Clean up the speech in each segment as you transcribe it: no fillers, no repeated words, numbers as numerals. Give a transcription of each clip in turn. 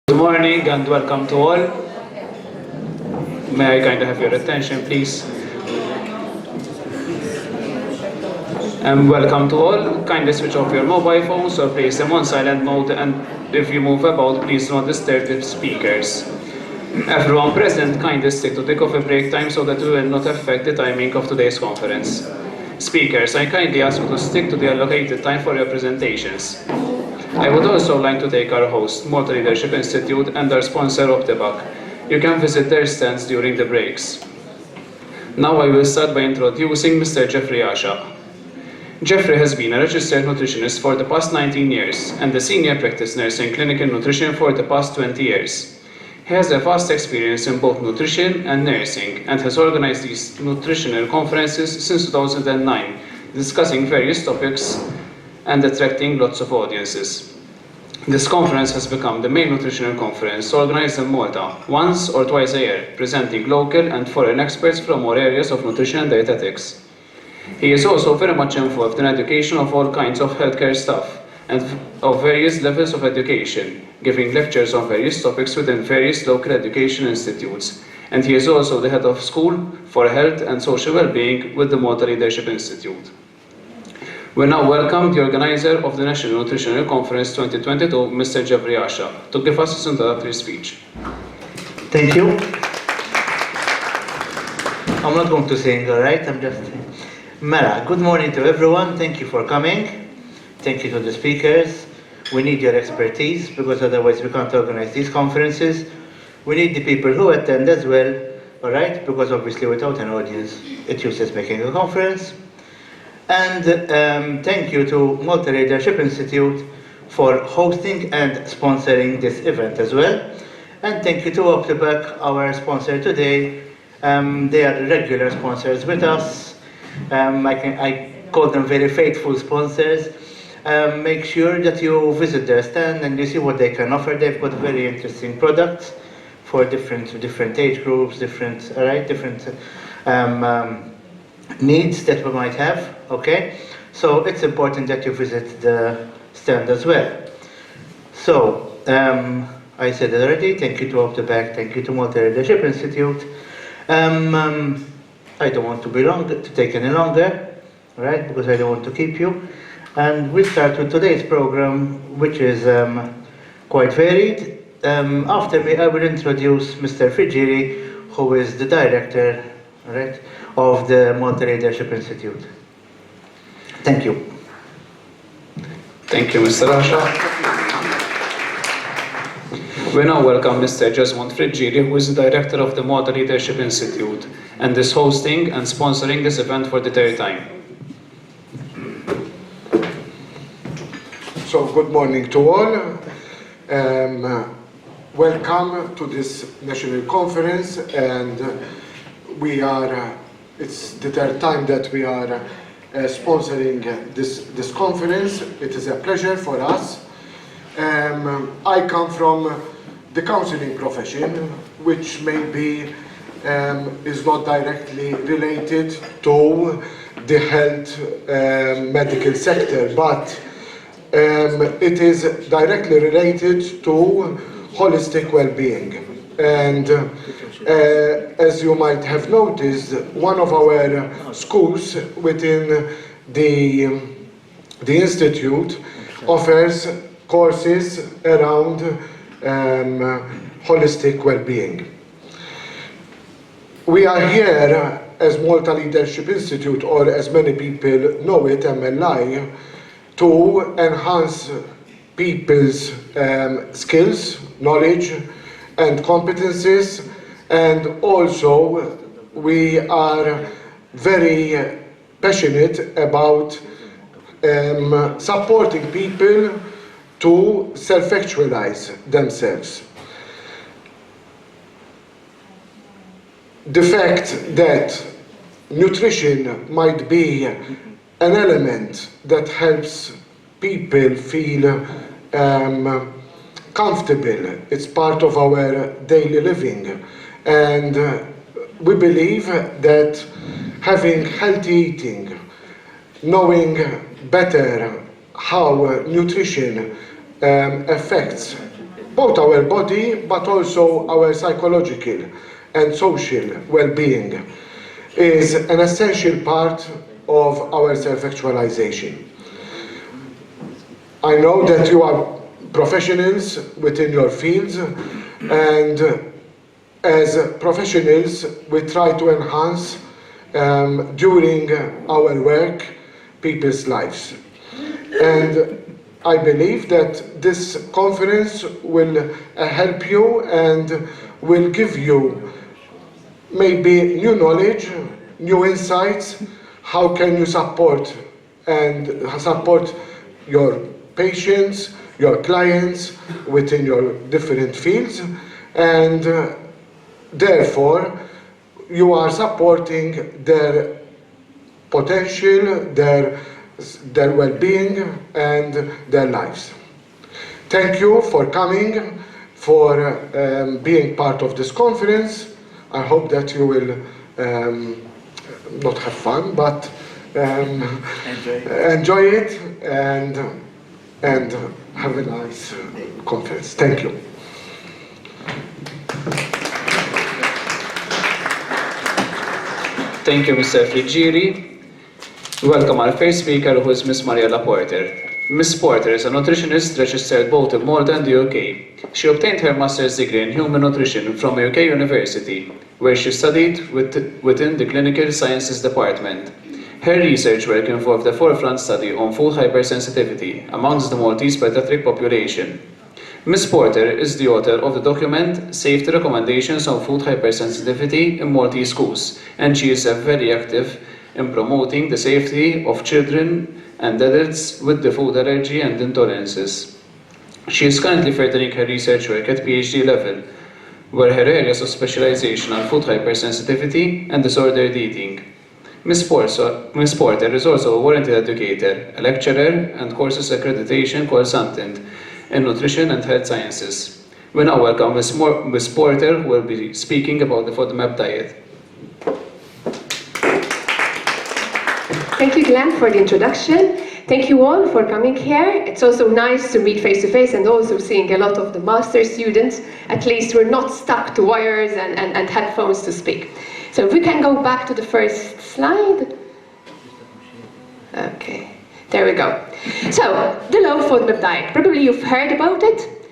Good morning and welcome to all. May I kind of have your attention, please? And welcome to all. Kindly switch off your mobile phones or place them on silent mode. And if you move about, please do not disturb the speakers. Everyone present, kindly stick to the coffee break time so that we will not affect the timing of today's conference. Speakers, I kindly ask you to stick to the allocated time for your presentations. I would also like to thank our host, Malta Leadership Institute, and our sponsor, Optibac. You can visit their stands during the breaks. Now I will start by introducing Mr. Jeffrey Asha. Jeffrey has been a registered nutritionist for the past 19 years and a senior practice nurse in clinical nutrition for the past 20 years. He has a vast experience in both nutrition and nursing and has organized these nutritional conferences since 2009, discussing various topics and attracting lots of audiences. This conference has become the main nutritional conference organized in Malta, once or twice a year, presenting local and foreign experts from all areas of nutrition and dietetics. He is also very much involved in education of all kinds of healthcare staff and of various levels of education, giving lectures on various topics within various local education institutes. And he is also the head of school for health and social well-being with the Malta Leadership Institute. We now welcome the organizer of the National Nutritional Conference 2022, Mr. Jeffrey Asha, to give us his introductory speech. Thank you. I'm not going to sing, all right? I'm just saying. Mara, good morning to everyone. Thank you for coming. Thank you to the speakers. We need your expertise because otherwise we can't organize these conferences. We need the people who attend as well, all right? Because obviously without an audience, it's useless making a conference. And thank you to Malta Leadership Institute for hosting and sponsoring this event as well. And thank you to Optibac, our sponsor today. They are regular sponsors with us. I call them very faithful sponsors. Make sure that you visit their stand and you see what they can offer. They've got very interesting products for different age groups, different needs that we might have, okay? So it's important that you visit the stand as well. So, I said it already, thank you to Optibac, thank you to Malta Leadership Institute. I don't want to take any longer, right? Because I don't want to keep you. And we start with today's program, which is quite varied. After me, I will introduce Mr. Frigieri, who is the director, right, of the Malta Leadership Institute. Thank you. Thank you, Mr. Asha. We now welcome Mr. Jesmond Frigieri, who is the director of the Malta Leadership Institute and is hosting and sponsoring this event for the third time. So, good morning to all. Welcome to this national conference, and it's the third time that we are sponsoring this conference. It is a pleasure for us. I come from the counseling profession, which maybe is not directly related to the health medical sector, but it is directly related to holistic well-being. And as you might have noticed, one of our schools within the Institute offers courses around holistic well-being. We are here as Malta Leadership Institute, or as many people know it, MLI, to enhance people's skills, knowledge, and competencies, and also we are very passionate about supporting people to self-actualize themselves. The fact that nutrition might be an element that helps people feel comfortable. It's part of our daily living, and we believe that having healthy eating, knowing better how nutrition affects both our body but also our psychological and social well-being is an essential part of our self-actualization. I know that you are professionals within your fields, and as professionals we try to enhance during our work people's lives. And I believe that this conference will help you and will give you maybe new knowledge, new insights, how can you support your patients, your clients within your different fields, and therefore you are supporting their potential, their well-being and their lives. Thank you for coming, for being part of this conference. I hope that you will not have fun, but enjoy it and have a nice conference. Thank you. Thank you, Mr. Friggeri. Welcome our first speaker, who is Miss Mariella Porter. Miss Porter is a nutritionist registered both in Malta and the UK. She obtained her master's degree in human nutrition from UK University, where she studied within the clinical sciences department. Her research work involved a forefront study on food hypersensitivity amongst the Maltese pediatric population. Ms. Porter is the author of the document Safety Recommendations on Food Hypersensitivity in Maltese Schools, and she is very active in promoting the safety of children and adults with the food allergy and intolerances. She is currently furthering her research work at PhD level, where her areas of specialization are food hypersensitivity and disordered eating. Ms. Porter is also a warranted educator, a lecturer, and courses accreditation consultant in nutrition and health sciences. We now welcome Ms. Porter, who will be speaking about the FODMAP diet. Thank you, Glenn, for the introduction. Thank you all for coming here. It's also nice to meet face to face and also seeing a lot of the master students. At least we're not stuck to wires and headphones to speak. So if we can go back to the first slide. Okay, there we go. So, the low FODMAP diet. Probably you've heard about it.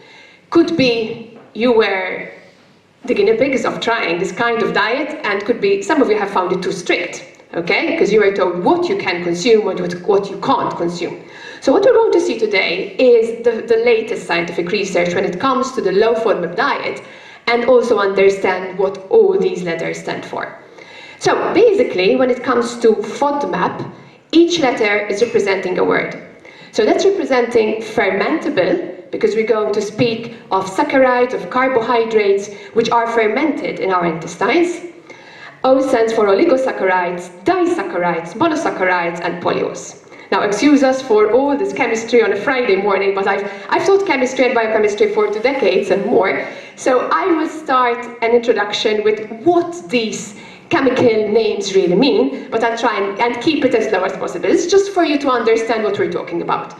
Could be you were the guinea pigs of trying this kind of diet, and could be some of you have found it too strict. Okay, because you were told what you can consume and what you can't consume. So what we're going to see today is the latest scientific research when it comes to the low FODMAP diet, and also understand what all these letters stand for. So basically, when it comes to FODMAP, each letter is representing a word. So that's representing fermentable, because we're going to speak of saccharides, of carbohydrates, which are fermented in our intestines. O stands for oligosaccharides, disaccharides, monosaccharides, and polyols. Now, excuse us for all this chemistry on a Friday morning, but I've taught chemistry and biochemistry for 2 decades and more. So I will start an introduction with what these chemical names really mean, but I'll try and keep it as low as possible. It's just for you to understand what we're talking about.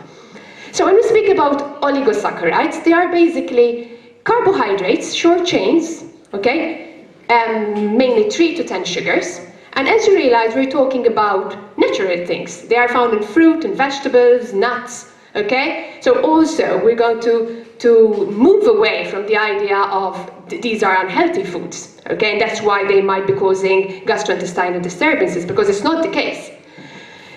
So when we speak about oligosaccharides, they are basically carbohydrates, short chains, okay? Mainly 3 to 10 sugars. And as you realize, we're talking about natural things. They are found in fruit and vegetables, nuts, okay? So also, we're going to move away from the idea of these are unhealthy foods, okay? And that's why they might be causing gastrointestinal disturbances, because it's not the case.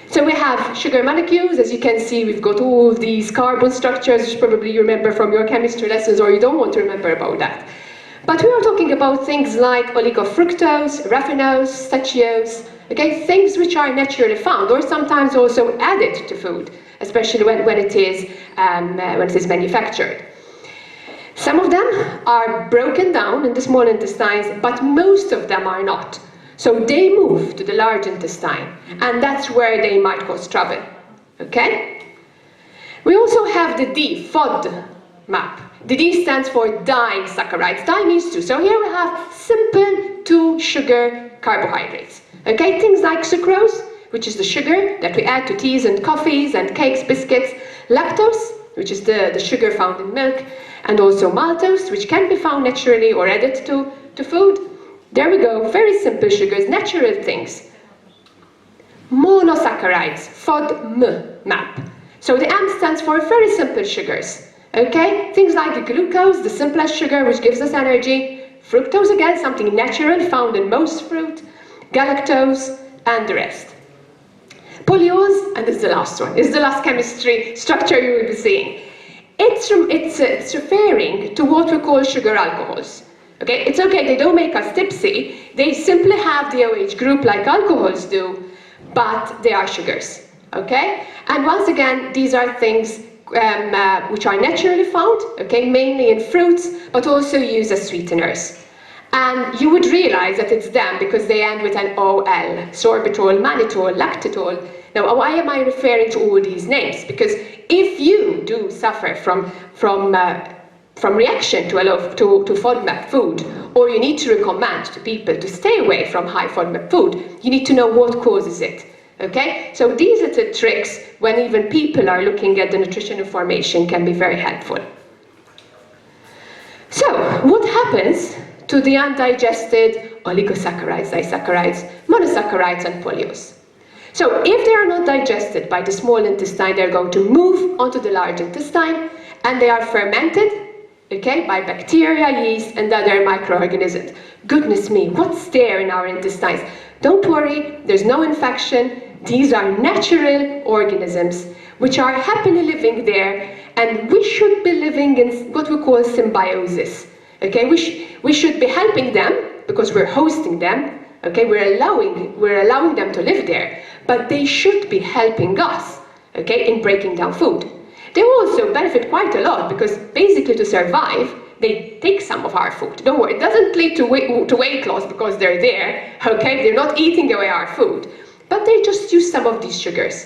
So we have sugar molecules. As you can see, we've got all these carbon structures, which probably you remember from your chemistry lessons, or you don't want to remember about that. But we are talking about things like oligofructose, raffinose, stachyose, okay, things which are naturally found, or sometimes also added to food, especially when it is manufactured. Some of them are broken down in the small intestines, but most of them are not. So they move to the large intestine, and that's where they might cause trouble, okay? We also have the D, FODMAP. The D stands for disaccharides. Di means 2. So here we have simple 2 sugar carbohydrates. Okay, things like sucrose, which is the sugar that we add to teas and coffees and cakes, biscuits. Lactose, which is the sugar found in milk, and also maltose, which can be found naturally or added to food. There we go, very simple sugars, natural things. Monosaccharides, FODMAP. So the M stands for very simple sugars. Okay, things like glucose, the simplest sugar which gives us energy, fructose again, something natural found in most fruit, galactose, and the rest. Polyols, and this is the last one, this is the last chemistry structure you will be seeing. It's referring to what we call sugar alcohols. Okay, it's okay, they don't make us tipsy, they simply have the OH group like alcohols do, but they are sugars. Okay, and once again, these are things which are naturally found, okay, mainly in fruits, but also used as sweeteners. And you would realize that it's them because they end with an OL, sorbitol, mannitol, lactitol. Now, why am I referring to all these names? Because if you do suffer from reaction to FODMAP food, or you need to recommend to people to stay away from high FODMAP food, you need to know what causes it. Okay, so these little tricks, when even people are looking at the nutrition information, can be very helpful. So, what happens to the undigested oligosaccharides, disaccharides, monosaccharides, and polyols? So, if they are not digested by the small intestine, they're going to move onto the large intestine, and they are fermented, okay, by bacteria, yeast, and other microorganisms. Goodness me, what's there in our intestines? Don't worry, there's no infection. These are natural organisms which are happily living there, and we should be living in what we call symbiosis. Okay, we should be helping them because we're hosting them. Okay, we're allowing them to live there, but they should be helping us. Okay, in breaking down food. They also benefit quite a lot because basically to survive, they take some of our food. Don't worry, it doesn't lead to weight loss because they're there. Okay, they're not eating away our food. But they just use some of these sugars.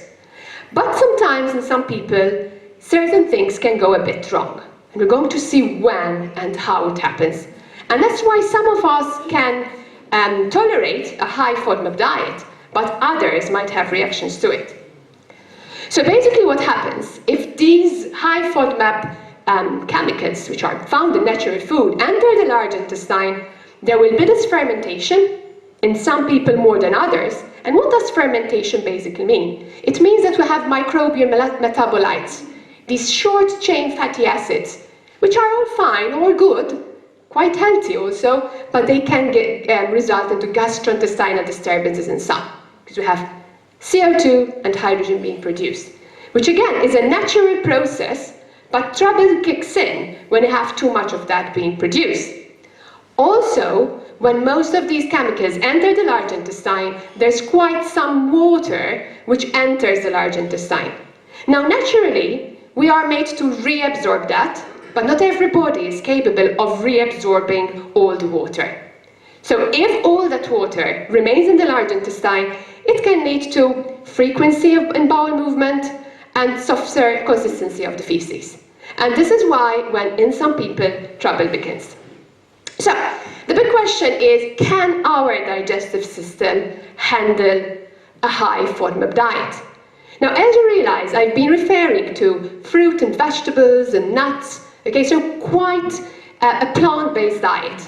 But sometimes in some people, certain things can go a bit wrong. And we're going to see when and how it happens. And that's why some of us can tolerate a high FODMAP diet, but others might have reactions to it. So basically what happens, if these high FODMAP chemicals, which are found in natural food, enter the large intestine, there will be this fermentation, in some people more than others. And what does fermentation basically mean? It means that we have microbial metabolites, these short-chain fatty acids, which are all fine, all good, quite healthy also, but they can result into gastrointestinal disturbances in some, because we have CO2 and hydrogen being produced, which again is a natural process, but trouble kicks in when you have too much of that being produced. Also, when most of these chemicals enter the large intestine, there's quite some water which enters the large intestine. Now, naturally, we are made to reabsorb that, but not everybody is capable of reabsorbing all the water. So if all that water remains in the large intestine, it can lead to frequency in bowel movement and softer consistency of the feces. And this is why, when in some people, trouble begins. So, the big question is, can our digestive system handle a high FODMAP diet? Now, as you realize, I've been referring to fruit and vegetables and nuts, okay, so quite a plant-based diet.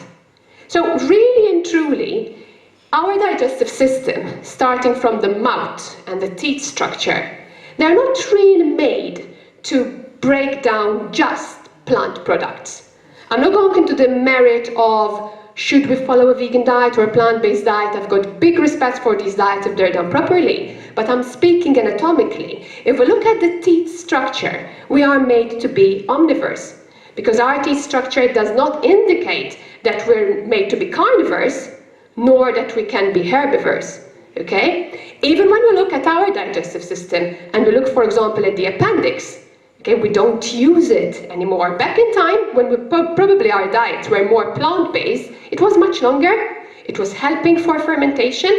So really and truly, our digestive system, starting from the mouth and the teeth structure, they're not really made to break down just plant products. I'm not going into the merit of should we follow a vegan diet or a plant-based diet. I've got big respect for these diets if they're done properly, but I'm speaking anatomically. If we look at the teeth structure, we are made to be omnivores, because our teeth structure does not indicate that we're made to be carnivores, nor that we can be herbivores, okay? Even when we look at our digestive system, and we look, for example, at the appendix, okay, we don't use it anymore. Back in time, when probably our diets were more plant-based, it was much longer. It was helping for fermentation.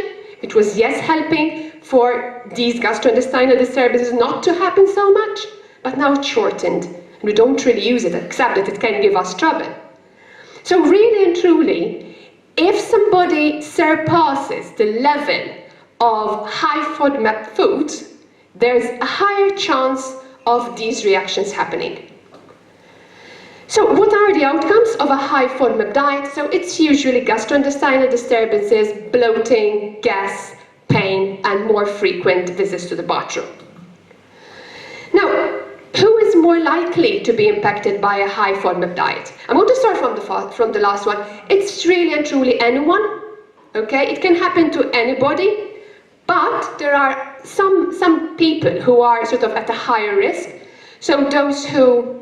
It was, yes, helping for these gastrointestinal disturbances not to happen so much, but now it's shortened. And we don't really use it, except that it can give us trouble. So really and truly, if somebody surpasses the level of high FODMAP foods, there's a higher chance of these reactions happening. So what are the outcomes of a high FODMAP diet? So it's usually gastrointestinal disturbances, bloating, gas, pain, and more frequent visits to the bathroom. Now, who is more likely to be impacted by a high FODMAP diet? I'm going to start from the last one. It's really and truly anyone, okay? It can happen to anybody, but there are some people who are sort of at a higher risk. So those who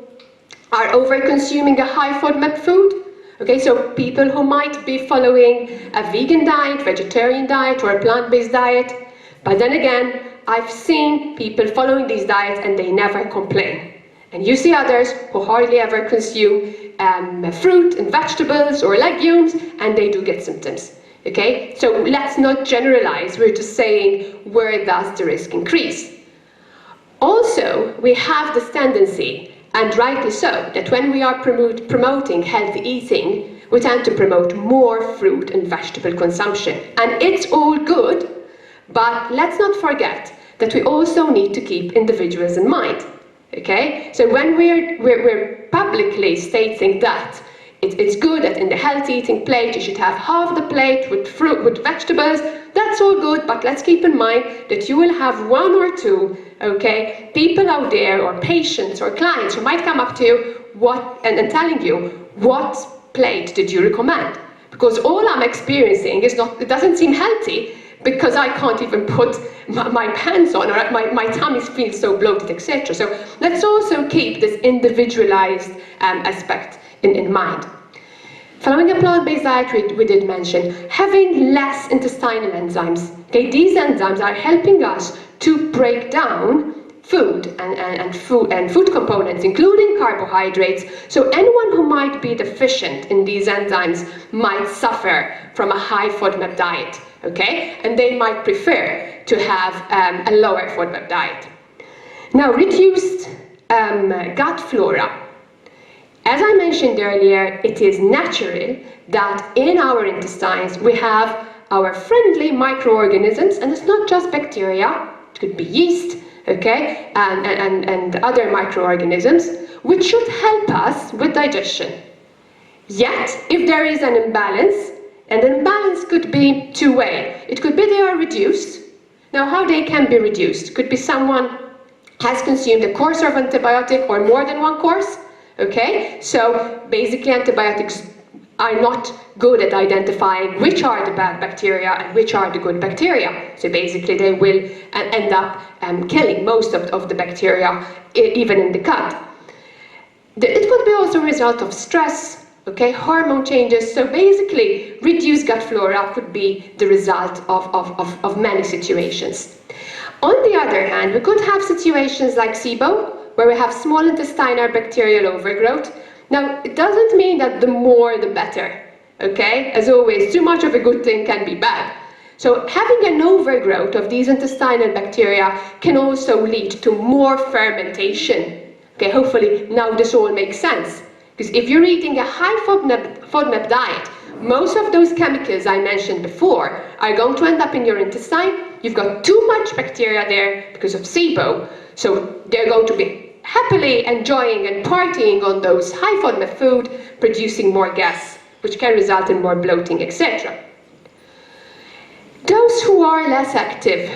are over-consuming a high FODMAP food, okay, so people who might be following a vegan diet, vegetarian diet, or a plant-based diet. But then again, I've seen people following these diets and they never complain. And you see others who hardly ever consume fruit and vegetables or legumes, and they do get symptoms. Okay, so let's not generalize, we're just saying where does the risk increase. Also, we have this tendency, and rightly so, that when we are promoting healthy eating, we tend to promote more fruit and vegetable consumption. And it's all good, but let's not forget that we also need to keep individuals in mind. Okay? So when we're publicly stating that it's good that in the healthy eating plate you should have half the plate with fruit, with vegetables, that's all good, but let's keep in mind that you will have one or two, okay, people out there, or patients or clients who might come up to you and telling you, what plate did you recommend? Because all I'm experiencing is not, it doesn't seem healthy, because I can't even put my pants on, or my tummy feels so bloated, etc. So let's also keep this individualized aspect in mind. Following a plant-based diet, we did mention having less intestinal enzymes. Okay, these enzymes are helping us to break down food and food components, including carbohydrates. So anyone who might be deficient in these enzymes might suffer from a high FODMAP diet. Okay, and they might prefer to have a lower FODMAP diet. Now, reduced gut flora. As I mentioned earlier, it is natural that in our intestines we have our friendly microorganisms, and it's not just bacteria, it could be yeast, okay, and other microorganisms, which should help us with digestion. Yet, if there is an imbalance, and the imbalance could be two-way. It could be they are reduced. Now, how they can be reduced? Could be someone has consumed a course of antibiotic or more than one course. Okay, so basically antibiotics are not good at identifying which are the bad bacteria and which are the good bacteria. So basically they will end up killing most of the bacteria, even in the gut. It could be also a result of stress, okay, hormone changes. So basically reduced gut flora could be the result of many situations. On the other hand, we could have situations like SIBO, where we have small intestinal bacterial overgrowth. Now, it doesn't mean that the more the better, okay? As always, too much of a good thing can be bad. So having an overgrowth of these intestinal bacteria can also lead to more fermentation. Okay, hopefully now this all makes sense. Because if you're eating a high FODMAP diet, most of those chemicals I mentioned before are going to end up in your intestine. You've got too much bacteria there because of SIBO, so they're going to be happily enjoying and partying on those high FODMAP food, producing more gas, which can result in more bloating, etc. Those who are less active,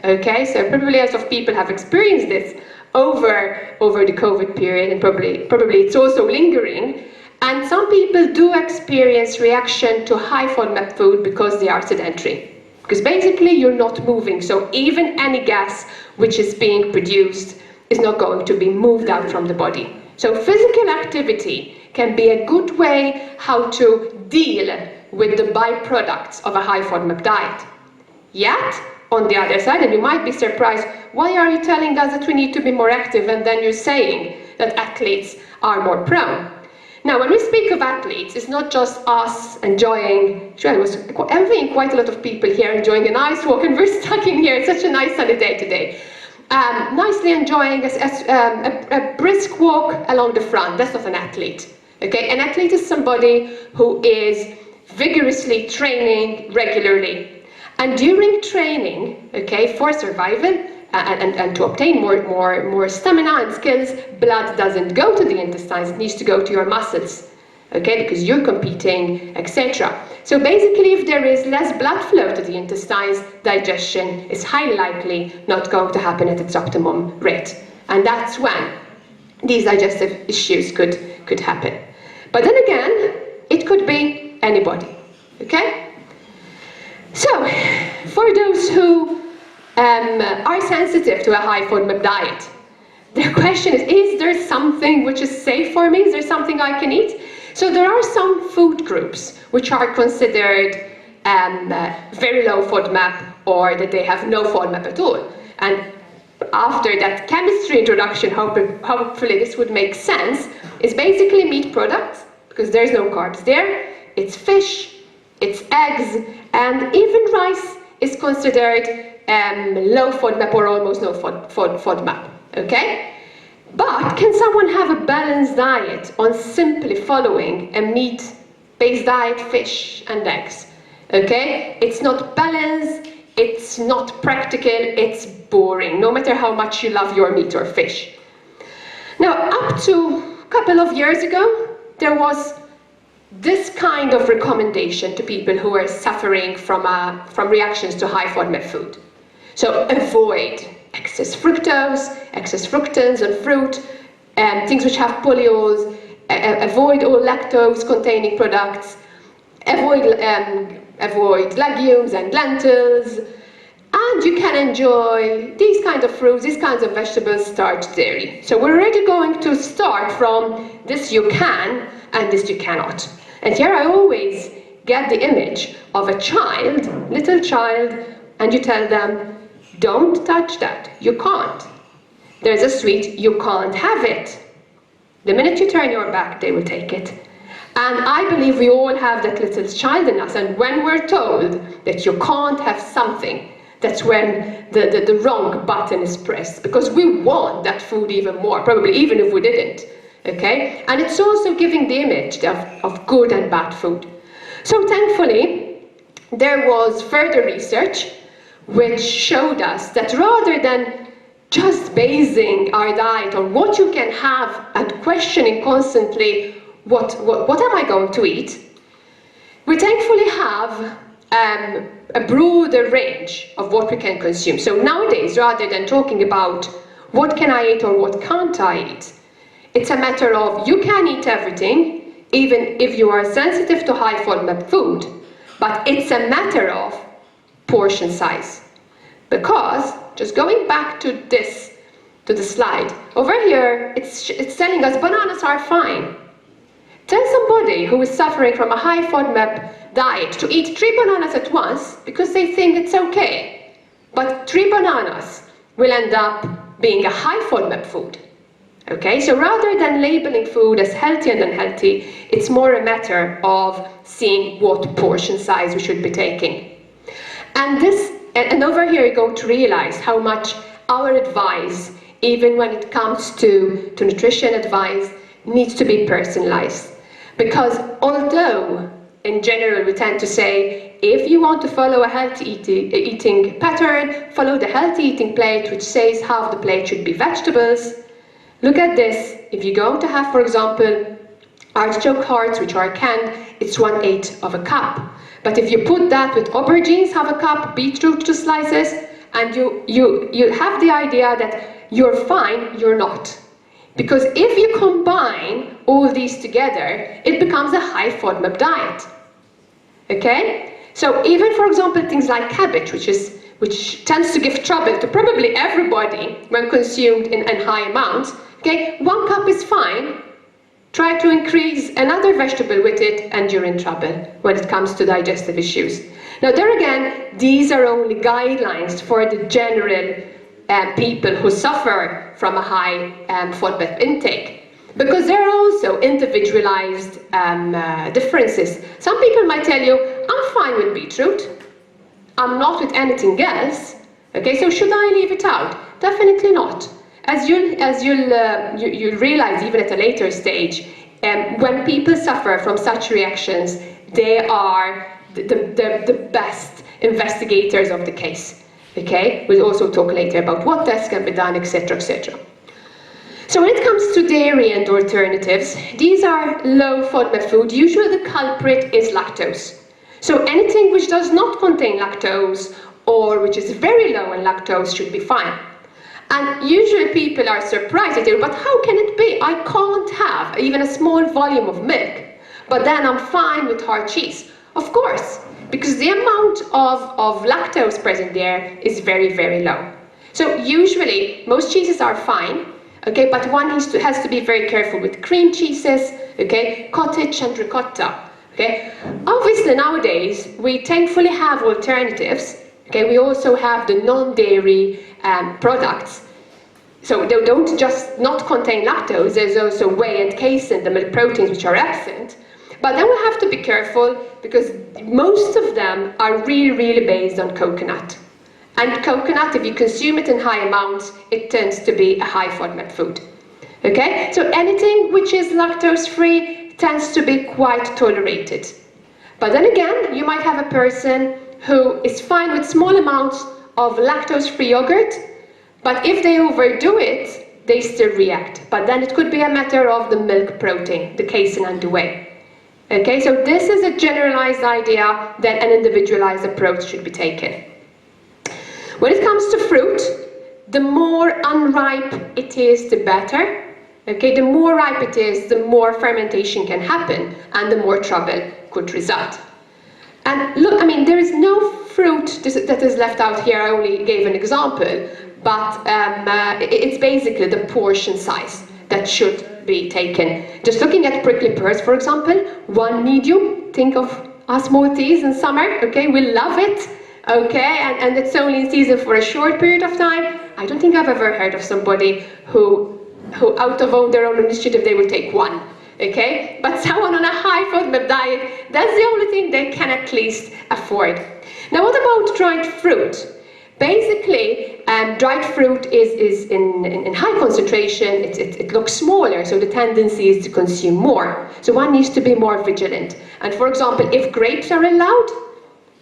okay, so probably lots of people have experienced this over the COVID period, and probably it's also lingering. And some people do experience reaction to high FODMAP food because they are sedentary. Because basically you're not moving, so even any gas which is being produced is not going to be moved out from the body. So physical activity can be a good way how to deal with the byproducts of a high FODMAP diet. Yet, on the other side, and you might be surprised, why are you telling us that we need to be more active, and then you're saying that athletes are more prone? Now, when we speak of athletes, it's not just us enjoying, I was envying quite a lot of people here enjoying a nice walk, and we're stuck in here, it's such a nice sunny day today. Nicely enjoying a brisk walk along the front. That's not an athlete. Okay? An athlete is somebody who is vigorously training regularly. And during training, okay, for survival and to obtain more stamina and skills, blood doesn't go to the intestines, it needs to go to your muscles, okay, because you're competing, etc. So basically, if there is less blood flow to the intestines, digestion is highly likely not going to happen at its optimum rate. And that's when these digestive issues could happen. But then again, it could be anybody, okay? So, for those who are sensitive to a high FODMAP diet, the question is there something which is safe for me? Is there something I can eat? So there are some food groups which are considered very low FODMAP, or that they have no FODMAP at all. And after that chemistry introduction, hopefully this would make sense, is basically meat products, because there's no carbs there. It's fish, it's eggs, and even rice is considered low FODMAP or almost no FODMAP, okay? But can someone have a balanced diet on simply following a meat-based diet, fish and eggs? Okay? It's not balanced, it's not practical, it's boring, no matter how much you love your meat or fish. Now, up to a couple of years ago, there was this kind of recommendation to people who are suffering from reactions to high FODMAP food. So avoid excess fructose, excess fructans on fruit, things which have polyols, avoid all lactose-containing products, avoid legumes and lentils, and you can enjoy these kinds of fruits, these kinds of vegetables, starch, dairy. So we're already going to start from this you can and this you cannot. And here I always get the image of a child, little child, and you tell them, don't touch that, you can't. There's a sweet, you can't have it. The minute you turn your back, they will take it. And I believe we all have that little child in us, and when we're told that you can't have something, that's when the wrong button is pressed, because we want that food even more, probably even if we didn't, okay? And it's also giving the image of good and bad food. So thankfully, there was further research which showed us that rather than just basing our diet on what you can have and questioning constantly what am I going to eat, we thankfully have a broader range of what we can consume. So nowadays, rather than talking about what can I eat or what can't I eat, it's a matter of you can eat everything, even if you are sensitive to high FODMAP food, but it's a matter of portion size. Because, just going back to the slide, over here, it's telling us bananas are fine. Tell somebody who is suffering from a high FODMAP diet to eat 3 bananas at once because they think it's okay. But 3 bananas will end up being a high FODMAP food. Okay, so rather than labeling food as healthy and unhealthy, it's more a matter of seeing what portion size we should be taking. And over here you're going to realize how much our advice, even when it comes to nutrition advice, needs to be personalized. Because although in general we tend to say, if you want to follow a healthy eating pattern, follow the healthy eating plate, which says half the plate should be vegetables. Look at this. If you're going to have, for example, artichoke hearts, which are canned, it's 1/8 of a cup. But if you put that with aubergines, half a cup, beetroot, 2 slices, and you have the idea that you're fine, you're not. Because if you combine all these together, it becomes a high FODMAP diet. Okay? So even, for example, things like cabbage, which tends to give trouble to probably everybody when consumed in high amounts, okay? 1 cup is fine. Try to increase another vegetable with it and you're in trouble when it comes to digestive issues. Now there again, these are only guidelines for the general people who suffer from a high FODMAP intake, because there are also individualized differences. Some people might tell you, I'm fine with beetroot, I'm not with anything else. Okay, so should I leave it out? Definitely not. As you'll realize even at a later stage, when people suffer from such reactions, they are the best investigators of the case. Okay, we'll also talk later about what tests can be done, etc., etc. So when it comes to dairy and alternatives, these are low FODMAP food. Usually the culprit is lactose. So anything which does not contain lactose or which is very low in lactose should be fine. And usually people are surprised, but how can it be? I can't have even a small volume of milk, but then I'm fine with hard cheese. Of course, because the amount of lactose present there is very, very low. So usually most cheeses are fine, okay, but one has to be very careful with cream cheeses, okay, cottage and ricotta. Okay. Obviously nowadays we thankfully have alternatives. Okay, we also have the non-dairy products. So they don't just not contain lactose, there's also whey and casein, the milk proteins which are absent. But then we have to be careful because most of them are really, really based on coconut. And coconut, if you consume it in high amounts, it tends to be a high FODMAP food. Okay, so anything which is lactose-free tends to be quite tolerated. But then again, you might have a person who is fine with small amounts of lactose-free yogurt, but if they overdo it, they still react. But then it could be a matter of the milk protein, the casein and the whey. Okay, so this is a generalized idea that an individualized approach should be taken. When it comes to fruit, the more unripe it is, the better. Okay, the more ripe it is, the more fermentation can happen and the more trouble could result. And look, I mean, there is no fruit that is left out here. I only gave an example, but it's basically the portion size that should be taken. Just looking at prickly pears, for example, one medium, think of us Maltese in summer, okay, we love it, okay, and it's only in season for a short period of time. I don't think I've ever heard of somebody who out of their own initiative, they will take one, okay? But someone on a high FODMAP diet, that's the only thing they can at least afford. Now, what about dried fruit? Basically, dried fruit is in high concentration, it looks smaller, so the tendency is to consume more. So one needs to be more vigilant. And for example, if grapes are allowed,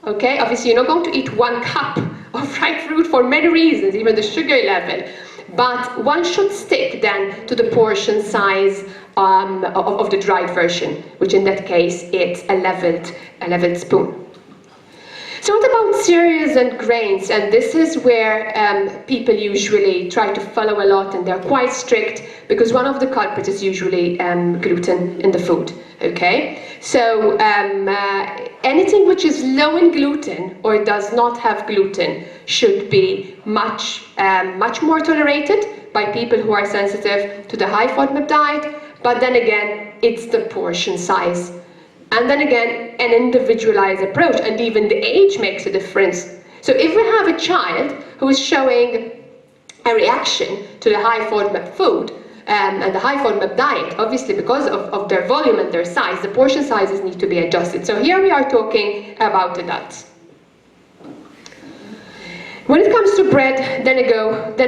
okay, obviously you're not going to eat 1 cup of dried fruit for many reasons, even the sugar level. But one should stick then to the portion size of the dried version, which in that case it's a leveled spoon. So what about cereals and grains? And this is where people usually try to follow a lot, and they're quite strict because one of the culprits is usually gluten in the food. Okay, so anything which is low in gluten or does not have gluten should be much more tolerated by people who are sensitive to the high FODMAP diet. But then again, it's the portion size. And then again, an individualized approach, and even the age makes a difference. So if we have a child who is showing a reaction to the high FODMAP food and the high FODMAP diet, obviously because of their volume and their size, the portion sizes need to be adjusted. So here we are talking about adults. When it comes to bread, then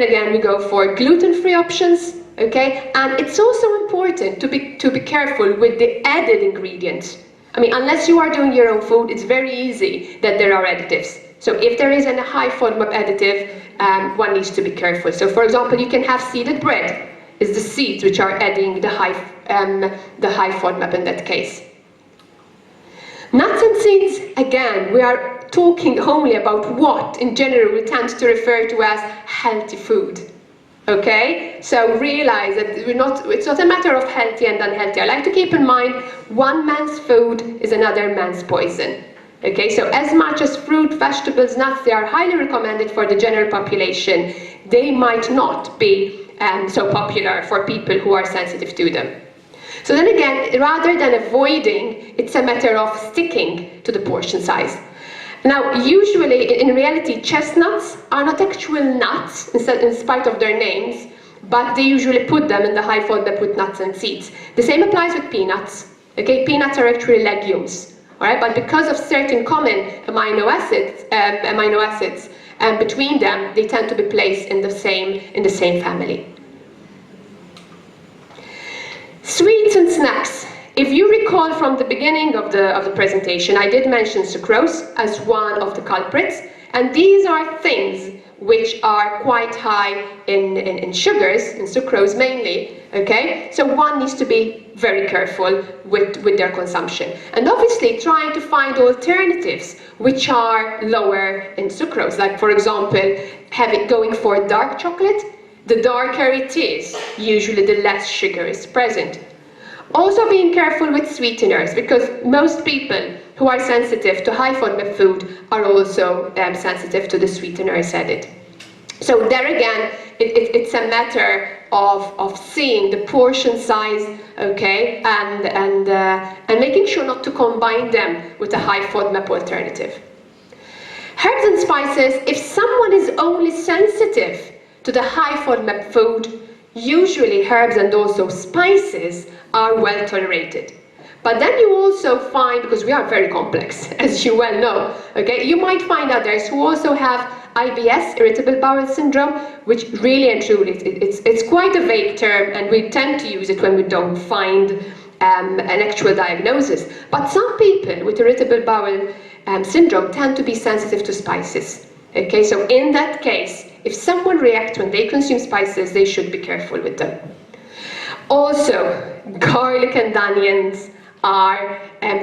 again we go for gluten-free options, okay? And it's also important to be careful with the added ingredients. I mean, unless you are doing your own food, it's very easy that there are additives. So if there is a high FODMAP additive, one needs to be careful. So for example, you can have seeded bread. It's the seeds which are adding the high FODMAP in that case. Nuts and seeds, again, we are talking only about what in general we tend to refer to as healthy food. Okay, so realize that it's not a matter of healthy and unhealthy. I like to keep in mind, one man's food is another man's poison. Okay, so as much as fruit, vegetables, nuts, they are highly recommended for the general population, they might not be so popular for people who are sensitive to them. So then again, rather than avoiding, it's a matter of sticking to the portion size. Now, usually, in reality, chestnuts are not actual nuts, in spite of their names, but they usually put them in the high FODMAP with nuts and seeds. The same applies with peanuts. Okay, peanuts are actually legumes, all right? But because of certain common amino acids between them, they tend to be placed in the same family. Sweets and snacks. If you recall from the beginning of the presentation, I did mention sucrose as one of the culprits, and these are things which are quite high in sugars, in sucrose mainly, okay? So one needs to be very careful with their consumption. And obviously trying to find alternatives which are lower in sucrose, like for example, going for dark chocolate. The darker it is, usually the less sugar is present. Also being careful with sweeteners, because most people who are sensitive to high FODMAP food are also sensitive to the sweeteners added. So there again, it's a matter of seeing the portion size, okay, and making sure not to combine them with a high FODMAP alternative. Herbs and spices, if someone is only sensitive to the high FODMAP food, usually herbs and also spices are well tolerated. But then you also find, because we are very complex, as you well know, okay, you might find others who also have IBS, irritable bowel syndrome, which really and truly, it's quite a vague term, and we tend to use it when we don't find an actual diagnosis. But some people with irritable bowel syndrome tend to be sensitive to spices. Okay, so in that case, if someone reacts when they consume spices, they should be careful with them. Also, garlic and onions are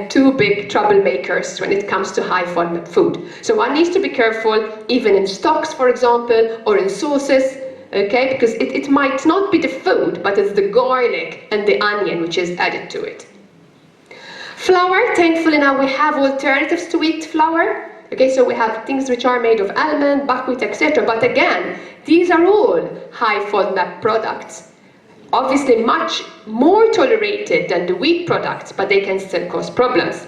two big troublemakers when it comes to high FODMAP food. So one needs to be careful, even in stocks, for example, or in sauces, okay, because it might not be the food, but it's the garlic and the onion which is added to it. Flour, thankfully now we have alternatives to wheat flour. Okay, so we have things which are made of almond, buckwheat, etc. But again, these are all high FODMAP products. Obviously much more tolerated than the wheat products, but they can still cause problems.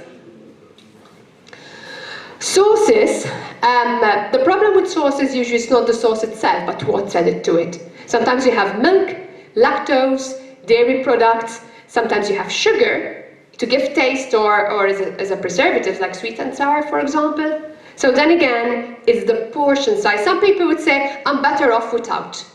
Sauces, the problem with sauces usually is not the sauce itself, but what's added to it. Sometimes you have milk, lactose, dairy products, sometimes you have sugar to give taste or as a preservative, like sweet and sour, for example. So then again, it's the portion size. Some people would say, I'm better off without.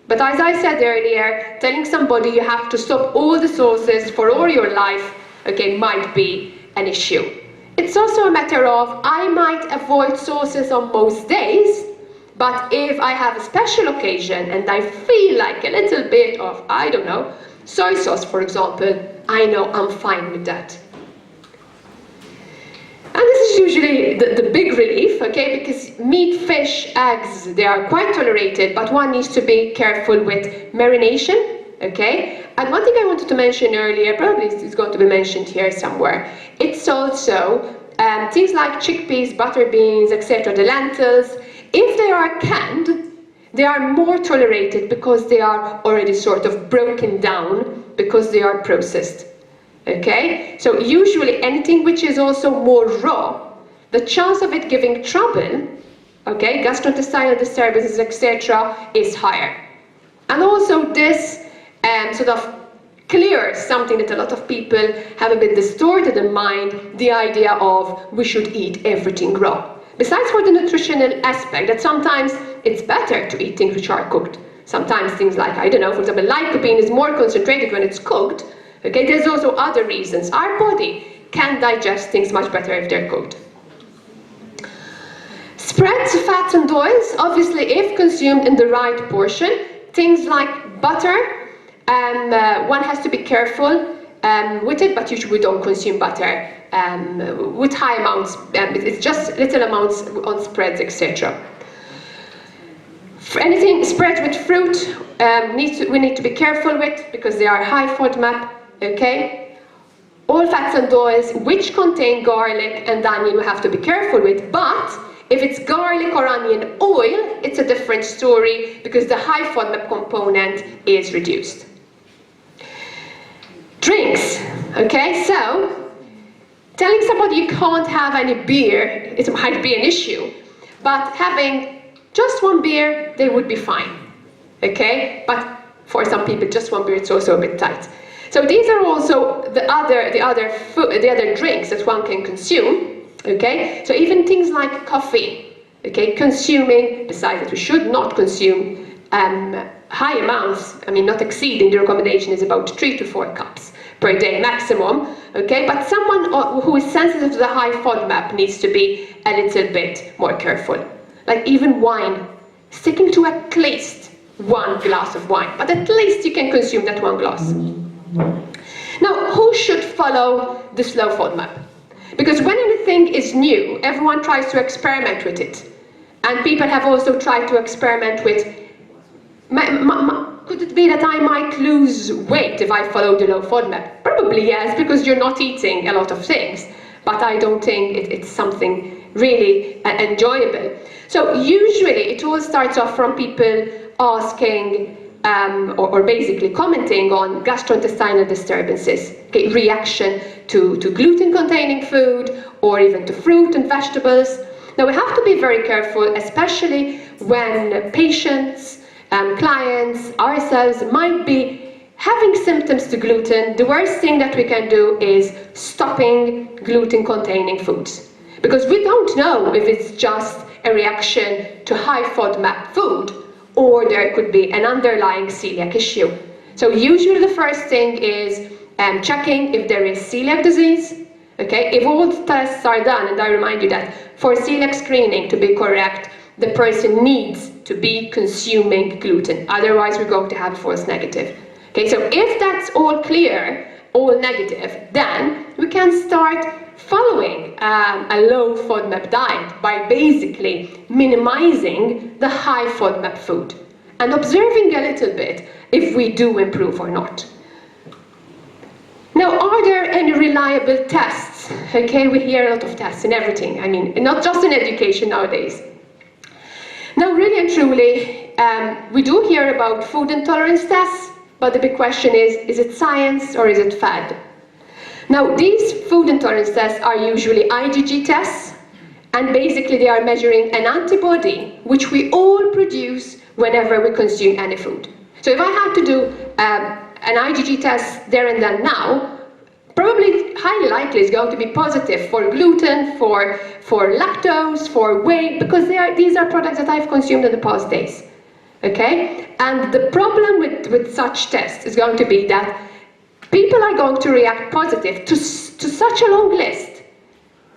But as I said earlier, telling somebody you have to stop all the sauces for all your life, okay, might be an issue. It's also a matter of, I might avoid sauces on most days, but if I have a special occasion and I feel like a little bit of, I don't know, soy sauce, for example, I know I'm fine with that. And this is usually the big relief, okay, because meat, fish, eggs, they are quite tolerated, but one needs to be careful with marination, okay? And one thing I wanted to mention earlier, probably it's going to be mentioned here somewhere, it's also things like chickpeas, butter beans, etc., the lentils, if they are canned, they are more tolerated because they are already sort of broken down because they are processed. Okay, so usually anything which is also more raw, the chance of it giving trouble, okay, gastrointestinal disturbances, etc., is higher. And also this sort of clears something that a lot of people have a bit distorted in mind, the idea of we should eat everything raw. Besides for the nutritional aspect, that sometimes it's better to eat things which are cooked. Sometimes things like, I don't know, for example, lycopene is more concentrated when it's cooked. Okay, there's also other reasons. Our body can digest things much better if they're cooked. Spreads, fats and oils, obviously if consumed in the right portion, things like butter, one has to be careful with it, but usually we don't consume butter with high amounts, it's just little amounts on spreads, etc. For anything spread with fruit, we need to be careful with because they are high FODMAP. Okay, all fats and oils which contain garlic and onion we have to be careful with, but if it's garlic or onion oil, it's a different story because the high FODMAP component is reduced. Drinks, okay, so telling somebody you can't have any beer, it might be an issue, but having just one beer, they would be fine, okay, but for some people just one beer, it's also a bit tight. So these are also the other drinks that one can consume, okay? So even things like coffee, okay? Consuming, besides that we should not consume high amounts, I mean not exceeding, the recommendation is about 3 to 4 cups per day maximum, okay? But someone who is sensitive to the high FODMAP needs to be a little bit more careful. Like even wine, sticking to at least 1 glass of wine, but at least you can consume that 1 glass. Now, who should follow this low FODMAP? Because when anything is new, everyone tries to experiment with it. And people have also tried to experiment with, could it be that I might lose weight if I follow the low FODMAP? Probably yes, because you're not eating a lot of things. But I don't think it's something really enjoyable. So usually it all starts off from people asking or basically commenting on gastrointestinal disturbances, okay, reaction to gluten-containing food or even to fruit and vegetables. Now we have to be very careful, especially when patients, clients, ourselves might be having symptoms to gluten. The worst thing that we can do is stopping gluten-containing foods, because we don't know if it's just a reaction to high FODMAP food or there could be an underlying celiac issue. So usually the first thing is checking if there is celiac disease. Okay, if all the tests are done, and I remind you that for celiac screening to be correct, the person needs to be consuming gluten, otherwise we're going to have a false negative. Okay, so if that's all clear, all negative, then we can start following a low FODMAP diet by basically minimizing the high FODMAP food and observing a little bit if we do improve or not. Now, are there any reliable tests? Okay, we hear a lot of tests in everything. I mean, not just in education nowadays. Now, really and truly, we do hear about food intolerance tests, but the big question is it science or is it fad? Now, these food intolerance tests are usually IgG tests, and basically they are measuring an antibody which we all produce whenever we consume any food. So if I had to do an IgG test there and then now, probably highly likely is going to be positive for gluten, for lactose, for whey, because these are products that I've consumed in the past days. Okay? And the problem with such tests is going to be that people are going to react positive to such a long list,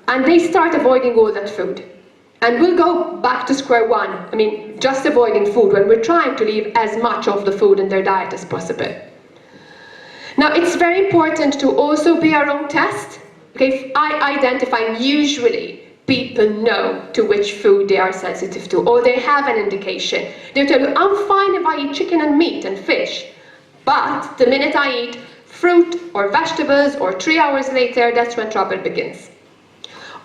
and they start avoiding all that food. And we'll go back to square one. I mean, just avoiding food when we're trying to leave as much of the food in their diet as possible. Now, it's very important to also be our own test. Okay, identifying usually people know to which food they are sensitive to, or they have an indication. They'll tell you, I'm fine if I eat chicken and meat and fish, but the minute I eat fruit or vegetables or 3 hours later, that's when trouble begins.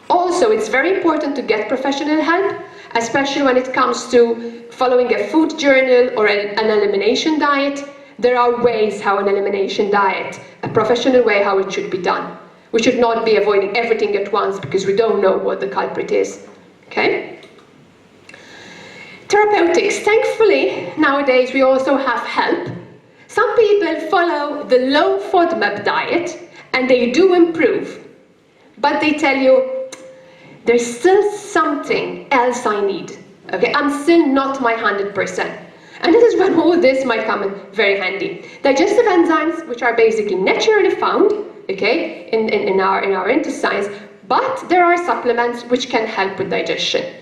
Also, it's very important to get professional help, especially when it comes to following a food journal or an elimination diet. There are ways how an elimination diet, a professional way how it should be done. We should not be avoiding everything at once because we don't know what the culprit is. Okay? Therapeutics. Thankfully, nowadays we also have help. Some people follow the low FODMAP diet and they do improve, but they tell you, there's still something else I need. Okay, I'm still not my 100%. And this is when all this might come in very handy. Digestive enzymes, which are basically naturally found, okay, in our intestines, but there are supplements which can help with digestion.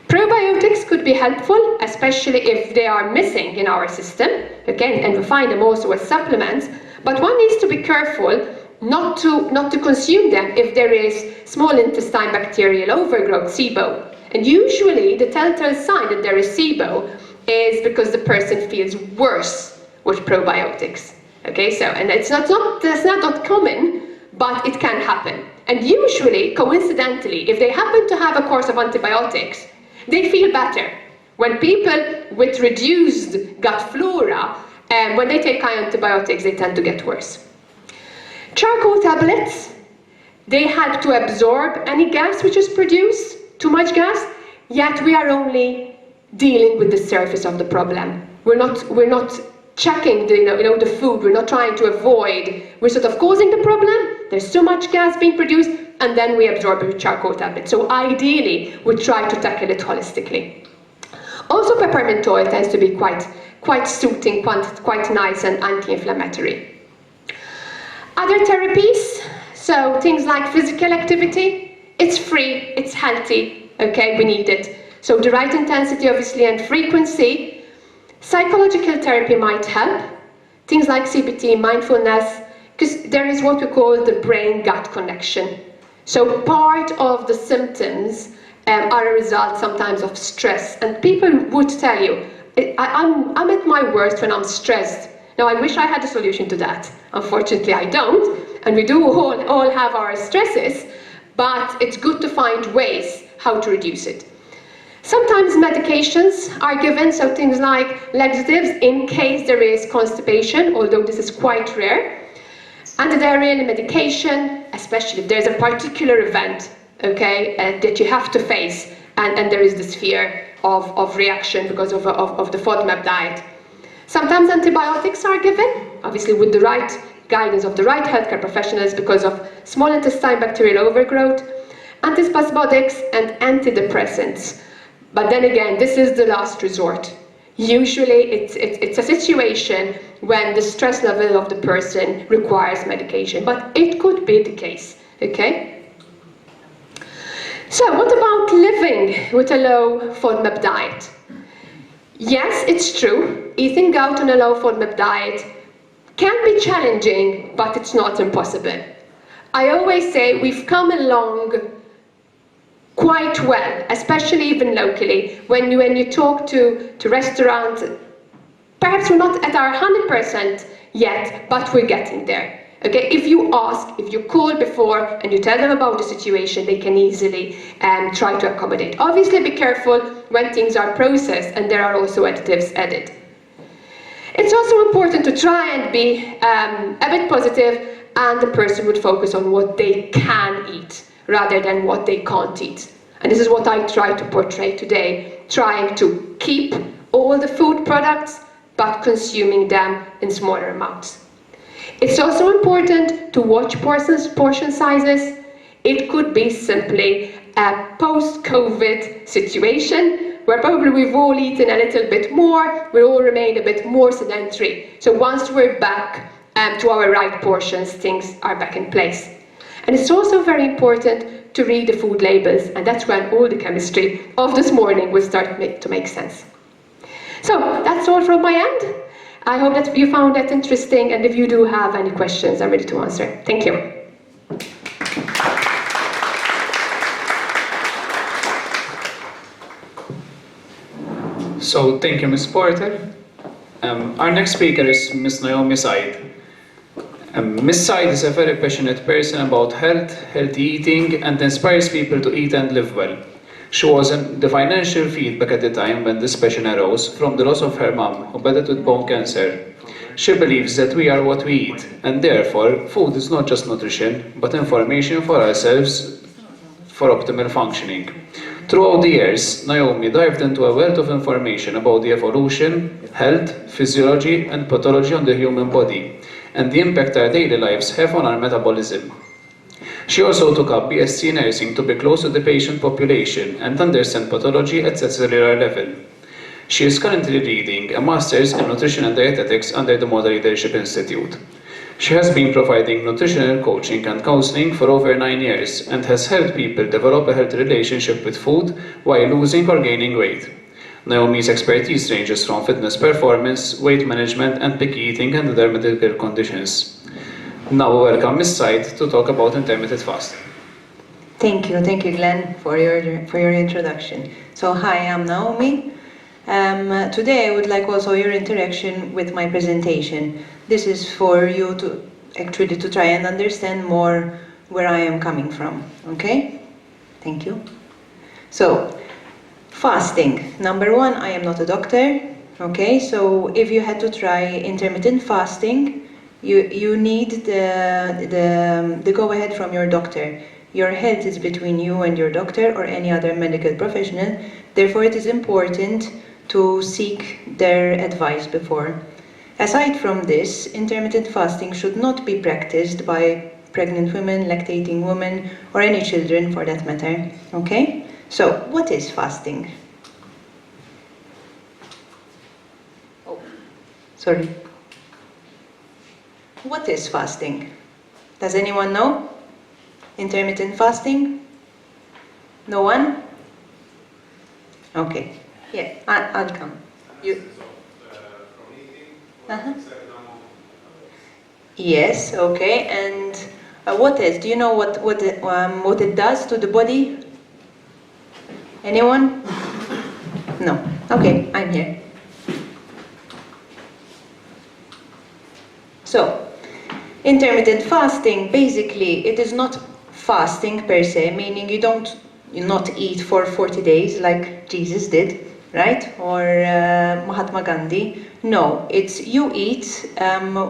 Probiotics could be helpful, especially if they are missing in our system, okay, and we find them also as supplements, but one needs to be careful not to consume them if there is small intestine bacterial overgrowth, SIBO. And usually the telltale sign that there is SIBO is because the person feels worse with probiotics. Okay, so, and that's not common, but it can happen. And usually, coincidentally, if they happen to have a course of antibiotics, they feel better. When people with reduced gut flora, when they take antibiotics, they tend to get worse. Charcoal tablets, they help to absorb any gas which is produced, too much gas, yet we are only dealing with the surface of the problem. We're not checking the food, we're not trying to avoid, we're sort of causing the problem, there's too much gas being produced, and then we absorb it with charcoal tablets. So ideally, we try to tackle it holistically. Also, peppermint oil tends to be quite soothing, quite nice and anti-inflammatory. Other therapies, so things like physical activity, it's free, it's healthy, okay, we need it. So the right intensity, obviously, and frequency. Psychological therapy might help. Things like CBT, mindfulness, because there is what we call the brain-gut connection. So part of the symptoms are a result sometimes of stress. And people would tell you, I'm at my worst when I'm stressed. Now, I wish I had a solution to that. Unfortunately, I don't. And we do all have our stresses, but it's good to find ways how to reduce it. Sometimes medications are given, so things like laxatives in case there is constipation, although this is quite rare. Antidiarrheal medication, especially if there's a particular event, okay, that you have to face, and there is this fear of reaction because of the FODMAP diet. Sometimes antibiotics are given, obviously with the right guidance of the right healthcare professionals because of small intestine bacterial overgrowth, antispasmodics and antidepressants. But then again, this is the last resort. Usually it's a situation when the stress level of the person requires medication, but it could be the case, okay? So what about living with a low FODMAP diet? Yes, it's true, eating out on a low FODMAP diet can be challenging, but it's not impossible. I always say we've come along quite well, especially even locally. When you talk to restaurants, perhaps we're not at our 100% yet, but we're getting there. Okay, if you ask, if you call before and you tell them about the situation, they can easily try to accommodate. Obviously, be careful when things are processed and there are also additives added. It's also important to try and be a bit positive, and the person would focus on what they can eat rather than what they can't eat. And this is what I try to portray today, trying to keep all the food products, but consuming them in smaller amounts. It's also important to watch portion sizes. It could be simply a post-COVID situation where probably we've all eaten a little bit more, we all remained a bit more sedentary. So once we're back to our right portions, things are back in place. And it's also very important to read the food labels, and that's when all the chemistry of this morning will start to make sense. So that's all from my end. I hope that you found that interesting, and if you do have any questions, I'm ready to answer. Thank you. So thank you, Ms. Porter. Our next speaker is Ms. Naomi Said. Ms. Said is a very passionate person about health, healthy eating, and inspires people to eat and live well. She was in the financial field back at the time when this passion arose from the loss of her mom, who battled with bone cancer. She believes that we are what we eat, and therefore food is not just nutrition, but information for ourselves for optimal functioning. Throughout the years, Naomi dived into a wealth of information about the evolution, health, physiology, and pathology on the human body, and the impact our daily lives have on our metabolism. She also took up BSc nursing to be close to the patient population and understand pathology at a cellular level. She is currently reading a master's in nutrition and dietetics under the Model Leadership Institute. She has been providing nutritional coaching and counseling for over 9 years and has helped people develop a healthy relationship with food while losing or gaining weight. Naomi's expertise ranges from fitness performance, weight management, and picky eating and other medical conditions. Now welcome Ms. Said to talk about intermittent fasting. Thank you, Glenn, for your introduction. So hi, I'm Naomi. Today I would like also your interaction with my presentation. This is for you to try and understand more where I am coming from, okay? Thank you. So, fasting. Number one, I am not a doctor, okay? So if you had to try intermittent fasting, you need the go-ahead from your doctor. Your health is between you and your doctor or any other medical professional. Therefore, it is important to seek their advice before. Aside from this, intermittent fasting should not be practiced by pregnant women, lactating women, or any children for that matter. Okay? So, what is fasting? Oh, sorry. What is fasting? Does anyone know? Intermittent fasting? No one? Okay. Yeah, I'll come. You? Uh-huh. Yes, okay. And what else? Do you know what it does to the body? Anyone? No. Okay, I'm here. So, intermittent fasting, basically, it is not fasting per se, meaning you not eat for 40 days like Jesus did, right? Or Mahatma Gandhi. No, it's you eat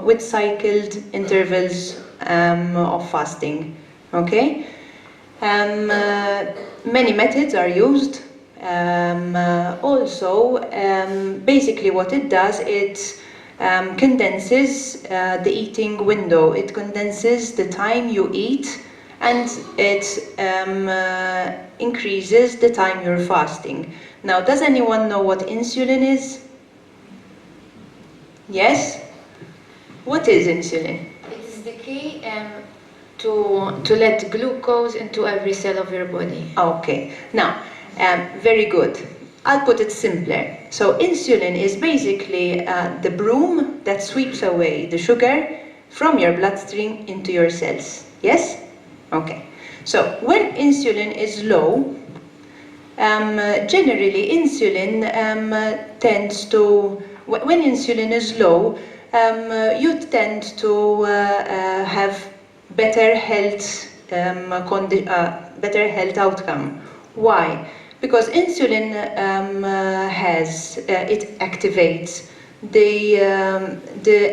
with cycled intervals of fasting, okay? Many methods are used. Basically what it does, it condenses the eating window. It condenses the time you eat, and it increases the time you're fasting. Now, does anyone know what insulin is? Yes? What is insulin? It is the key to let glucose into every cell of your body. Okay, now, very good. I'll put it simpler. So insulin is basically the broom that sweeps away the sugar from your bloodstream into your cells. Yes? Okay. So when insulin is low, generally insulin tends to, when insulin is low, you tend to have better health, better health outcome. Why? Because insulin it activates the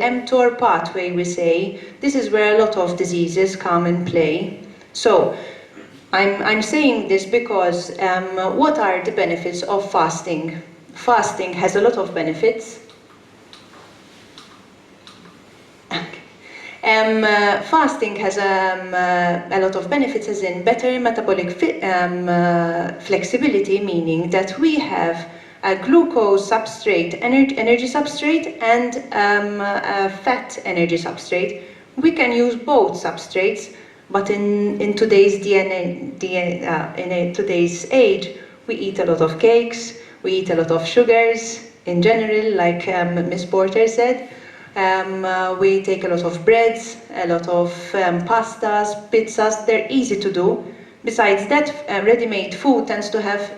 mTOR pathway, we say. This is where a lot of diseases come and play. So, I'm saying this because what are the benefits of fasting? Fasting has a lot of benefits. Fasting has a lot of benefits, as in better metabolic flexibility, meaning that we have a glucose substrate, energy substrate, and a fat energy substrate. We can use both substrates, but in today's today's age, we eat a lot of cakes, we eat a lot of sugars in general, like Miss Porter said. We take a lot of breads, a lot of pastas, pizzas. They're easy to do. Besides that, ready-made food tends to have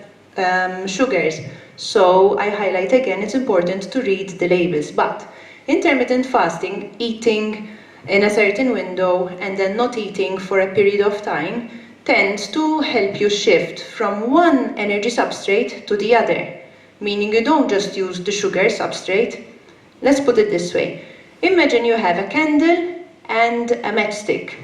sugars. So I highlight again, it's important to read the labels. But intermittent fasting, eating in a certain window and then not eating for a period of time, tends to help you shift from one energy substrate to the other. Meaning you don't just use the sugar substrate. Let's put it this way. Imagine you have a candle and a matchstick.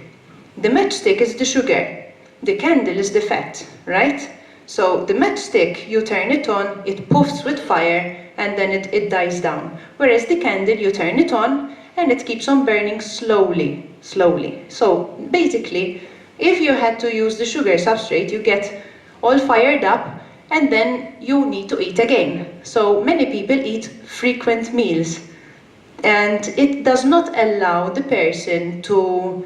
The matchstick is the sugar. The candle is the fat, right? So the matchstick, you turn it on, it puffs with fire, and then it dies down. Whereas the candle, you turn it on, and it keeps on burning slowly. So basically, if you had to use the sugar substrate, you get all fired up, and then you need to eat again. So many people eat frequent meals, and it does not allow the person to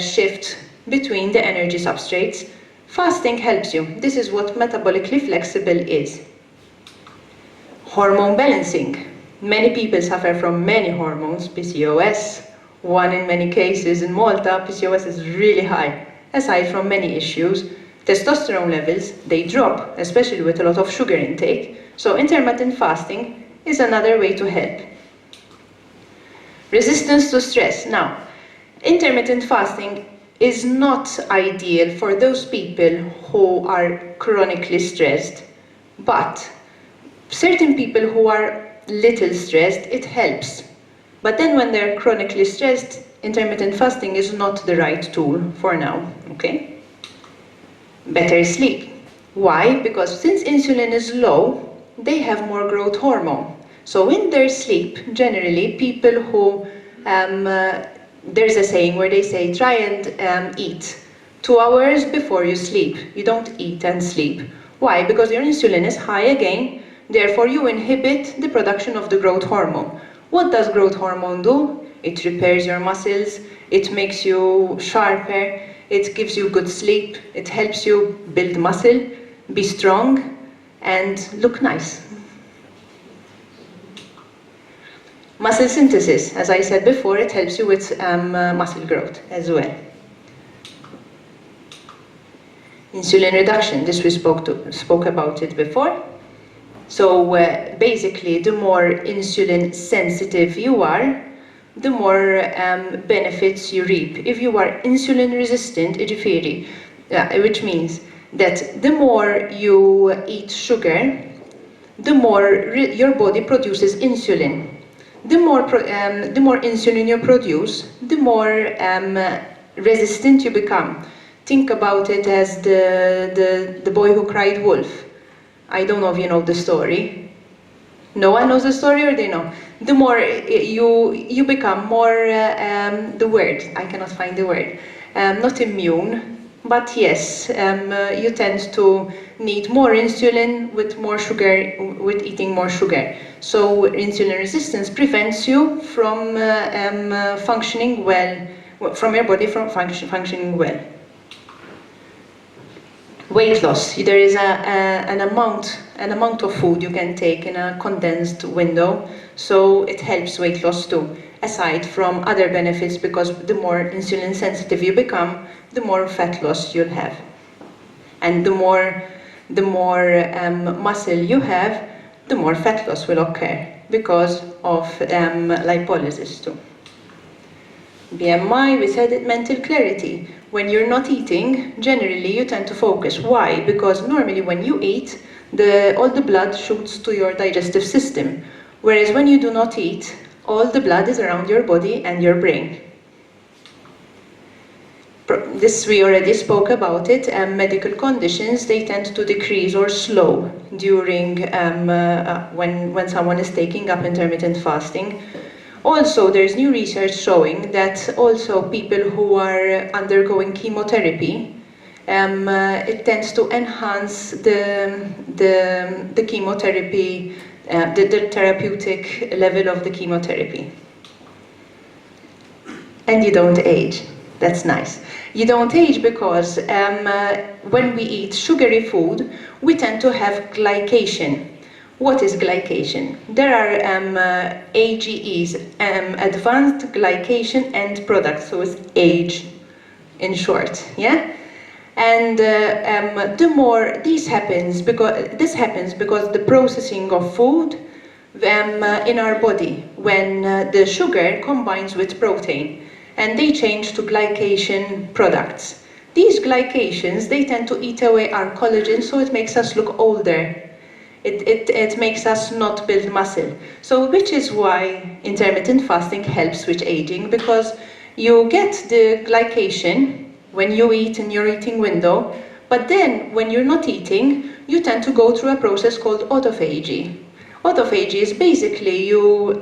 shift between the energy substrates. Fasting helps you. This is what metabolically flexible is. Hormone balancing. Many people suffer from many hormones, PCOS. One in many cases in Malta, PCOS is really high. Aside from many issues, testosterone levels, they drop, especially with a lot of sugar intake. So intermittent fasting is another way to help. Resistance to stress. Now, intermittent fasting is not ideal for those people who are chronically stressed, but certain people who are little stressed, it helps. But then when they're chronically stressed, intermittent fasting is not the right tool for now, okay? Better sleep. Why? Because since insulin is low, they have more growth hormone. So in their sleep, generally, people who, there's a saying where they say, try and eat 2 hours before you sleep. You don't eat and sleep. Why? Because your insulin is high again, therefore you inhibit the production of the growth hormone. What does growth hormone do? it repairs your muscles, it makes you sharper, it gives you good sleep, it helps you build muscle, be strong, and look nice. Muscle synthesis, as I said before, it helps you with muscle growth as well. Insulin reduction, this we spoke about it before. So basically, the more insulin sensitive you are, the more benefits you reap. If you are insulin resistant, which means that the more you eat sugar, the more your body produces insulin. The more insulin you produce, the more resistant you become. Think about it as the boy who cried wolf. I don't know if you know the story. No one knows the story, or they know? The more you become more, the word, I cannot find the word, not immune, but yes, you tend to need more insulin with more sugar, with eating more sugar. So insulin resistance prevents you from functioning well, from your body from functioning well. Weight loss. There is an amount of food you can take in a condensed window, so it helps weight loss too. Aside from other benefits, because the more insulin sensitive you become, the more fat loss you'll have, and the more muscle you have, the more fat loss will occur because of lipolysis too. BMI, we said it, mental clarity. When you're not eating, generally you tend to focus. Why? Because normally when you eat, all the blood shoots to your digestive system. Whereas when you do not eat, all the blood is around your body and your brain. This we already spoke about it. Medical conditions, they tend to decrease or slow during when someone is taking up intermittent fasting. Also, there's new research showing that also people who are undergoing chemotherapy, it tends to enhance the chemotherapy, the therapeutic level of the chemotherapy. And you don't age. That's nice. You don't age because when we eat sugary food, we tend to have glycation. What is glycation? There are AGEs, advanced glycation end products, so it's age in short, yeah? And the more this happens because the processing of food in our body, when the sugar combines with protein, and they change to glycation products. These glycations, they tend to eat away our collagen, so it makes us look older. It makes us not build muscle. So which is why intermittent fasting helps with aging, because you get the glycation when you eat in your eating window, but then when you're not eating, you tend to go through a process called autophagy. Autophagy is basically you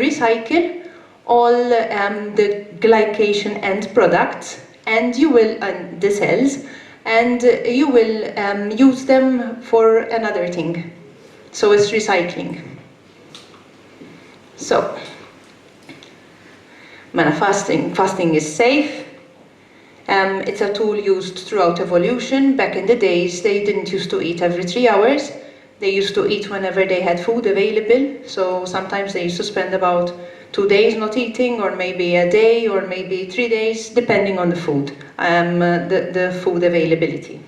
recycle all the glycation end products, and you will the cells, and you will use them for another thing. So it's recycling. So, fasting is safe. It's a tool used throughout evolution. Back in the days, they didn't used to eat every 3 hours. They used to eat whenever they had food available. So sometimes they used to spend about 2 days not eating, or maybe a day, or maybe 3 days, depending on the food, the food availability.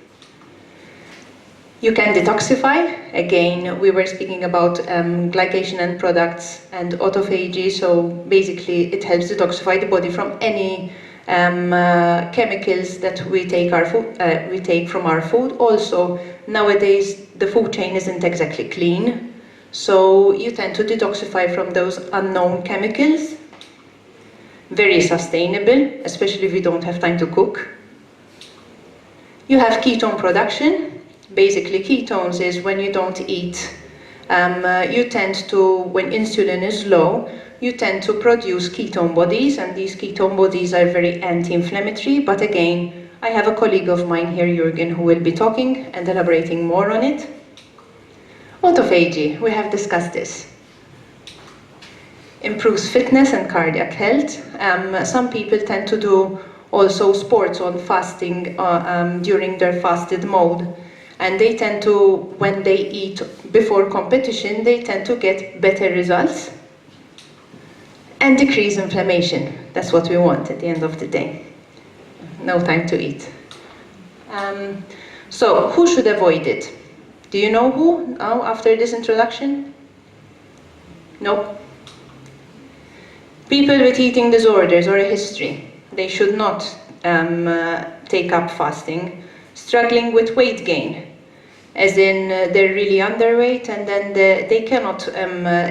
You can detoxify. Again, we were speaking about glycation end products and autophagy. So basically, it helps detoxify the body from any chemicals that we take from our food. Also, nowadays the food chain isn't exactly clean, so you tend to detoxify from those unknown chemicals. Very sustainable, especially if you don't have time to cook. You have ketone production. Basically, ketones is when you don't eat. You tend to, when insulin is low, you tend to produce ketone bodies, and these ketone bodies are very anti-inflammatory. But again, I have a colleague of mine here, Jürgen, who will be talking and elaborating more on it. Autophagy, we have discussed this. improves fitness and cardiac health. Some people tend to do also sports on fasting during their fasted mode. And they tend to, when they eat before competition, they tend to get better results and decrease inflammation. That's what we want at the end of the day. No time to eat. So, who should avoid it? Do you know who now after this introduction? No? People with eating disorders or a history, they should not take up fasting. Struggling with weight gain, as in they're really underweight and then they cannot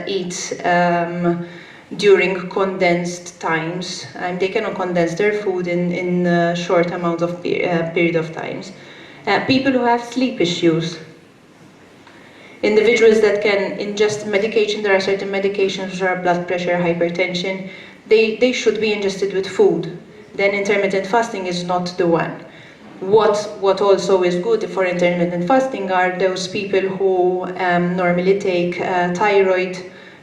eat during condensed times. They cannot condense their food in a short amount of period of times. People who have sleep issues. Individuals that can ingest medication, there are certain medications for blood pressure, hypertension, they should be ingested with food. Then intermittent fasting is not the one. What also is good for intermittent fasting are those people who normally take thyroid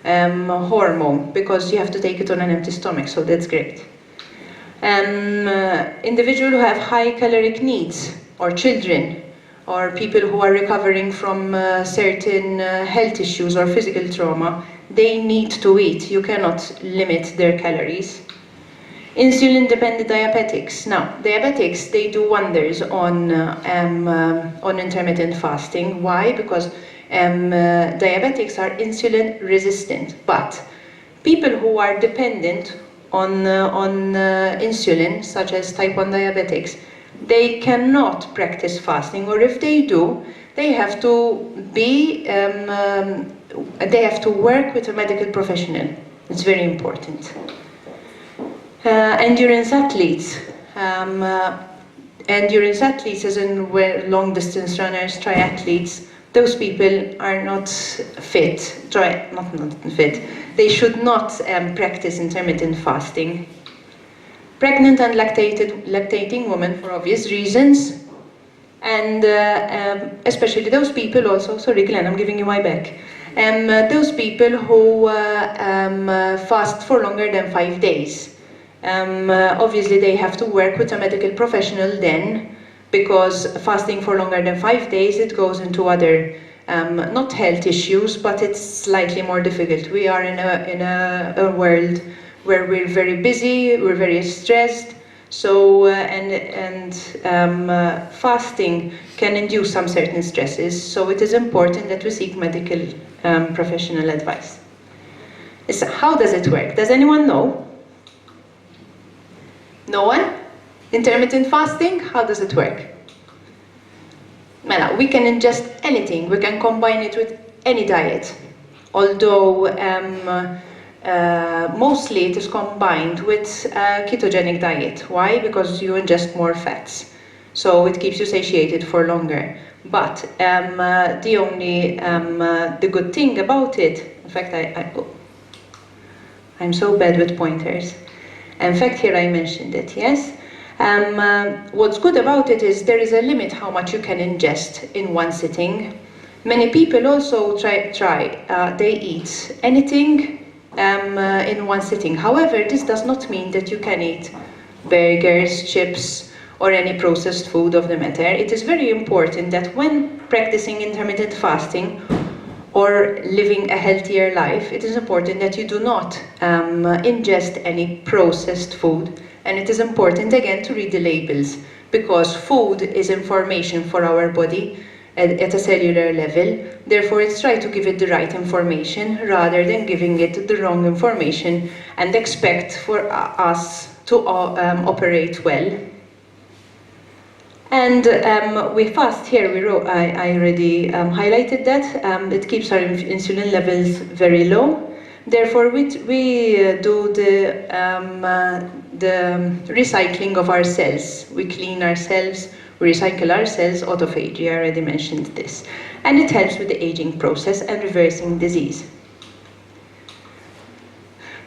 hormone, because you have to take it on an empty stomach, so that's great. Individuals who have high caloric needs, or children, or people who are recovering from certain health issues or physical trauma, they need to eat. You cannot limit their calories. Insulin-dependent diabetics. Now, diabetics, they do wonders on intermittent fasting. Why? Because diabetics are insulin resistant, but people who are dependent on insulin, such as type 1 diabetics, they cannot practice fasting, or if they do, they have to work with a medical professional. It's very important. Endurance athletes. Endurance athletes, as in long distance runners, triathletes, those people are not fit, not fit. They should not practice intermittent fasting. Pregnant and lactating women, for obvious reasons, and especially those people also, sorry Glenn, I'm giving you my back, those people who fast for longer than 5 days. Obviously they have to work with a medical professional then, because fasting for longer than 5 days, it goes into other, not health issues, but it's slightly more difficult. We are in a world where we're very busy, we're very stressed, so fasting can induce some certain stresses, so it is important that we seek medical professional advice. So how does it work? Does anyone know? No one? Intermittent fasting, how does it work? Well, we can ingest anything, we can combine it with any diet, although mostly it is combined with a ketogenic diet. Why? Because you ingest more fats, so it keeps you satiated for longer. But the good thing about it, in fact, I'm so bad with pointers. In fact, here I mentioned it, yes? What's good about it is there is a limit how much you can ingest in one sitting. Many people also they eat anything in one sitting. However, this does not mean that you can eat burgers, chips, or any processed food of the matter. It is very important that when practicing intermittent fasting or living a healthier life, it is important that you do not ingest any processed food. And it is important again to read the labels, because food is information for our body at a cellular level. Therefore, let's try to give it the right information rather than giving it the wrong information and expect for us to operate well. And we fast here, I already highlighted that. It keeps our insulin levels very low. Therefore, we do the recycling of our cells. We clean our cells, we recycle our cells, autophagy, I already mentioned this. And it helps with the aging process and reversing disease.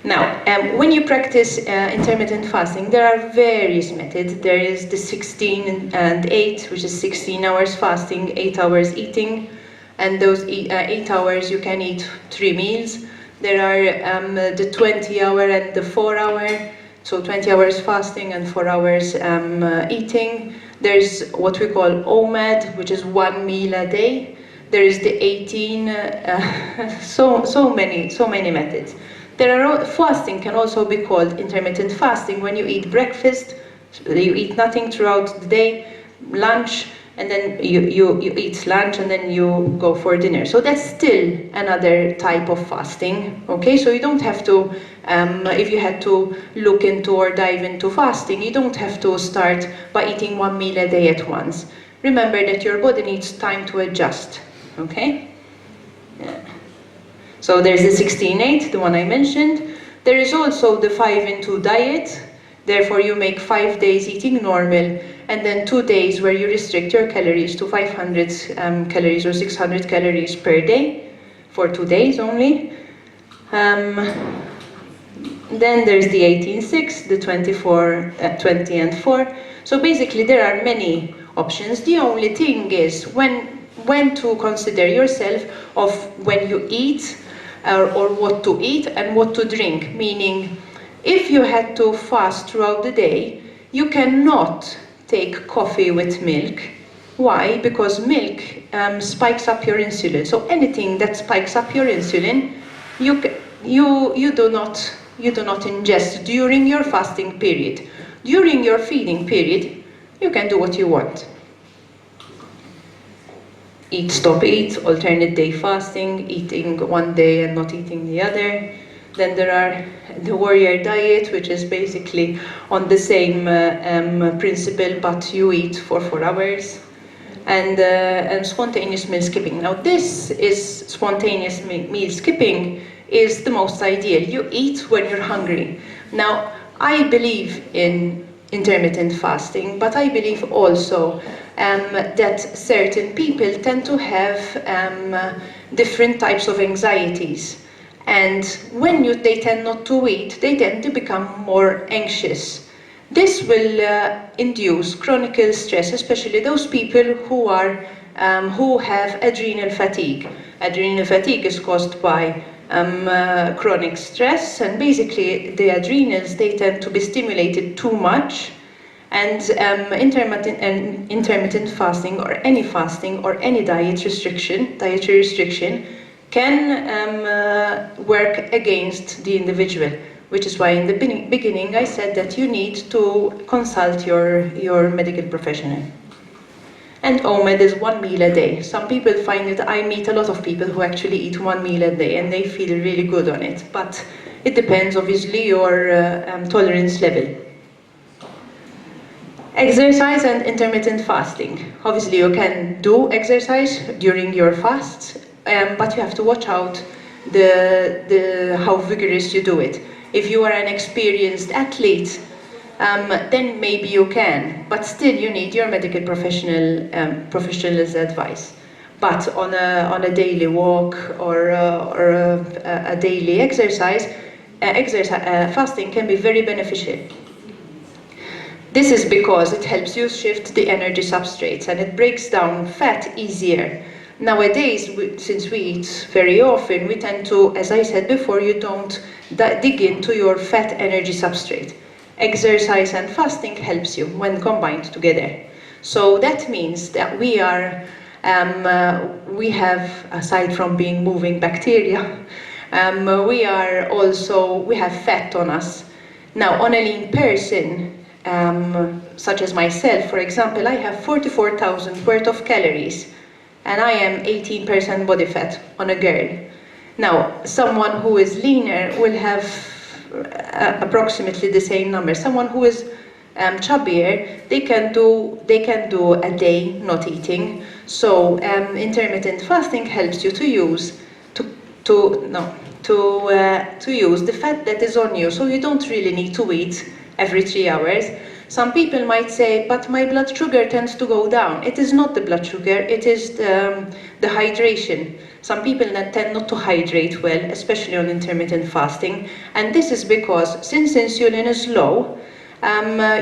Now, when you practice intermittent fasting, there are various methods. There is the 16 and 8, which is 16 hours fasting, 8 hours eating. And those 8 hours you can eat 3 meals. There are the 20-hour and the 4-hour, so 20 hours fasting and 4 hours eating. There's what we call OMAD, which is 1 meal a day. There is the 18, so many methods. Fasting can also be called intermittent fasting when you eat breakfast, you eat nothing throughout the day, lunch, and then you eat lunch and then you go for dinner. So that's still another type of fasting, okay? So you don't have to, if you had to look into or dive into fasting, you don't have to start by eating 1 meal a day at once. Remember that your body needs time to adjust, okay? Yeah. So there's the 16-8, the one I mentioned. There is also the 5-in-2 diet. Therefore, you make 5 days eating normal, and then 2 days where you restrict your calories to 500 calories or 600 calories per day for 2 days only. Then there's the 18-6, the 24, 20 and 4. So basically, there are many options. The only thing is when to consider yourself of when you eat or what to eat and what to drink, meaning if you had to fast throughout the day, you cannot take coffee with milk. Why? Because milk spikes up your insulin. So anything that spikes up your insulin, you do not ingest during your fasting period. During your feeding period, you can do what you want. Eat, stop, eat, alternate day fasting, eating one day and not eating the other. Then there are the warrior diet, which is basically on the same principle, but you eat for 4 hours. And spontaneous meal skipping. Now spontaneous meal skipping is the most ideal. You eat when you're hungry. Now, I believe in intermittent fasting, but I believe also that certain people tend to have different types of anxieties. And when they tend not to eat, they tend to become more anxious. This will induce chronic stress, especially those people who have adrenal fatigue. Adrenal fatigue is caused by chronic stress, and basically the adrenals, they tend to be stimulated too much. And intermittent fasting or any dietary restriction can work against the individual, which is why in the beginning I said that you need to consult your medical professional. And OMAD is 1 meal a day. Some people find it, I meet a lot of people who actually eat 1 meal a day and they feel really good on it, but it depends obviously your tolerance level. Exercise and intermittent fasting. Obviously you can do exercise during your fasts, but you have to watch out how vigorous you do it. If you are an experienced athlete, then maybe you can, but still you need your medical professional's advice. But on a daily walk or a daily exercise, fasting can be very beneficial. This is because it helps you shift the energy substrates and it breaks down fat easier. Nowadays, since we eat very often, we tend to, as I said before, you don't dig into your fat energy substrate. Exercise and fasting helps you when combined together. So that means that we have, aside from being moving bacteria, we have fat on us. Now, on a lean person, such as myself, for example, I have 44,000 worth of calories, and I am 18% body fat on a girl. Now, someone who is leaner will have approximately the same number. Someone who is chubbier, they can do a day not eating. So intermittent fasting helps you to use the fat that is on you. So you don't really need to eat every 3 hours. Some people might say, but my blood sugar tends to go down. It is not the blood sugar, it is the hydration. Some people tend not to hydrate well, especially on intermittent fasting. And this is because since insulin is low,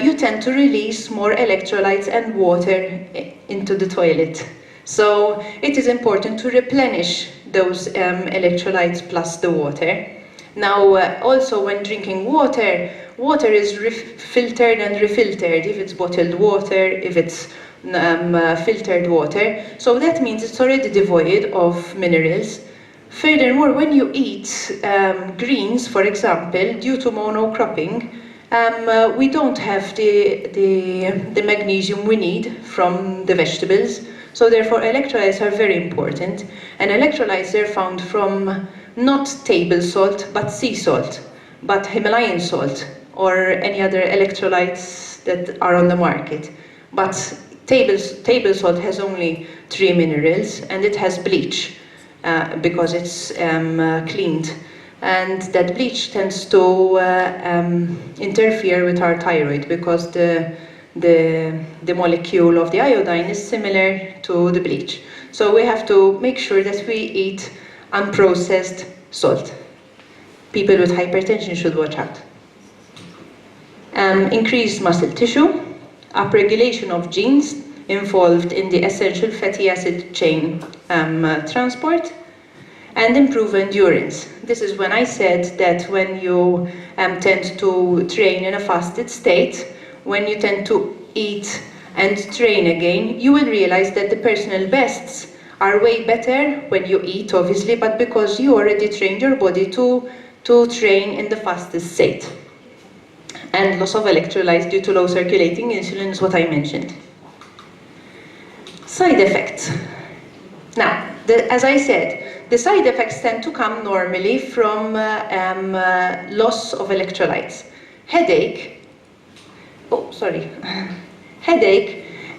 you tend to release more electrolytes and water into the toilet. So it is important to replenish those electrolytes plus the water. Now, also when drinking water, water is filtered and refiltered, if it's bottled water, if it's filtered water. So that means it's already devoid of minerals. Furthermore, when you eat greens, for example, due to monocropping, we don't have the magnesium we need from the vegetables. So therefore, electrolytes are very important. And electrolytes are found from not table salt, but sea salt, but Himalayan salt, or any other electrolytes that are on the market. But table salt has only 3 minerals, and it has bleach, because it's cleaned. And that bleach tends to interfere with our thyroid, because the molecule of the iodine is similar to the bleach. So we have to make sure that we eat unprocessed salt. People with hypertension should watch out. Increased muscle tissue, upregulation of genes involved in the essential fatty acid chain transport, and improve endurance. This is when I said that when you tend to train in a fasted state, when you tend to eat and train again, you will realize that the personal bests are way better when you eat, obviously, but because you already trained your body to train in the fastest state. And loss of electrolytes due to low circulating insulin is what I mentioned. Side effects. Now, as I said, the side effects tend to come normally from loss of electrolytes. Headache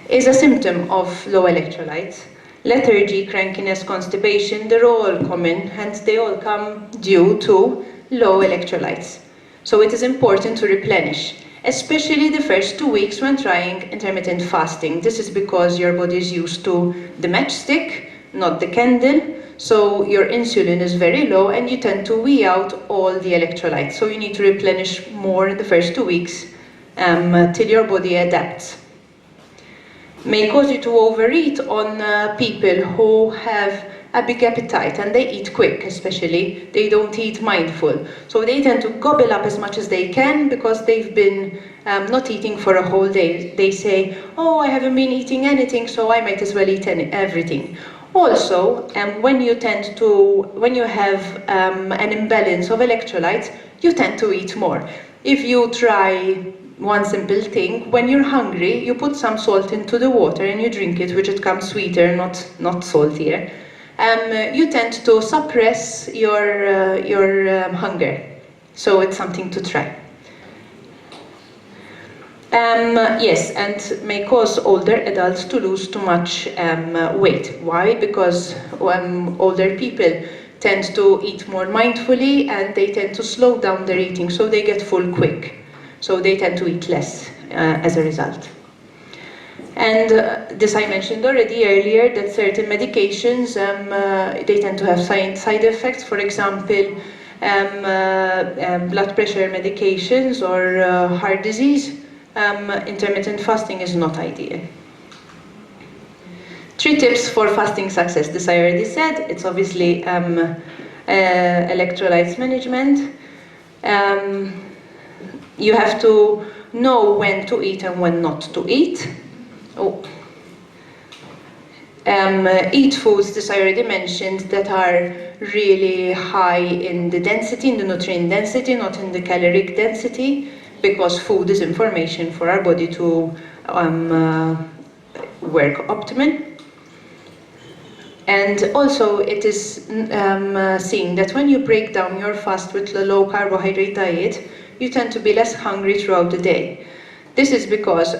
is a symptom of low electrolytes. Lethargy, crankiness, constipation, they're all common, and they all come due to low electrolytes. So it is important to replenish, especially the first 2 weeks when trying intermittent fasting. This is because your body is used to the matchstick, not the candle, so your insulin is very low and you tend to wee out all the electrolytes. So you need to replenish more in the first 2 weeks till your body adapts. May cause you to overeat on people who have a big appetite and they eat quick, especially. They don't eat mindful. So they tend to gobble up as much as they can because they've been not eating for a whole day. They say, oh, I haven't been eating anything, so I might as well eat everything. Also, when you have an imbalance of electrolytes, you tend to eat more. If you try one simple thing, when you're hungry, you put some salt into the water and you drink it, which it comes sweeter, not saltier. You tend to suppress your hunger. So it's something to try. Yes, and may cause older adults to lose too much weight. Why? Because older people tend to eat more mindfully and they tend to slow down their eating, so they get full quick. So they tend to eat less as a result. And this I mentioned already earlier, that certain medications, they tend to have side effects. For example, blood pressure medications or heart disease. Intermittent fasting is not ideal. 3 tips for fasting success. This I already said. It's obviously electrolytes management. You have to know when to eat and when not to eat. Eat foods, this I already mentioned, that are really high in the density, in the nutrient density, not in the caloric density, because food is information for our body to work optimally. And also it is seen that when you break down your fast with a low carbohydrate diet, you tend to be less hungry throughout the day. This is because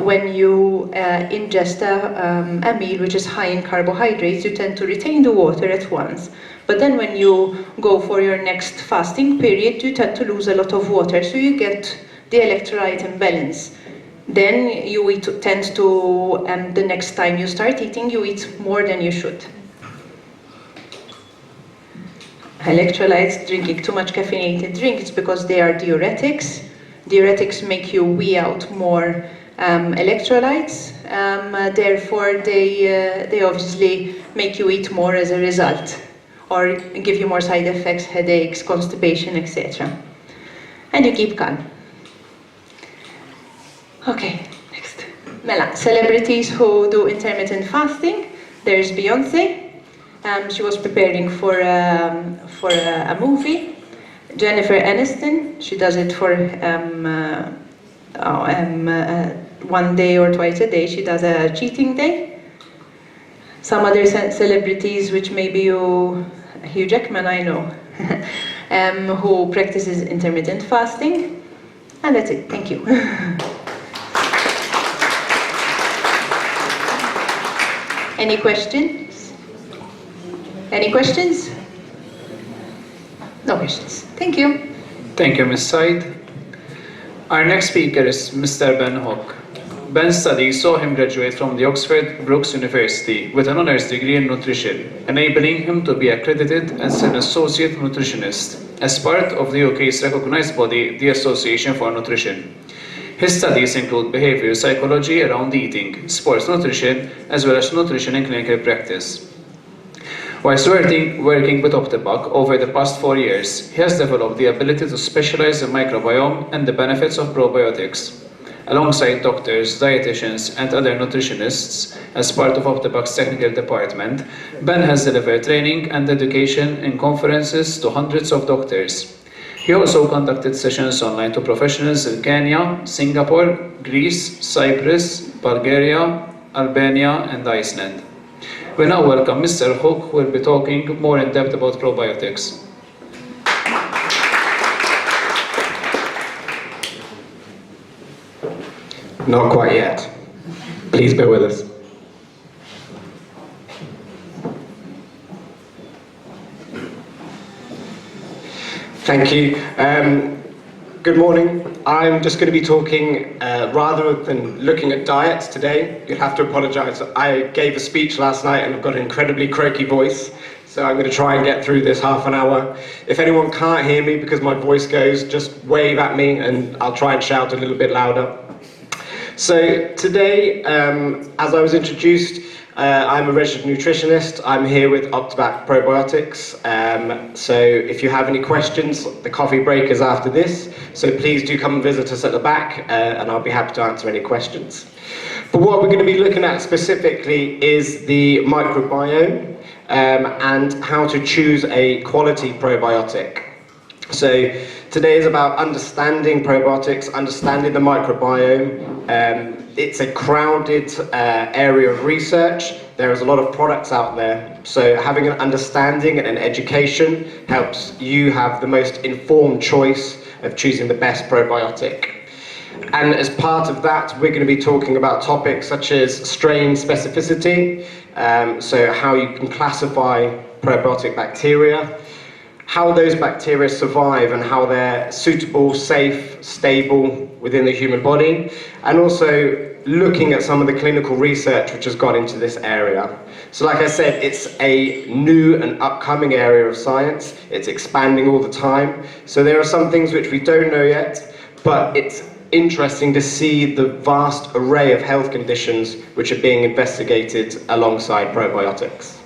when you ingest a meal which is high in carbohydrates, you tend to retain the water at once. But then when you go for your next fasting period, you tend to lose a lot of water, so you get the electrolyte imbalance. Then you tend to, the next time you start eating, you eat more than you should. Electrolytes, drinking too much caffeinated drinks, because they are diuretics. Diuretics make you wee out more electrolytes, therefore they obviously make you eat more as a result. or give you more side effects, headaches, constipation, etc. And you keep calm. Okay, next. Mela, celebrities who do intermittent fasting. There's Beyonce. She was preparing for a movie. Jennifer Aniston. She does it for one day or twice a day. She does a cheating day. Some other celebrities, which maybe Hugh Jackman, I know, who practices intermittent fasting. And that's it. Thank you. Any questions? Any questions? No questions. Thank you. Thank you, Ms. Said. Our next speaker is Mr. Ben Hook. Ben's studies saw him graduate from the Oxford Brookes University with an honours degree in nutrition, enabling him to be accredited as an associate nutritionist as part of the UK's recognised body, the Association for Nutrition. His studies include behavioural psychology around eating, sports nutrition, as well as nutrition in clinical practice. Whilst working with Optibac over the past 4 years, he has developed the ability to specialise in microbiome and the benefits of probiotics. Alongside doctors, dietitians, and other nutritionists, as part of Optibac's technical department, Ben has delivered training and education in conferences to hundreds of doctors. He also conducted sessions online to professionals in Kenya, Singapore, Greece, Cyprus, Bulgaria, Albania, and Iceland. We now welcome Mr. Hook, who will be talking more in depth about probiotics. Not quite yet. Please bear with us. Thank you. Good morning. I'm just going to be talking, rather than looking at diets today, you'll have to apologise. I gave a speech last night and I've got an incredibly croaky voice, so I'm going to try and get through this half an hour. If anyone can't hear me because my voice goes, just wave at me and I'll try and shout a little bit louder. So today, as I was introduced, I'm a registered nutritionist. I'm here with Optibac Probiotics. So if you have any questions, the coffee break is after this. So please do come and visit us at the back, and I'll be happy to answer any questions. But what we're going to be looking at specifically is the microbiome and how to choose a quality probiotic. So today is about understanding probiotics, understanding the microbiome. It's a crowded area of research. There is a lot of products out there. So having an understanding and an education helps you have the most informed choice of choosing the best probiotic. And as part of that, we're going to be talking about topics such as strain specificity, so how you can classify probiotic bacteria, how those bacteria survive and how they're suitable, safe, stable within the human body, and also looking at some of the clinical research which has gone into this area. So like I said, it's a new and upcoming area of science. It's expanding all the time. So there are some things which we don't know yet, but it's interesting to see the vast array of health conditions which are being investigated alongside probiotics.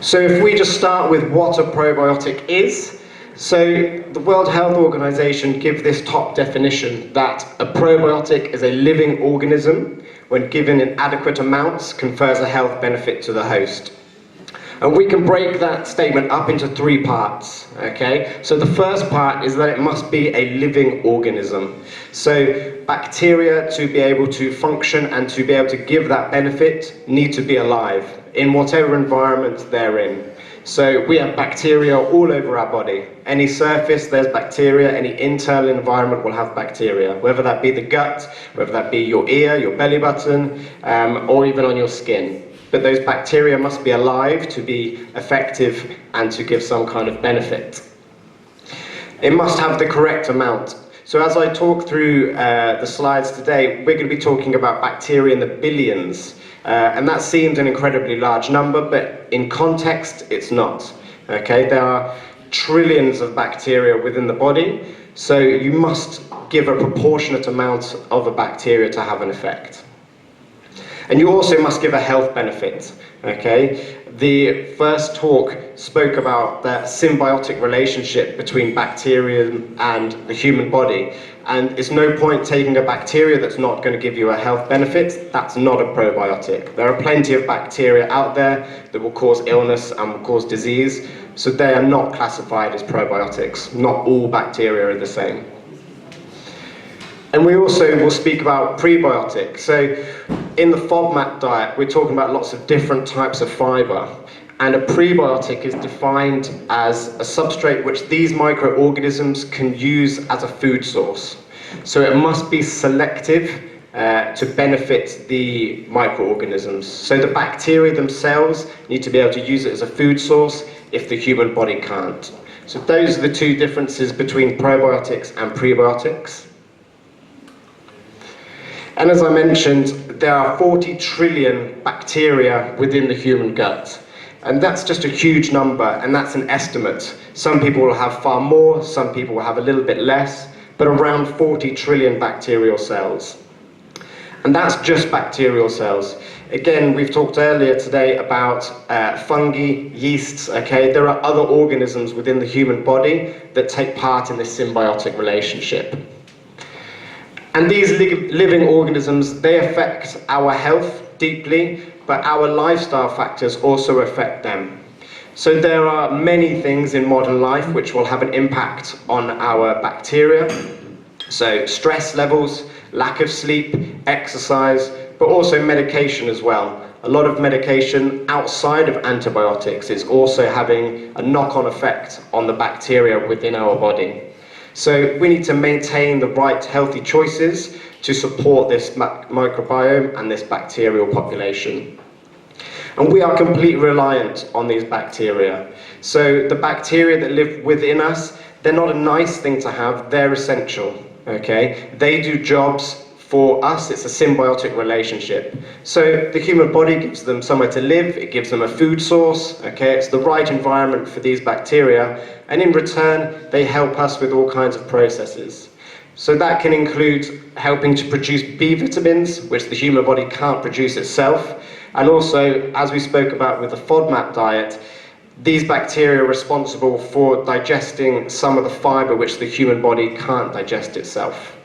So if we just start with what a probiotic is, so the World Health Organization give this top definition that a probiotic is a living organism when given in adequate amounts confers a health benefit to the host. And we can break that statement up into 3 parts, okay? So the first part is that it must be a living organism. So bacteria, to be able to function and to be able to give that benefit, need to be alive in whatever environment they're in. So we have bacteria all over our body. Any surface, there's bacteria. Any internal environment will have bacteria, whether that be the gut, whether that be your ear, your belly button, or even on your skin. But those bacteria must be alive to be effective and to give some kind of benefit. It must have the correct amount. So as I talk through the slides today, we're going to be talking about bacteria in the billions. And that seems an incredibly large number, but in context, it's not. Okay, there are trillions of bacteria within the body, so you must give a proportionate amount of a bacteria to have an effect. And you also must give a health benefit, okay? The first talk spoke about that symbiotic relationship between bacteria and the human body. And it's no point taking a bacteria that's not going to give you a health benefit. That's not a probiotic. There are plenty of bacteria out there that will cause illness and will cause disease, so they are not classified as probiotics. Not all bacteria are the same. And we also will speak about prebiotics. So in the FODMAP diet, we're talking about lots of different types of fiber. And a prebiotic is defined as a substrate which these microorganisms can use as a food source. So it must be selective to benefit the microorganisms. So the bacteria themselves need to be able to use it as a food source if the human body can't. So those are the two differences between probiotics and prebiotics. And as I mentioned, there are 40 trillion bacteria within the human gut. And that's just a huge number, and that's an estimate. Some people will have far more, some people will have a little bit less, but around 40 trillion bacterial cells. And that's just bacterial cells. Again, we've talked earlier today about fungi, yeasts, okay? There are other organisms within the human body that take part in this symbiotic relationship. And these living organisms, they affect our health deeply, but our lifestyle factors also affect them. So there are many things in modern life which will have an impact on our bacteria. So stress levels, lack of sleep, exercise, but also medication as well. A lot of medication outside of antibiotics is also having a knock-on effect on the bacteria within our body. So we need to maintain the right healthy choices to support this microbiome and this bacterial population. And we are completely reliant on these bacteria. So the bacteria that live within us, they're not a nice thing to have, they're essential, okay? They do jobs for us, it's a symbiotic relationship. So the human body gives them somewhere to live, it gives them a food source, okay? It's the right environment for these bacteria, and in return, they help us with all kinds of processes. So that can include helping to produce B vitamins, which the human body can't produce itself, and also, as we spoke about with the FODMAP diet, these bacteria are responsible for digesting some of the fiber which the human body can't digest itself.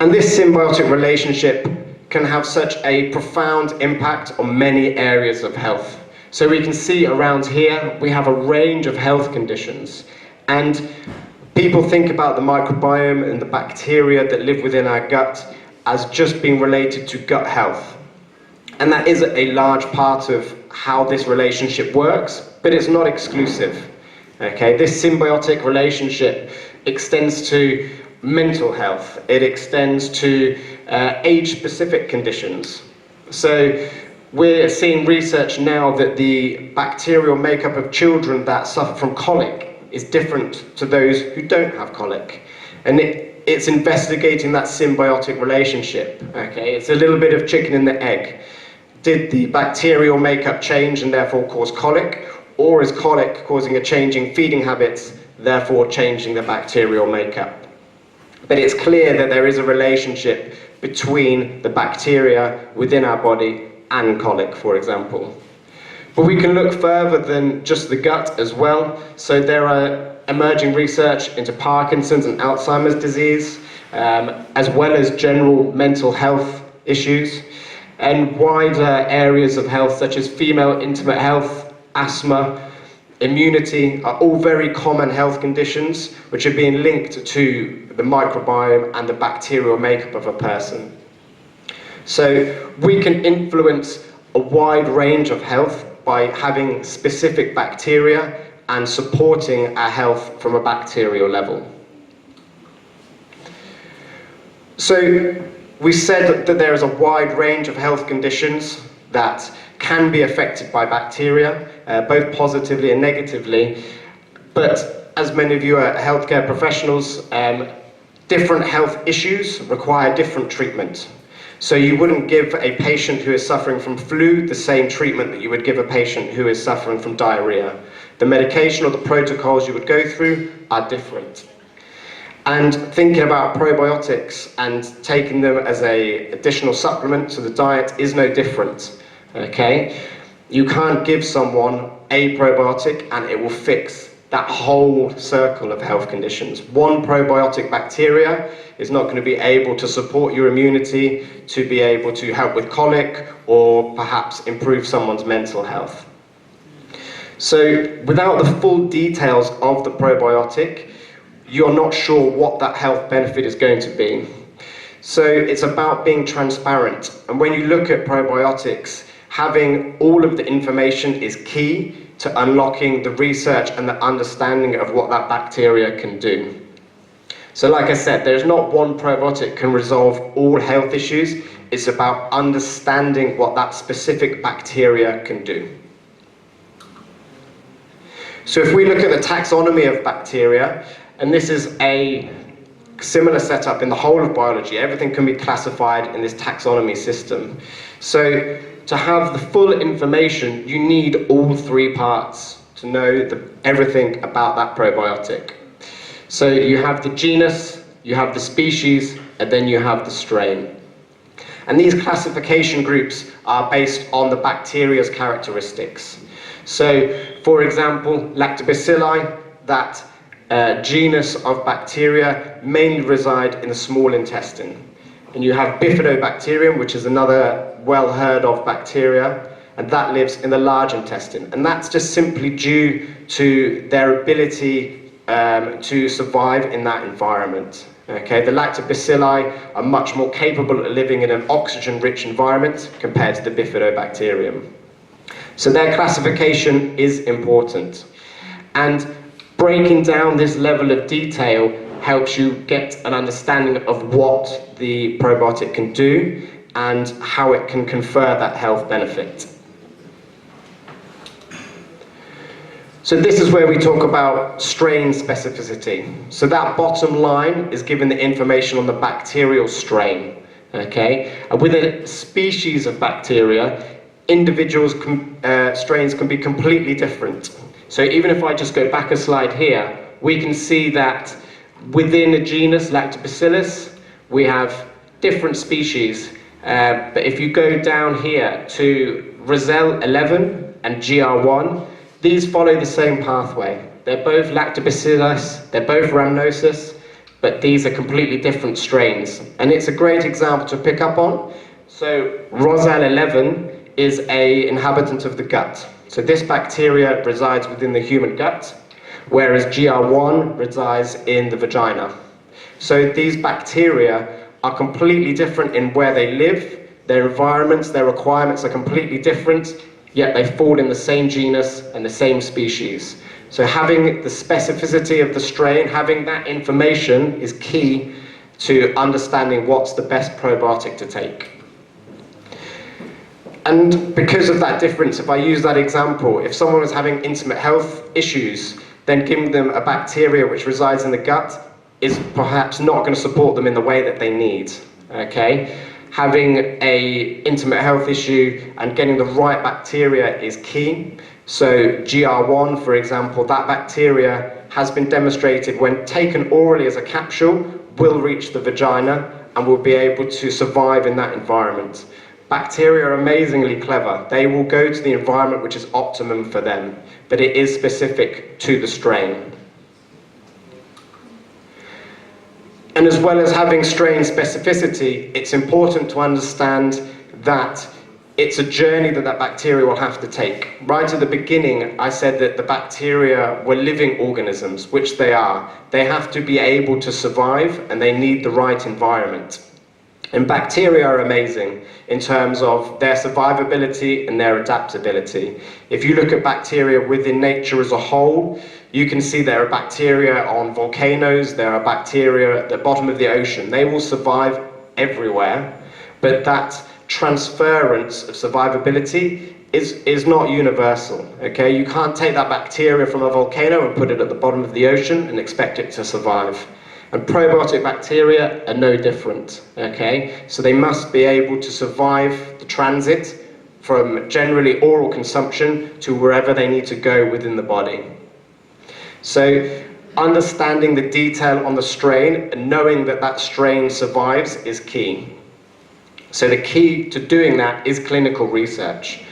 And this symbiotic relationship can have such a profound impact on many areas of health. So we can see around here, we have a range of health conditions. And people think about the microbiome and the bacteria that live within our gut as just being related to gut health. And that is a large part of how this relationship works, but it's not exclusive. Okay, this symbiotic relationship extends to mental health, it extends to age-specific conditions. So we're seeing research now that the bacterial makeup of children that suffer from colic is different to those who don't have colic. And it's investigating that symbiotic relationship, okay? It's a little bit of chicken and the egg. Did the bacterial makeup change and therefore cause colic? Or is colic causing a change in feeding habits, therefore changing the bacterial makeup? But it's clear that there is a relationship between the bacteria within our body and colic, for example. But we can look further than just the gut as well. So there are emerging research into Parkinson's and Alzheimer's disease, as well as general mental health issues, and wider areas of health such as female intimate health, asthma, immunity are all very common health conditions which are being linked to the microbiome and the bacterial makeup of a person. So we can influence a wide range of health by having specific bacteria and supporting our health from a bacterial level. So we said that there is a wide range of health conditions that can be affected by bacteria, both positively and negatively. But as many of you are healthcare professionals, different health issues require different treatment. So you wouldn't give a patient who is suffering from flu the same treatment that you would give a patient who is suffering from diarrhea. The medication or the protocols you would go through are different. And thinking about probiotics and taking them as an additional supplement to the diet is no different, okay? You can't give someone a probiotic and it will fix that whole circle of health conditions. One probiotic bacteria is not going to be able to support your immunity, to be able to help with colic, or perhaps improve someone's mental health. So without the full details of the probiotic, you're not sure what that health benefit is going to be. So it's about being transparent. And when you look at probiotics, having all of the information is key to unlocking the research and the understanding of what that bacteria can do. So like I said, there's not one probiotic can resolve all health issues. It's about understanding what that specific bacteria can do. So if we look at the taxonomy of bacteria, and this is a similar setup in the whole of biology, everything can be classified in this taxonomy system. So to have the full information, you need all three parts to know everything about that probiotic. So you have the genus, you have the species, and then you have the strain. And these classification groups are based on the bacteria's characteristics. So, for example, lactobacilli, that genus of bacteria mainly reside in the small intestine. And you have bifidobacterium, which is another well heard of bacteria, and that lives in the large intestine. And that's just simply due to their ability to survive in that environment. Okay, the lactobacilli are much more capable of living in an oxygen-rich environment compared to the bifidobacterium. So their classification is important. And breaking down this level of detail helps you get an understanding of what the probiotic can do and how it can confer that health benefit. So this is where we talk about strain specificity. So that bottom line is given the information on the bacterial strain. Okay? And with a species of bacteria, individuals strains can be completely different. So even if I just go back a slide here, we can see that within a genus, Lactobacillus, we have different species. But if you go down here to Roselle 11 and GR1, these follow the same pathway. They're both Lactobacillus, they're both Rhamnosus, but these are completely different strains. And it's a great example to pick up on. So Roselle 11 is an inhabitant of the gut. So this bacteria resides within the human gut, whereas GR1 resides in the vagina. So these bacteria are completely different in where they live, their environments, their requirements are completely different, yet they fall in the same genus and the same species. So having the specificity of the strain, having that information is key to understanding what's the best probiotic to take. And because of that difference, if I use that example, if someone was having intimate health issues, then giving them a bacteria which resides in the gut is perhaps not going to support them in the way that they need, okay? Having an intimate health issue and getting the right bacteria is key. So GR1, for example, that bacteria has been demonstrated when taken orally as a capsule will reach the vagina and will be able to survive in that environment. Bacteria are amazingly clever. They will go to the environment which is optimum for them, but it is specific to the strain. And as well as having strain specificity, it's important to understand that it's a journey that that bacteria will have to take. Right at the beginning, I said that the bacteria were living organisms, which they are. They have to be able to survive, and they need the right environment. And bacteria are amazing in terms of their survivability and their adaptability. If you look at bacteria within nature as a whole, you can see there are bacteria on volcanoes, there are bacteria at the bottom of the ocean. They will survive everywhere, but that transference of survivability is not universal, okay? You can't take that bacteria from a volcano and put it at the bottom of the ocean and expect it to survive. And probiotic bacteria are no different, okay? So they must be able to survive the transit from generally oral consumption to wherever they need to go within the body. So understanding the detail on the strain and knowing that that strain survives is key. So the key to doing that is clinical research.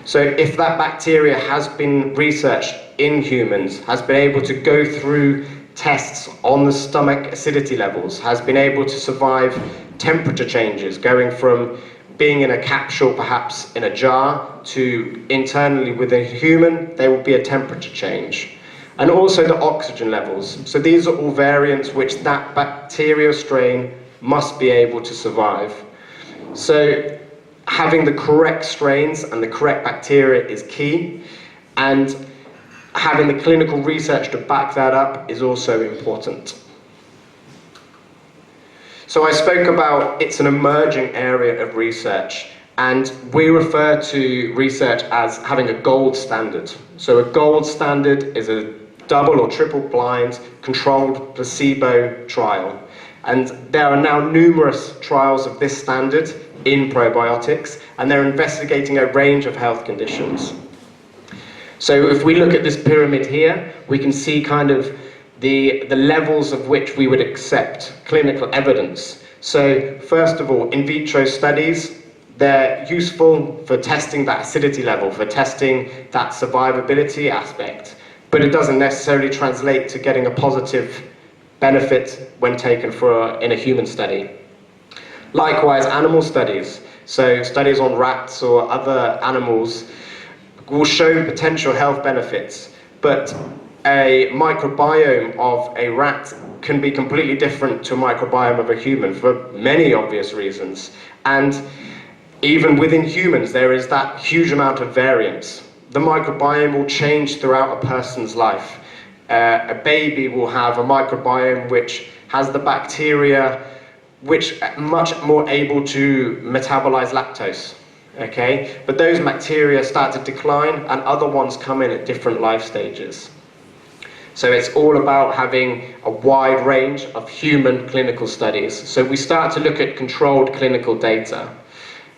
So if that bacteria has been researched in humans, has been able to go through tests on the stomach acidity levels, has been able to survive temperature changes, going from being in a capsule, perhaps in a jar, to internally with a human, there will be a temperature change. And also the oxygen levels. So these are all variants which that bacteria strain must be able to survive. So having the correct strains and the correct bacteria is key, and having the clinical research to back that up is also important. So I spoke about it's an emerging area of research, and we refer to research as having a gold standard. So a gold standard is a double or triple blind controlled placebo trial. And there are now numerous trials of this standard in probiotics, and they're investigating a range of health conditions. So if we look at this pyramid here, we can see kind of the levels of which we would accept clinical evidence. So first of all, in vitro studies, they're useful for testing that acidity level, for testing that survivability aspect, but it doesn't necessarily translate to getting a positive benefit when taken in a human study. Likewise, animal studies, so studies on rats or other animals, will show potential health benefits, but a microbiome of a rat can be completely different to a microbiome of a human for many obvious reasons. And even within humans, there is that huge amount of variance. The microbiome will change throughout a person's life. A baby will have a microbiome which has the bacteria which are much more able to metabolize lactose. Okay? But those bacteria start to decline and other ones come in at different life stages. So it's all about having a wide range of human clinical studies. So we start to look at controlled clinical data.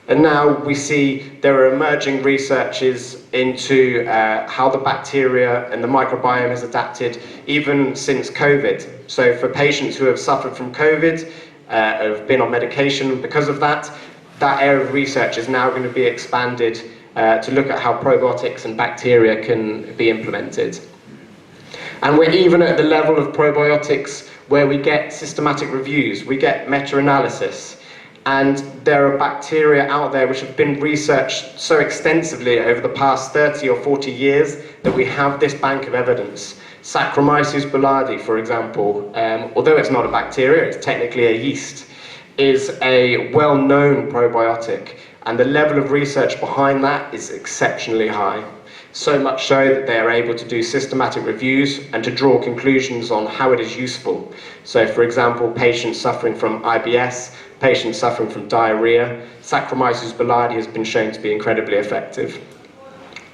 And now we see there are emerging researches into how the bacteria and the microbiome has adapted even since COVID. So for patients who have suffered from COVID, have been on medication because of that, that area of research is now going to be expanded to look at how probiotics and bacteria can be implemented. And we're even at the level of probiotics where we get systematic reviews, we get meta-analysis, and there are bacteria out there which have been researched so extensively over the past 30 or 40 years that we have this bank of evidence. Saccharomyces boulardii, for example, although it's not a bacteria, it's technically a yeast, is a well-known probiotic, and the level of research behind that is exceptionally high. So much so that they are able to do systematic reviews and to draw conclusions on how it is useful. So, for example, patients suffering from IBS, patients suffering from diarrhea, Saccharomyces boulardii has been shown to be incredibly effective.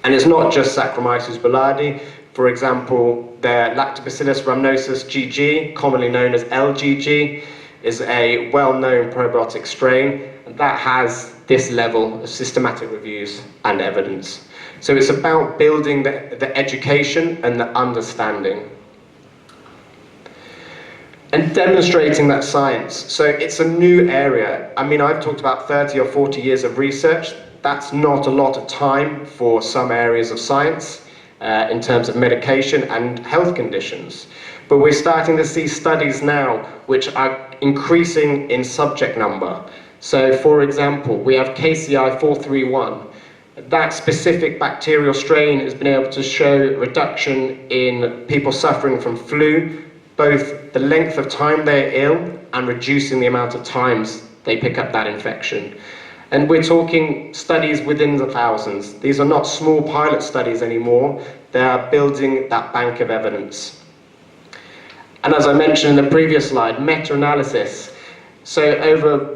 And it's not just Saccharomyces boulardii. For example, the Lactobacillus rhamnosus GG, commonly known as LGG, is a well-known probiotic strain, and that has this level of systematic reviews and evidence. So it's about building the education and the understanding. And demonstrating that science. So it's a new area. I mean, I've talked about 30 or 40 years of research. That's not a lot of time for some areas of science in terms of medication and health conditions. But we're starting to see studies now which are increasing in subject number. So, for example, we have KCI 431. That specific bacterial strain has been able to show reduction in people suffering from flu, both the length of time they're ill and reducing the amount of times they pick up that infection. And we're talking studies within the thousands. These are not small pilot studies anymore. They are building that bank of evidence. And as I mentioned in the previous slide, meta-analysis. So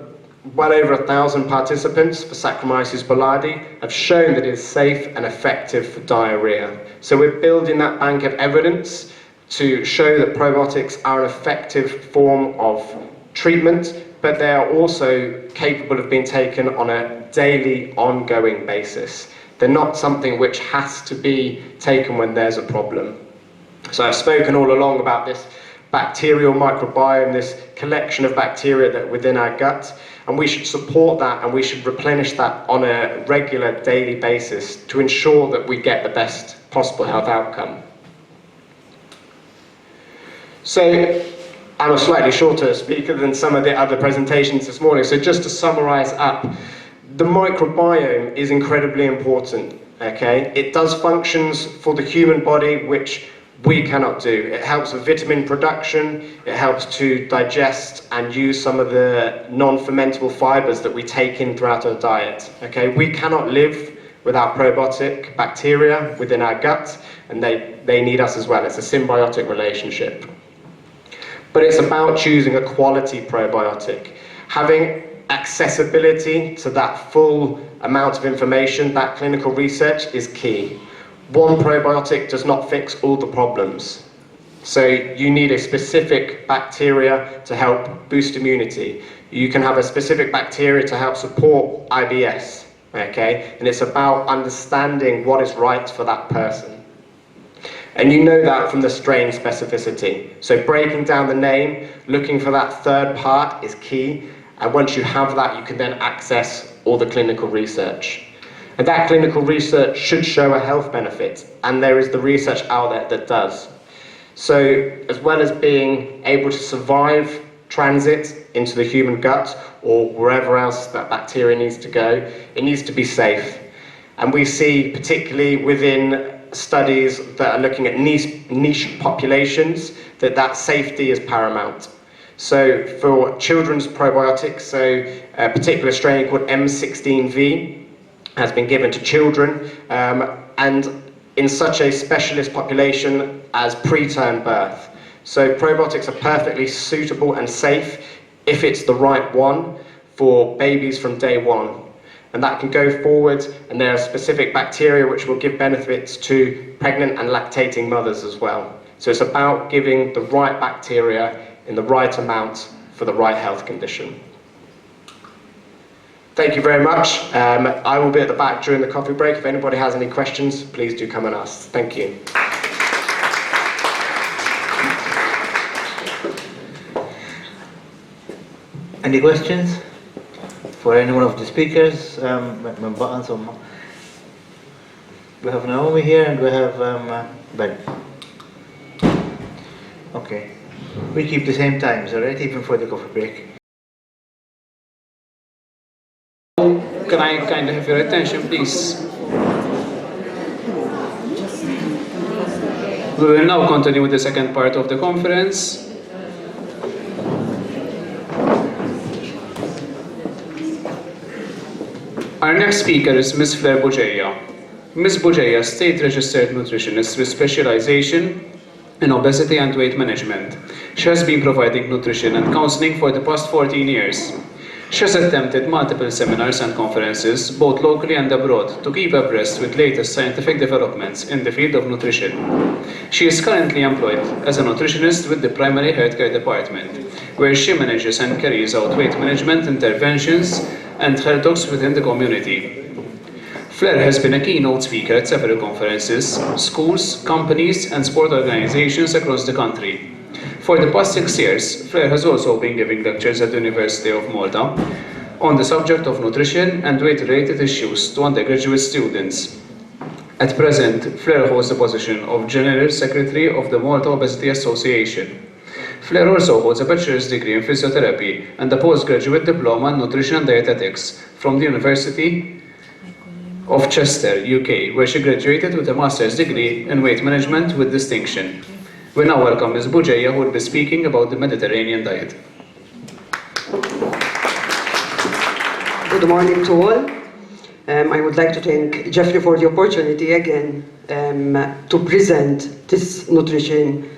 well over 1,000 participants for Saccharomyces boulardii have shown that it is safe and effective for diarrhea. So we're building that bank of evidence to show that probiotics are an effective form of treatment, but they are also capable of being taken on a daily, ongoing basis. They're not something which has to be taken when there's a problem. So I've spoken all along about this bacterial microbiome, this collection of bacteria that within our gut, and we should support that and we should replenish that on a regular daily basis to ensure that we get the best possible health outcome. So I'm a slightly shorter speaker than some of the other presentations this morning, so just to summarize up, the microbiome is incredibly important, okay? It does functions for the human body which we cannot do. It helps with vitamin production, it helps to digest and use some of the non-fermentable fibers that we take in throughout our diet, okay? We cannot live without probiotic bacteria within our gut, and they need us as well. It's a symbiotic relationship. But it's about choosing a quality probiotic. Having accessibility to that full amount of information, that clinical research is key. One probiotic does not fix all the problems. So you need a specific bacteria to help boost immunity. You can have a specific bacteria to help support IBS, okay? And it's about understanding what is right for that person. And you know that from the strain specificity. So breaking down the name, looking for that third part is key. And once you have that, you can then access all the clinical research. And that clinical research should show a health benefit. And there is the research out there that does. So as well as being able to survive transit into the human gut or wherever else that bacteria needs to go, it needs to be safe. And we see, particularly within studies that are looking at niche populations, that safety is paramount. So for children's probiotics, so a particular strain called M16V has been given to children, and in such a specialist population as preterm birth. So probiotics are perfectly suitable and safe if it's the right one for babies from day one. And that can go forward, and there are specific bacteria which will give benefits to pregnant and lactating mothers as well. So it's about giving the right bacteria in the right amount for the right health condition. Thank you very much. I will be at the back during the coffee break. If anybody has any questions, please do come and ask. Thank you. Any questions for any one of the speakers? We have Naomi here and we have Ben. Okay. We keep the same times, alright, even for the coffee break. Can I kind of have your attention, please? We will now continue with the second part of the conference. Our next speaker is Ms. Flair Bugeja. Ms. Bugeja is state-registered nutritionist with specialization in obesity and weight management. She has been providing nutrition and counseling for the past 14 years. She has attended multiple seminars and conferences, both locally and abroad, to keep abreast with latest scientific developments in the field of nutrition. She is currently employed as a nutritionist with the Primary Healthcare Department, where she manages and carries out weight management interventions and health talks within the community. Flair has been a keynote speaker at several conferences, schools, companies, and sport organizations across the country. For the past 6 years, Flair has also been giving lectures at the University of Malta on the subject of nutrition and weight-related issues to undergraduate students. At present, Flair holds the position of General Secretary of the Malta Obesity Association. Flair also holds a bachelor's degree in physiotherapy and a postgraduate diploma in nutrition and dietetics from the University of Chester, UK, where she graduated with a master's degree in weight management with distinction. We now welcome Ms. Bugeja, who will be speaking about the Mediterranean diet. Good morning to all. I would like to thank Jeffrey for the opportunity again to present this nutrition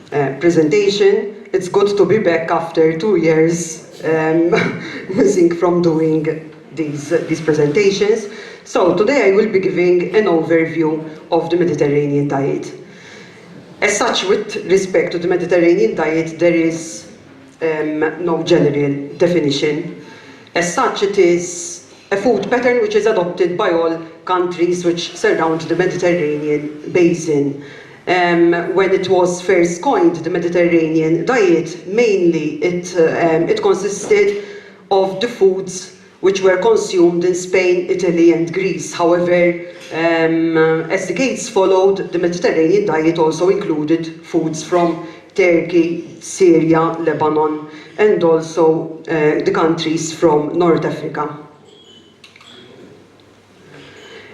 presentation. It's good to be back after 2 years missing from doing these presentations. So today I will be giving an overview of the Mediterranean diet. As such, with respect to the Mediterranean diet, there is no general definition. As such, it is a food pattern which is adopted by all countries which surround the Mediterranean basin. When it was first coined, the Mediterranean diet, mainly it consisted of the foods which were consumed in Spain, Italy and Greece. However, as decades followed, the Mediterranean diet also included foods from Turkey, Syria, Lebanon, and also the countries from North Africa.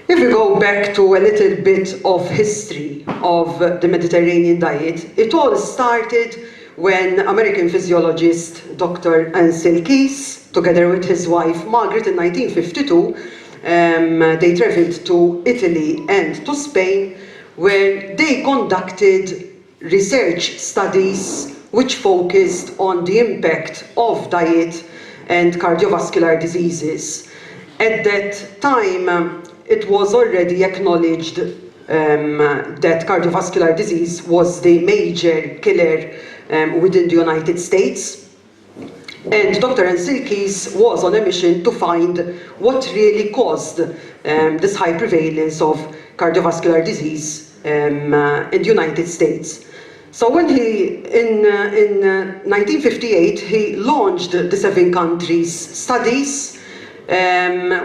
If we go back to a little bit of history of the Mediterranean diet, it all started when American physiologist Dr. Ansel Keys, together with his wife Margaret in 1952, they traveled to Italy and to Spain, where they conducted research studies which focused on the impact of diet and cardiovascular diseases. At that time, it was already acknowledged that cardiovascular disease was the major killer within the United States. And Dr. Ansel Keys was on a mission to find what really caused this high prevalence of cardiovascular disease in the United States. So when in 1958, he launched the 7 countries studies,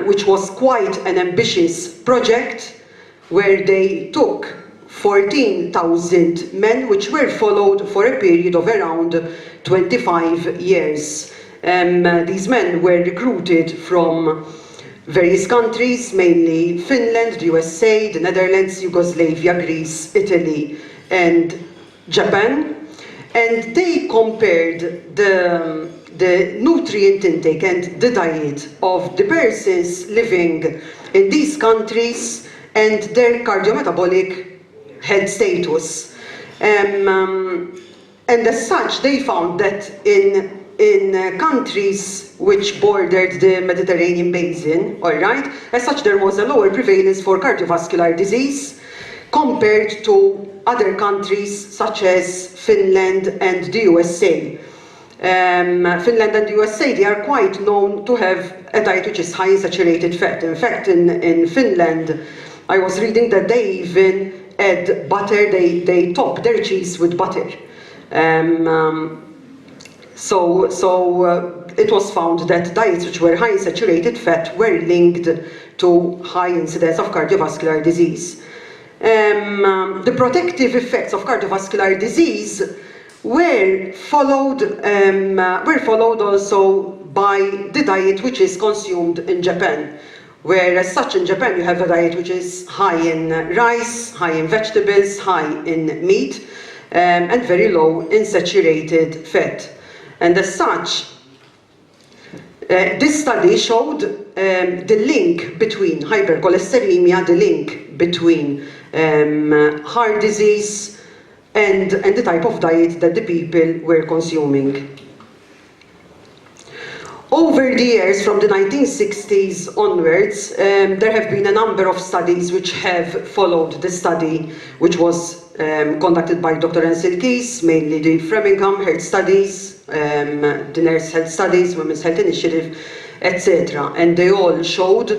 which was quite an ambitious project, where they took 14,000 men, which were followed for a period of around 25 years. These men were recruited from various countries, mainly Finland, the USA, the Netherlands, Yugoslavia, Greece, Italy, and Japan. And they compared the nutrient intake and the diet of the persons living in these countries and their cardiometabolic health status. And as such, they found that in countries which bordered the Mediterranean basin, all right, as such there was a lower prevalence for cardiovascular disease compared to other countries such as Finland and the USA. Finland and the USA, they are quite known to have a diet which is high in saturated fat. In fact, in Finland, I was reading that they even add butter, they top their cheese with butter. So it was found that diets which were high in saturated fat were linked to high incidence of cardiovascular disease. The protective effects of cardiovascular disease were followed also by the diet which is consumed in Japan, where as such in Japan you have a diet which is high in rice, high in vegetables, high in meat, and very low in saturated fat. And as such, this study showed the link between hypercholesteremia, the link between heart disease, and the type of diet that the people were consuming. Over the years, from the 1960s onwards, there have been a number of studies which have followed the study, which was conducted by Dr. Ansel Keys, mainly the Framingham Health Studies, the Nurse Health Studies, Women's Health Initiative, etc. And they all showed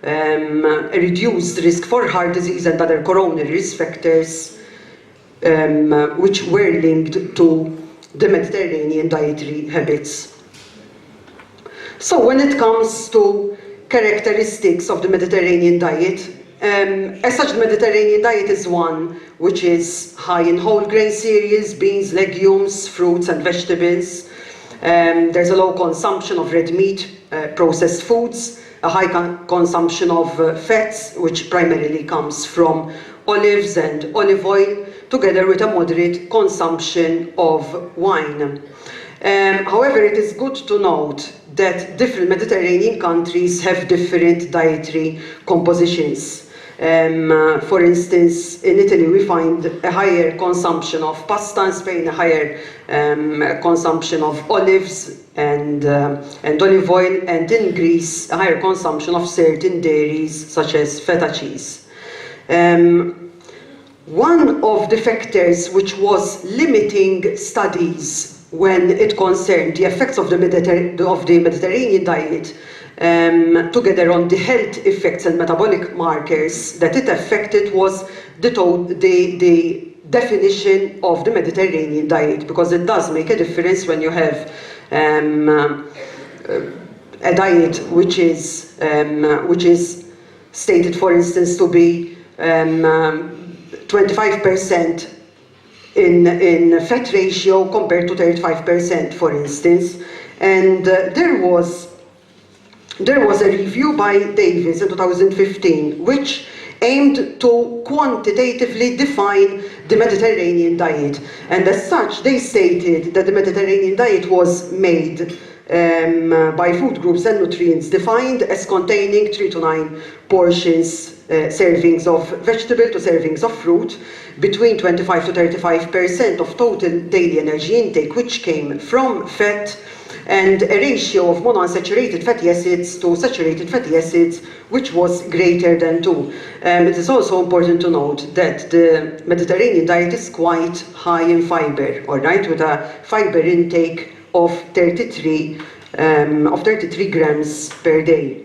a reduced risk for heart disease and other coronary risk factors, which were linked to the Mediterranean dietary habits. So when it comes to characteristics of the Mediterranean diet, as such, the Mediterranean diet is one which is high in whole grain cereals, beans, legumes, fruits and vegetables. There's a low consumption of red meat, processed foods, a high consumption of fats, which primarily comes from olives and olive oil, together with a moderate consumption of wine. However, it is good to note that different Mediterranean countries have different dietary compositions. For instance, in Italy we find a higher consumption of pasta, in Spain a higher consumption of olives and olive oil, and in Greece a higher consumption of certain dairies such as feta cheese. One of the factors which was limiting studies when it concerned the effects of the Mediterranean diet, together on the health effects and metabolic markers that it affected, was the definition of the Mediterranean diet, because it does make a difference when you have a diet which is stated, for instance, to be 25% in fat ratio compared to 35%, for instance. And there was a review by Davis in 2015 which aimed to quantitatively define the Mediterranean diet. And as such, they stated that the Mediterranean diet was made by food groups and nutrients defined as containing 3 to 9 portions, servings of vegetable to servings of fruit, between 25 to 35% of total daily energy intake, which came from fat, and a ratio of monounsaturated fatty acids to saturated fatty acids which was greater than 2. It is also important to note that the Mediterranean diet is quite high in fiber, all right, with a fiber intake of 33 grams per day.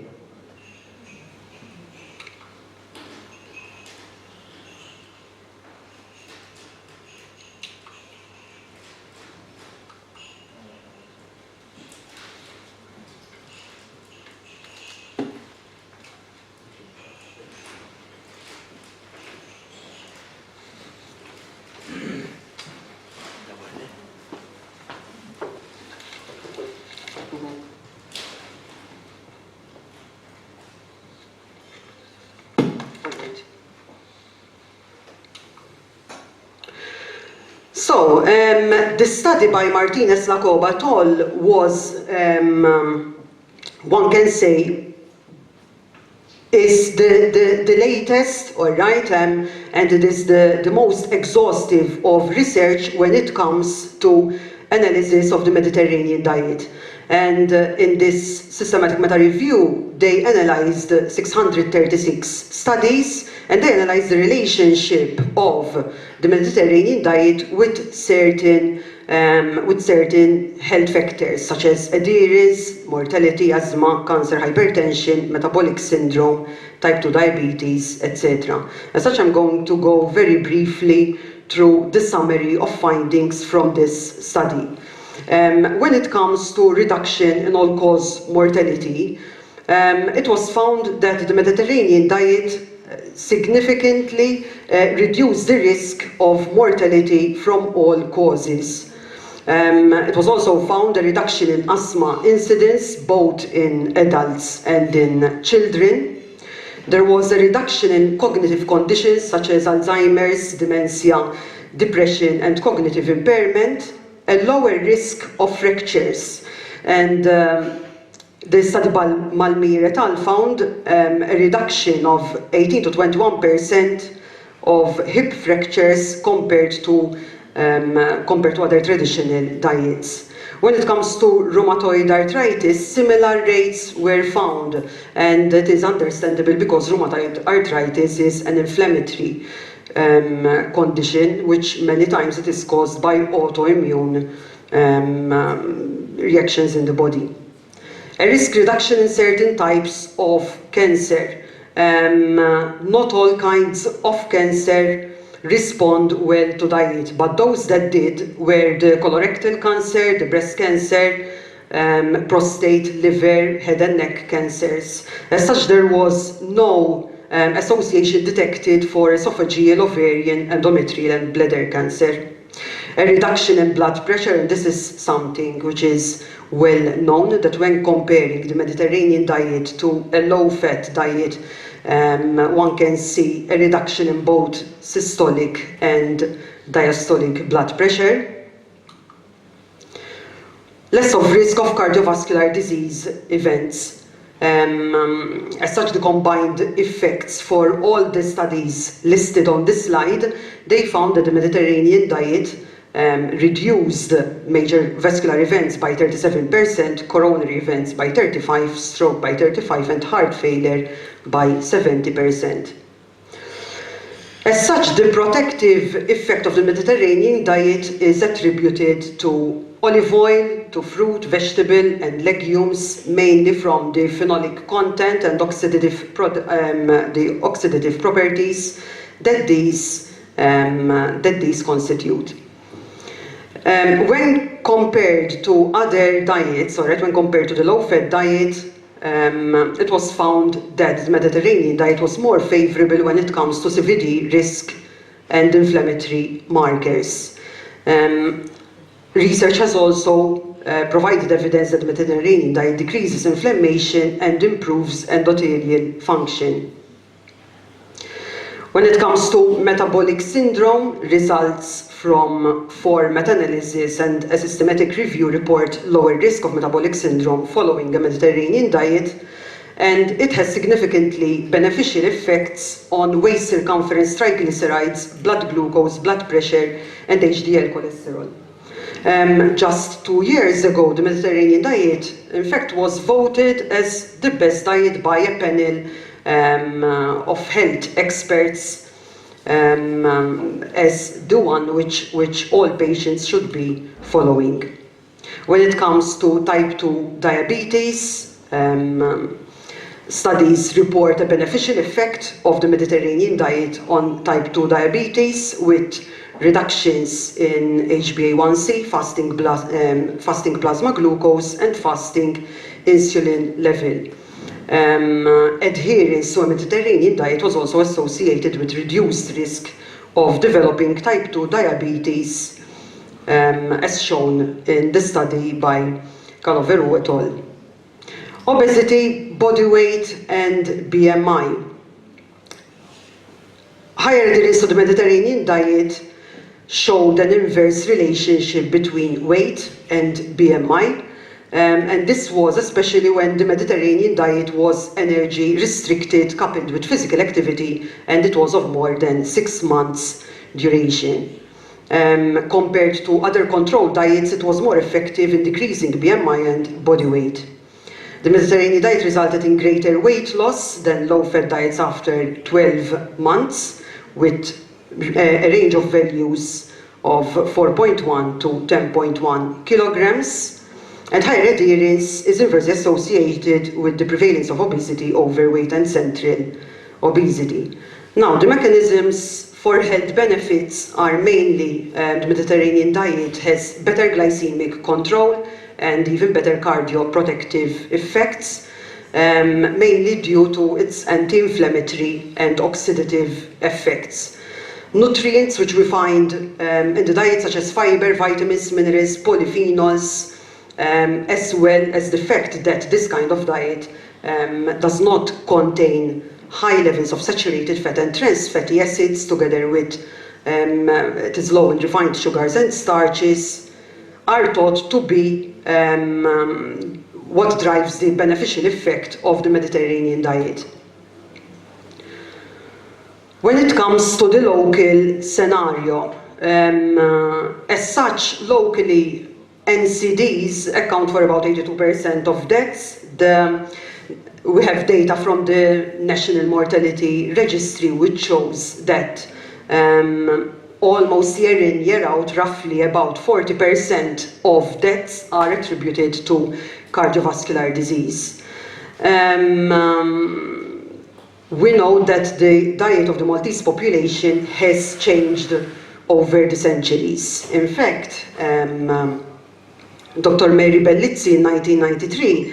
So, the study by Martinez Lacoba Toll was, one can say, is the latest, all right, and it is the most exhaustive of research when it comes to analysis of the Mediterranean diet. And in this systematic meta-review, they analyzed 636 studies, and they analyzed the relationship of the Mediterranean diet with certain health factors such as adherence, mortality, asthma, cancer, hypertension, metabolic syndrome, type 2 diabetes, etc. As such, I'm going to go very briefly through the summary of findings from this study. When it comes to reduction in all-cause mortality, it was found that the Mediterranean diet significantly reduced the risk of mortality from all causes. It was also found a reduction in asthma incidence both in adults and in children. There was a reduction in cognitive conditions such as Alzheimer's, dementia, depression, and cognitive impairment, a lower risk of fractures. And the study by Malmir et al. Found a reduction of 18 to 21% of hip fractures compared to other traditional diets. When it comes to rheumatoid arthritis, similar rates were found, and it is understandable because rheumatoid arthritis is an inflammatory condition, which many times it is caused by autoimmune reactions in the body. A risk reduction in certain types of cancer. Not all kinds of cancer respond well to diet, but those that did were the colorectal cancer, the breast cancer, prostate, liver, head and neck cancers. As such, there was no association detected for esophageal, ovarian, endometrial, and bladder cancer. A reduction in blood pressure, and this is something which is well known, that when comparing the Mediterranean diet to a low-fat diet, one can see a reduction in both systolic and diastolic blood pressure. Less of risk of cardiovascular disease events. As such, the combined effects for all the studies listed on this slide, they found that the Mediterranean diet reduced major vascular events by 37%, coronary events by 35%, stroke by 35%, and heart failure by 70%. As such, the protective effect of the Mediterranean diet is attributed to olive oil, to fruit, vegetable, and legumes, mainly from the phenolic content and the oxidative properties that these that these constitute. When compared to other diets, or when compared to the low-fat diet, it was found that the Mediterranean diet was more favorable when it comes to CVD risk and inflammatory markers. Research has also provided evidence that the Mediterranean diet decreases inflammation and improves endothelial function. When it comes to metabolic syndrome, results from 4 meta-analyses and a systematic review report lower risk of metabolic syndrome following a Mediterranean diet, and it has significantly beneficial effects on waist circumference, triglycerides, blood glucose, blood pressure, and HDL cholesterol. Just 2 years ago, the Mediterranean diet, in fact, was voted as the best diet by a panel of health experts as the one which all patients should be following. When it comes to type 2 diabetes, studies report a beneficial effect of the Mediterranean diet on type 2 diabetes with reductions in HbA1c, fasting plasma glucose, and fasting insulin level. Adherence to a Mediterranean diet was also associated with reduced risk of developing type 2 diabetes, as shown in the study by Calaveru et al. Obesity, body weight, and BMI. Higher adherence to the Mediterranean diet showed an inverse relationship between weight and BMI, and this was especially when the Mediterranean diet was energy restricted coupled with physical activity, and it was of more than 6 months duration. Compared to other controlled diets, it was more effective in decreasing BMI and body weight. The Mediterranean diet resulted in greater weight loss than low-fat diets after 12 months, with a range of values of 4.1 to 10.1 kilograms, and higher adherence is inversely associated with the prevalence of obesity, overweight, and central obesity. Now, the mechanisms for health benefits are mainly the Mediterranean diet has better glycemic control and even better cardioprotective effects, mainly due to its anti-inflammatory and oxidative effects. Nutrients which we find in the diet, such as fiber, vitamins, minerals, polyphenols, as well as the fact that this kind of diet does not contain high levels of saturated fat and trans fatty acids, together with it is low in refined sugars and starches, are thought to be what drives the beneficial effect of the Mediterranean diet. When it comes to the local scenario, as such, locally NCDs account for about 82% of deaths. We have data from the National Mortality Registry which shows that almost year in, year out, roughly about 40% of deaths are attributed to cardiovascular disease. We know that the diet of the Maltese population has changed over the centuries. In fact, Dr. Mary Bellizzi in 1993,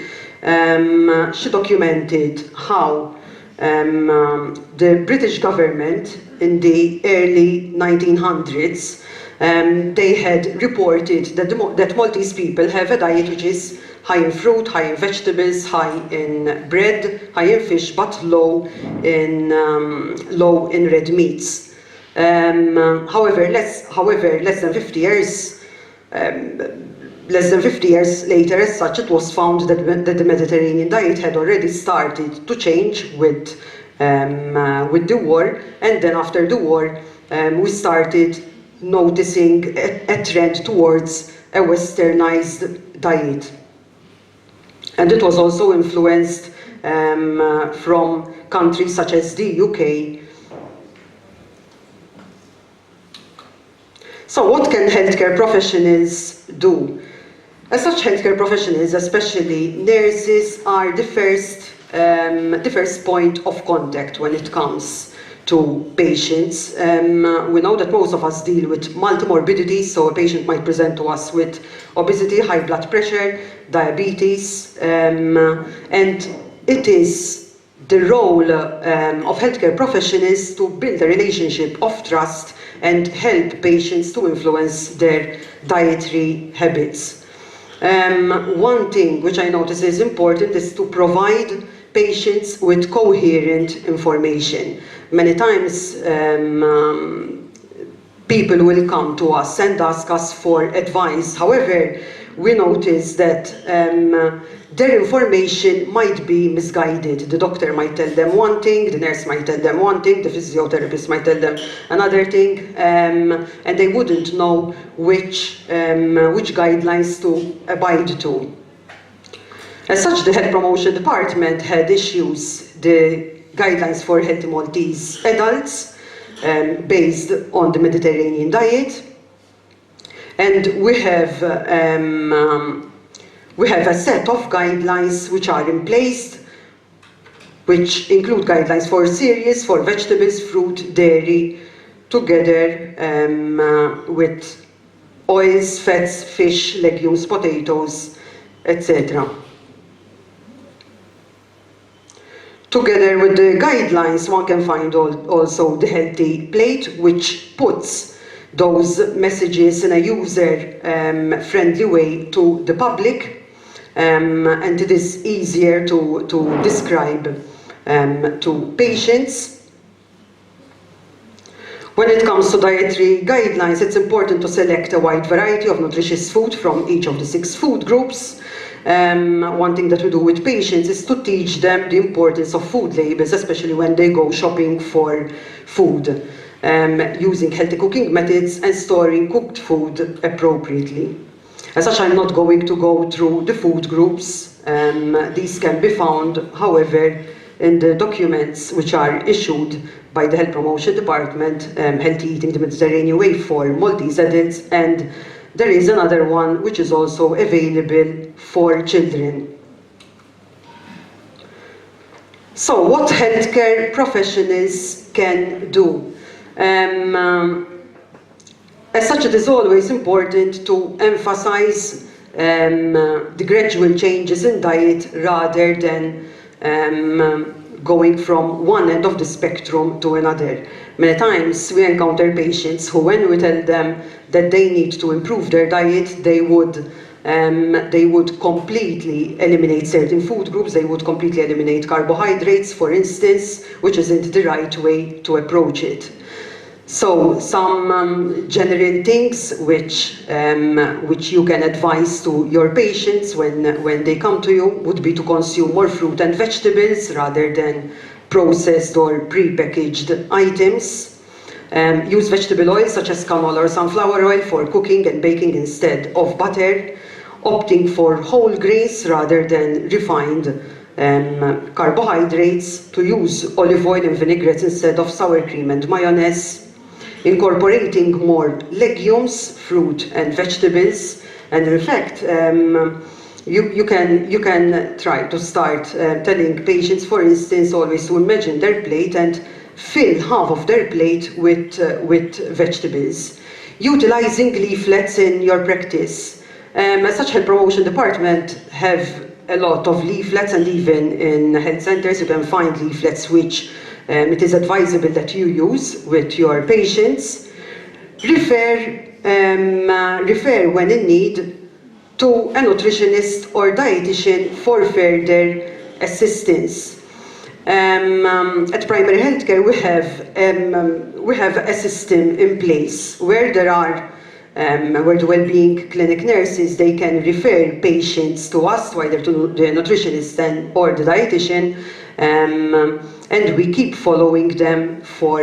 she documented how the British government in the early 1900s, they had reported that Maltese people have a diet which is high in fruit, high in vegetables, high in bread, high in fish, but low in red meats. However, less than 50 years later, as such, it was found that the Mediterranean diet had already started to change with the war, and then after the war, we started noticing a trend towards a westernized diet. And it was also influenced from countries such as the UK. So what can healthcare professionals do? As such, healthcare professionals, especially nurses, are the first point of contact when it comes to patients. We know that most of us deal with multimorbidities, so a patient might present to us with obesity, high blood pressure, diabetes, and it is the role of healthcare professionals to build a relationship of trust and help patients to influence their dietary habits. One thing which I notice is important is to provide patients with coherent information. Many times people will come to us and ask us for advice. However, we notice that their information might be misguided. The doctor might tell them one thing, the nurse might tell them one thing, the physiotherapist might tell them another thing, and they wouldn't know which guidelines to abide to. As such, the Health Promotion Department had issues the guidelines for healthy Maltese adults based on the Mediterranean diet. And we have a set of guidelines which are in place, which include guidelines for cereals, for vegetables, fruit, dairy, together with oils, fats, fish, legumes, potatoes, etc. Together with the guidelines, one can find also the Healthy Plate, which puts those messages in a user-friendly way to the public, and it is easier to describe to patients. When it comes to dietary guidelines, it's important to select a wide variety of nutritious food from each of the 6 food groups. One thing that we do with patients is to teach them the importance of food labels, especially when they go shopping for food, using healthy cooking methods and storing cooked food appropriately. As such, I'm not going to go through the food groups. These can be found, however, in the documents which are issued by the Health Promotion Department, Healthy Eating the Mediterranean Way for Maltese adults, and there is another one which is also available for children. So, what healthcare professionals can do? As such, it is always important to emphasize the gradual changes in diet rather than going from one end of the spectrum to another. Many times we encounter patients who, when we tell them that they need to improve their diet, they would completely eliminate certain food groups. They would completely eliminate carbohydrates, for instance, which isn't the right way to approach it. So some general things which you can advise to your patients when they come to you would be to consume more fruit and vegetables rather than processed or pre-packaged items. Use vegetable oils such as canola or sunflower oil for cooking and baking instead of butter. Opting for whole grains rather than refined carbohydrates. To use olive oil and vinaigrettes instead of sour cream and mayonnaise. Incorporating more legumes, fruit and vegetables, and in fact you can try to start telling patients, for instance, always to imagine their plate and fill half of their plate with vegetables. Utilizing leaflets in your practice. As such, Health Promotion Department have a lot of leaflets, and even in health centers you can find leaflets which it is advisable that you use with your patients. Refer when in need to a nutritionist or dietitian for further assistance. At primary healthcare we have a system in place where there are where the well-being clinic nurses, they can refer patients to us, either to the nutritionist or the dietitian, and we keep following them for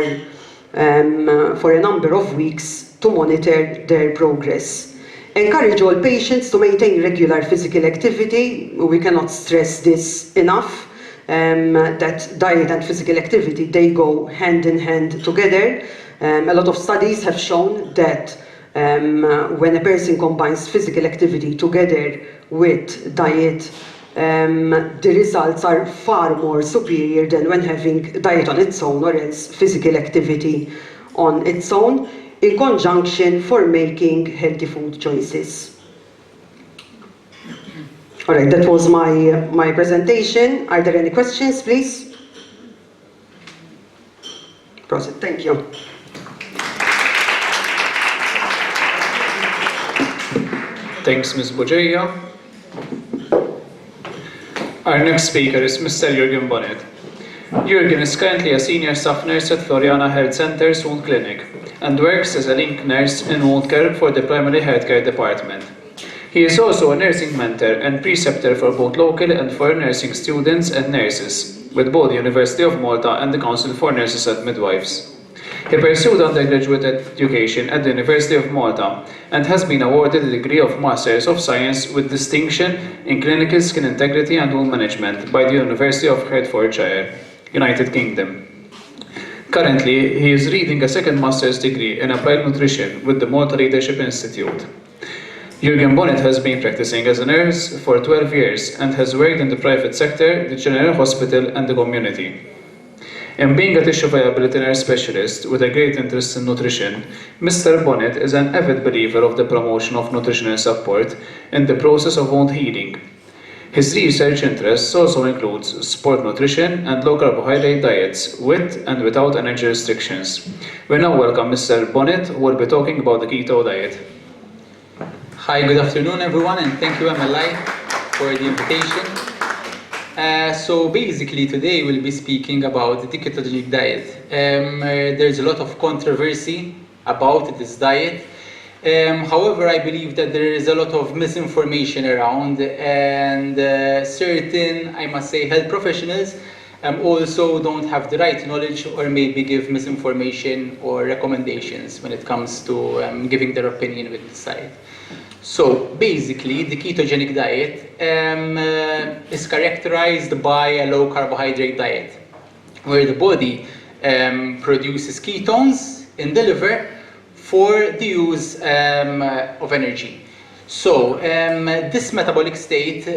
a number of weeks to monitor their progress. Encourage all patients to maintain regular physical activity. We cannot stress this enough, that diet and physical activity, they go hand in hand together. A lot of studies have shown that when a person combines physical activity together with diet, the results are far more superior than when having diet on its own or else physical activity on its own, in conjunction for making healthy food choices. All right, that was my presentation. Are there any questions, please? Proceed. Thank you. Thanks, Ms. Bugeja. Our next speaker is Mr. Jürgen Bonnet. Jürgen is currently a senior staff nurse at Floriana Health Center's wound clinic and works as a link nurse in wound care for the primary healthcare department. He is also a nursing mentor and preceptor for both local and foreign nursing students and nurses with both the University of Malta and the Council for Nurses and Midwives. He pursued undergraduate education at the University of Malta and has been awarded the degree of Masters of Science with distinction in Clinical Skin Integrity and Wound Management by the University of Hertfordshire, United Kingdom. Currently, he is reading a second master's degree in Applied Nutrition with the Malta Leadership Institute. Jürgen Bonnet has been practicing as a nurse for 12 years and has worked in the private sector, the General Hospital and the community. And being a tissue viability nurse specialist with a great interest in nutrition, Mr. Bonnet is an avid believer of the promotion of nutritional support in the process of wound healing. His research interests also includes sport nutrition and low carbohydrate diets with and without energy restrictions. We now welcome Mr. Bonnet, who will be talking about the keto diet. Hi, good afternoon everyone, and thank you MLI for the invitation. So basically today we'll be speaking about the ketogenic diet. There's a lot of controversy about this diet. However, I believe that there is a lot of misinformation around, and certain, I must say, health professionals also don't have the right knowledge or maybe give misinformation or recommendations when it comes to giving their opinion with this diet. So basically, the ketogenic diet is characterized by a low carbohydrate diet, where the body produces ketones in the liver for the use of energy. So this metabolic state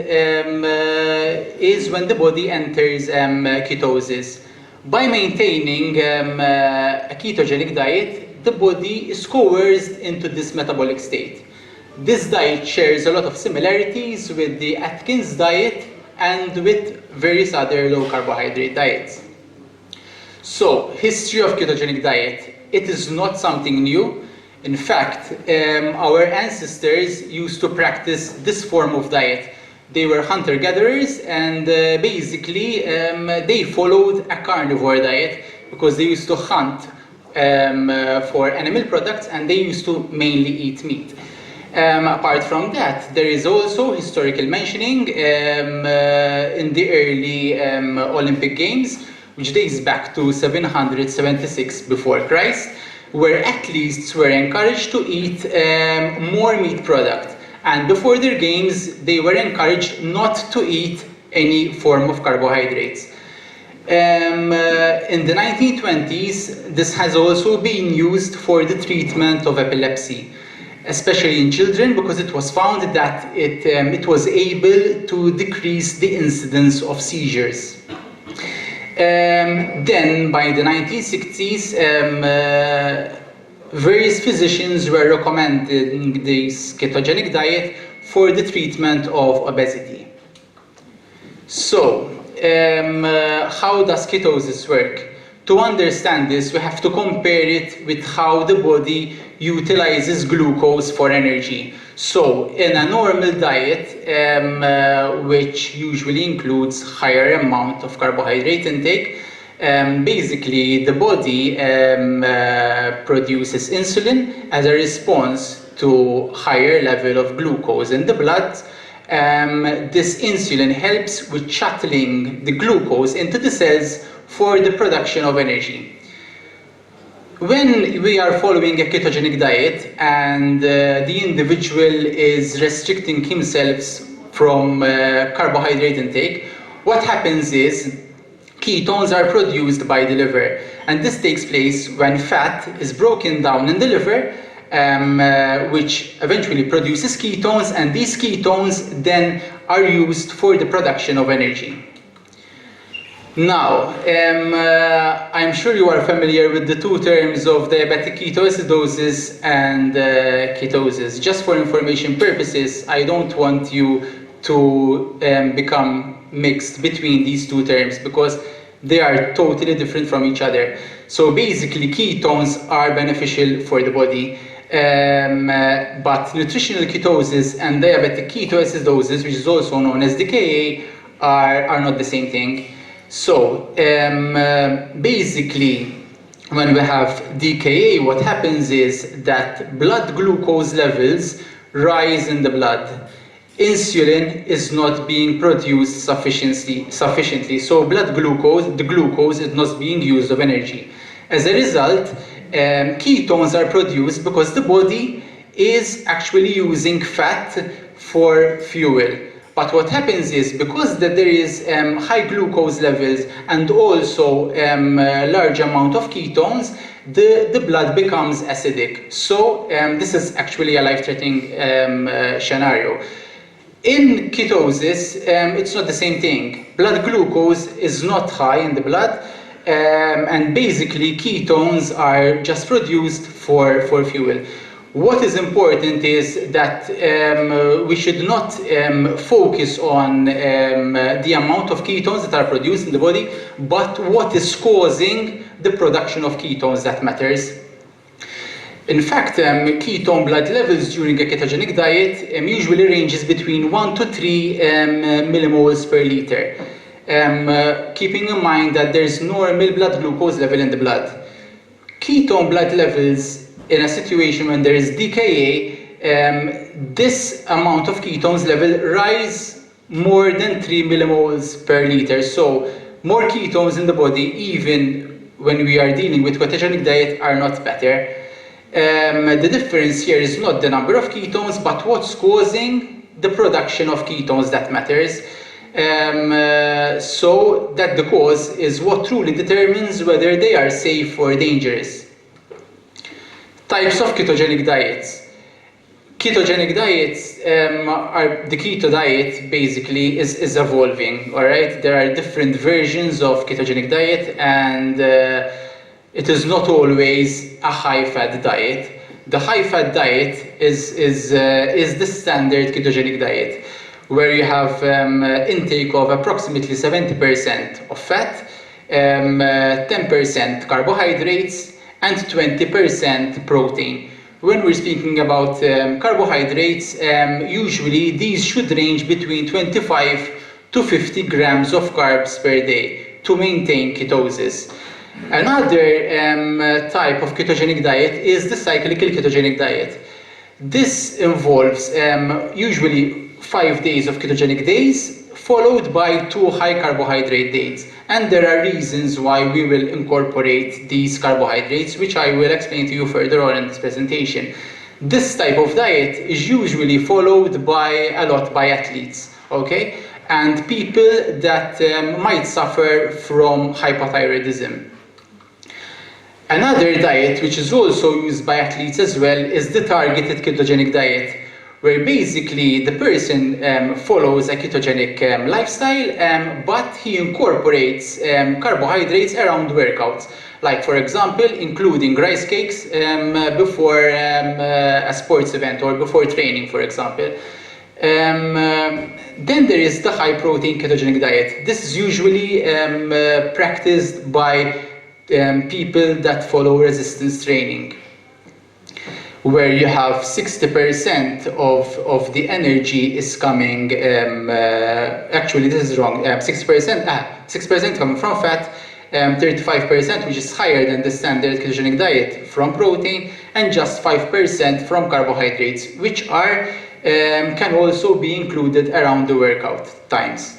is when the body enters ketosis. By maintaining a ketogenic diet, the body is coerced into this metabolic state. This diet shares a lot of similarities with the Atkins diet and with various other low carbohydrate diets. So, history of ketogenic diet. It is not something new. In fact, our ancestors used to practice this form of diet. They were hunter-gatherers and basically they followed a carnivore diet because they used to hunt for animal products and they used to mainly eat meat. Apart from that, there is also historical mentioning in the early Olympic Games, which dates back to 776 before Christ, where athletes were encouraged to eat more meat product. And before their games, they were encouraged not to eat any form of carbohydrates. In the 1920s, this has also been used for the treatment of epilepsy, especially in children, because it was found that it was able to decrease the incidence of seizures. Then, by the 1960s, various physicians were recommending this ketogenic diet for the treatment of obesity. So, how does ketosis work? To understand this, we have to compare it with how the body utilizes glucose for energy. So, in a normal diet, which usually includes higher amount of carbohydrate intake, basically the body produces insulin as a response to higher level of glucose in the blood. This insulin helps with shuttling the glucose into the cells for the production of energy. When we are following a ketogenic diet and the individual is restricting himself from carbohydrate intake, what happens is ketones are produced by the liver, and this takes place when fat is broken down in the liver, which eventually produces ketones, and these ketones then are used for the production of energy. Now, I'm sure you are familiar with the two terms of diabetic ketoacidosis and ketosis. Just for information purposes, I don't want you to become mixed between these two terms because they are totally different from each other. So basically, ketones are beneficial for the body, but nutritional ketosis and diabetic ketoacidosis, which is also known as DKA, are not the same thing. So basically, when we have DKA, what happens is that blood glucose levels rise in the blood. Insulin is not being produced sufficiently. So blood glucose, the glucose is not being used of energy. As a result, ketones are produced because the body is actually using fat for fuel. But what happens is, because there is high glucose levels and also large amount of ketones, the blood becomes acidic. So this is actually a life-threatening scenario. In ketosis, it's not the same thing. Blood glucose is not high in the blood, and basically ketones are just produced for fuel. What is important is that we should not focus on the amount of ketones that are produced in the body, but what is causing the production of ketones that matters. In fact, ketone blood levels during a ketogenic diet usually ranges between 1 to 3 millimoles per liter, keeping in mind that there is normal blood glucose level in the blood. Ketone blood levels in a situation when there is DKA, this amount of ketones level rise more than 3 millimoles per liter. So more ketones in the body, even when we are dealing with ketogenic diet, are not better. The difference here is not the number of ketones, but what's causing the production of ketones that matters. So that the cause is what truly determines whether they are safe or dangerous. Types of ketogenic diets. Ketogenic diets the keto diet basically is evolving, all right? There are different versions of ketogenic diet, and it is not always a high-fat diet. The high-fat diet is the standard ketogenic diet, where you have intake of approximately 70% of fat, 10% carbohydrates, and 20% protein. When we're speaking about carbohydrates, usually these should range between 25 to 50 grams of carbs per day to maintain ketosis. Another type of ketogenic diet is the cyclical ketogenic diet. This involves usually 5 days of ketogenic days, followed by 2 high carbohydrate days. And there are reasons why we will incorporate these carbohydrates, which I will explain to you further on in this presentation. This type of diet is usually followed by a lot by athletes, okay? And people that might suffer from hypothyroidism. Another diet, which is also used by athletes as well, is the targeted ketogenic diet, where basically the person follows a ketogenic lifestyle, but he incorporates carbohydrates around workouts. Like, for example, including rice cakes before a sports event or before training, for example. Then there is the high protein ketogenic diet. This is usually practiced by people that follow resistance training, where you have 60% of the energy is coming, actually this is wrong, 6% coming from fat, 35%, which is higher than the standard ketogenic diet, from protein, and just 5% from carbohydrates, which are can also be included around the workout times.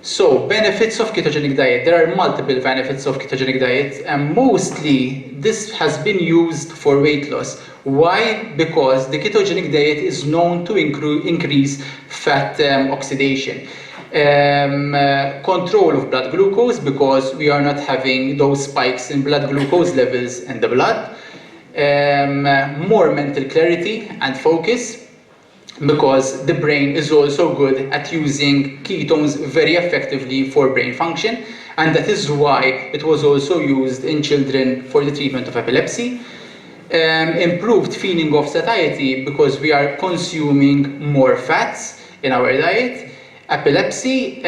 So, benefits of ketogenic diet. There are multiple benefits of ketogenic diet, and mostly this has been used for weight loss. Why? Because the ketogenic diet is known to increase fat oxidation. Control of blood glucose, because we are not having those spikes in blood glucose levels in the blood. More mental clarity and focus, because the brain is also good at using ketones very effectively for brain function, and that is why it was also used in children for the treatment of epilepsy. Improved feeling of satiety because we are consuming more fats in our diet. Epilepsy,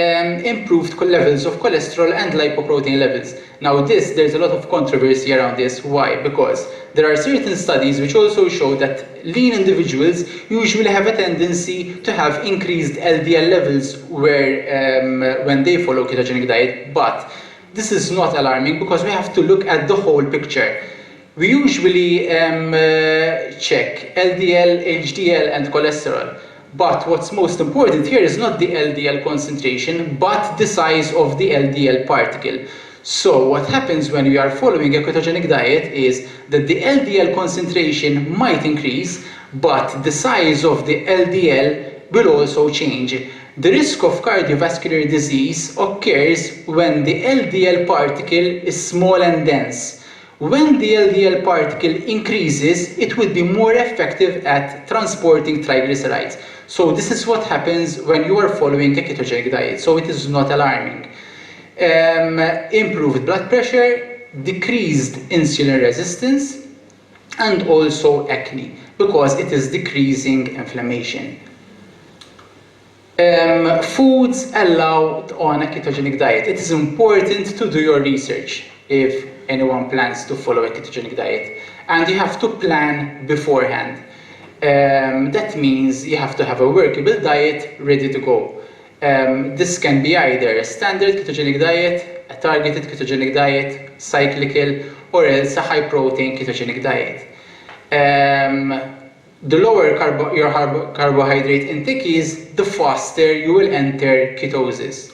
improved levels of cholesterol and lipoprotein levels. Now there's a lot of controversy around this. Why? Because there are certain studies which also show that lean individuals usually have a tendency to have increased LDL levels when they follow ketogenic diet, but this is not alarming because we have to look at the whole picture. We usually check LDL, HDL and cholesterol. But what's most important here is not the LDL concentration, but the size of the LDL particle. So what happens when we are following a ketogenic diet is that the LDL concentration might increase, but the size of the LDL will also change. The risk of cardiovascular disease occurs when the LDL particle is small and dense. When the LDL particle increases, it will be more effective at transporting triglycerides. So this is what happens when you are following a ketogenic diet. So it is not alarming. Improved blood pressure, decreased insulin resistance, and also acne, because it is decreasing inflammation. Foods allowed on a ketogenic diet. It is important to do your research if anyone plans to follow a ketogenic diet, and you have to plan beforehand. That means you have to have a workable diet ready to go. This can be either a standard ketogenic diet, a targeted ketogenic diet, cyclical, or else a high protein ketogenic diet. The lower your carbohydrate intake is, the faster you will enter ketosis.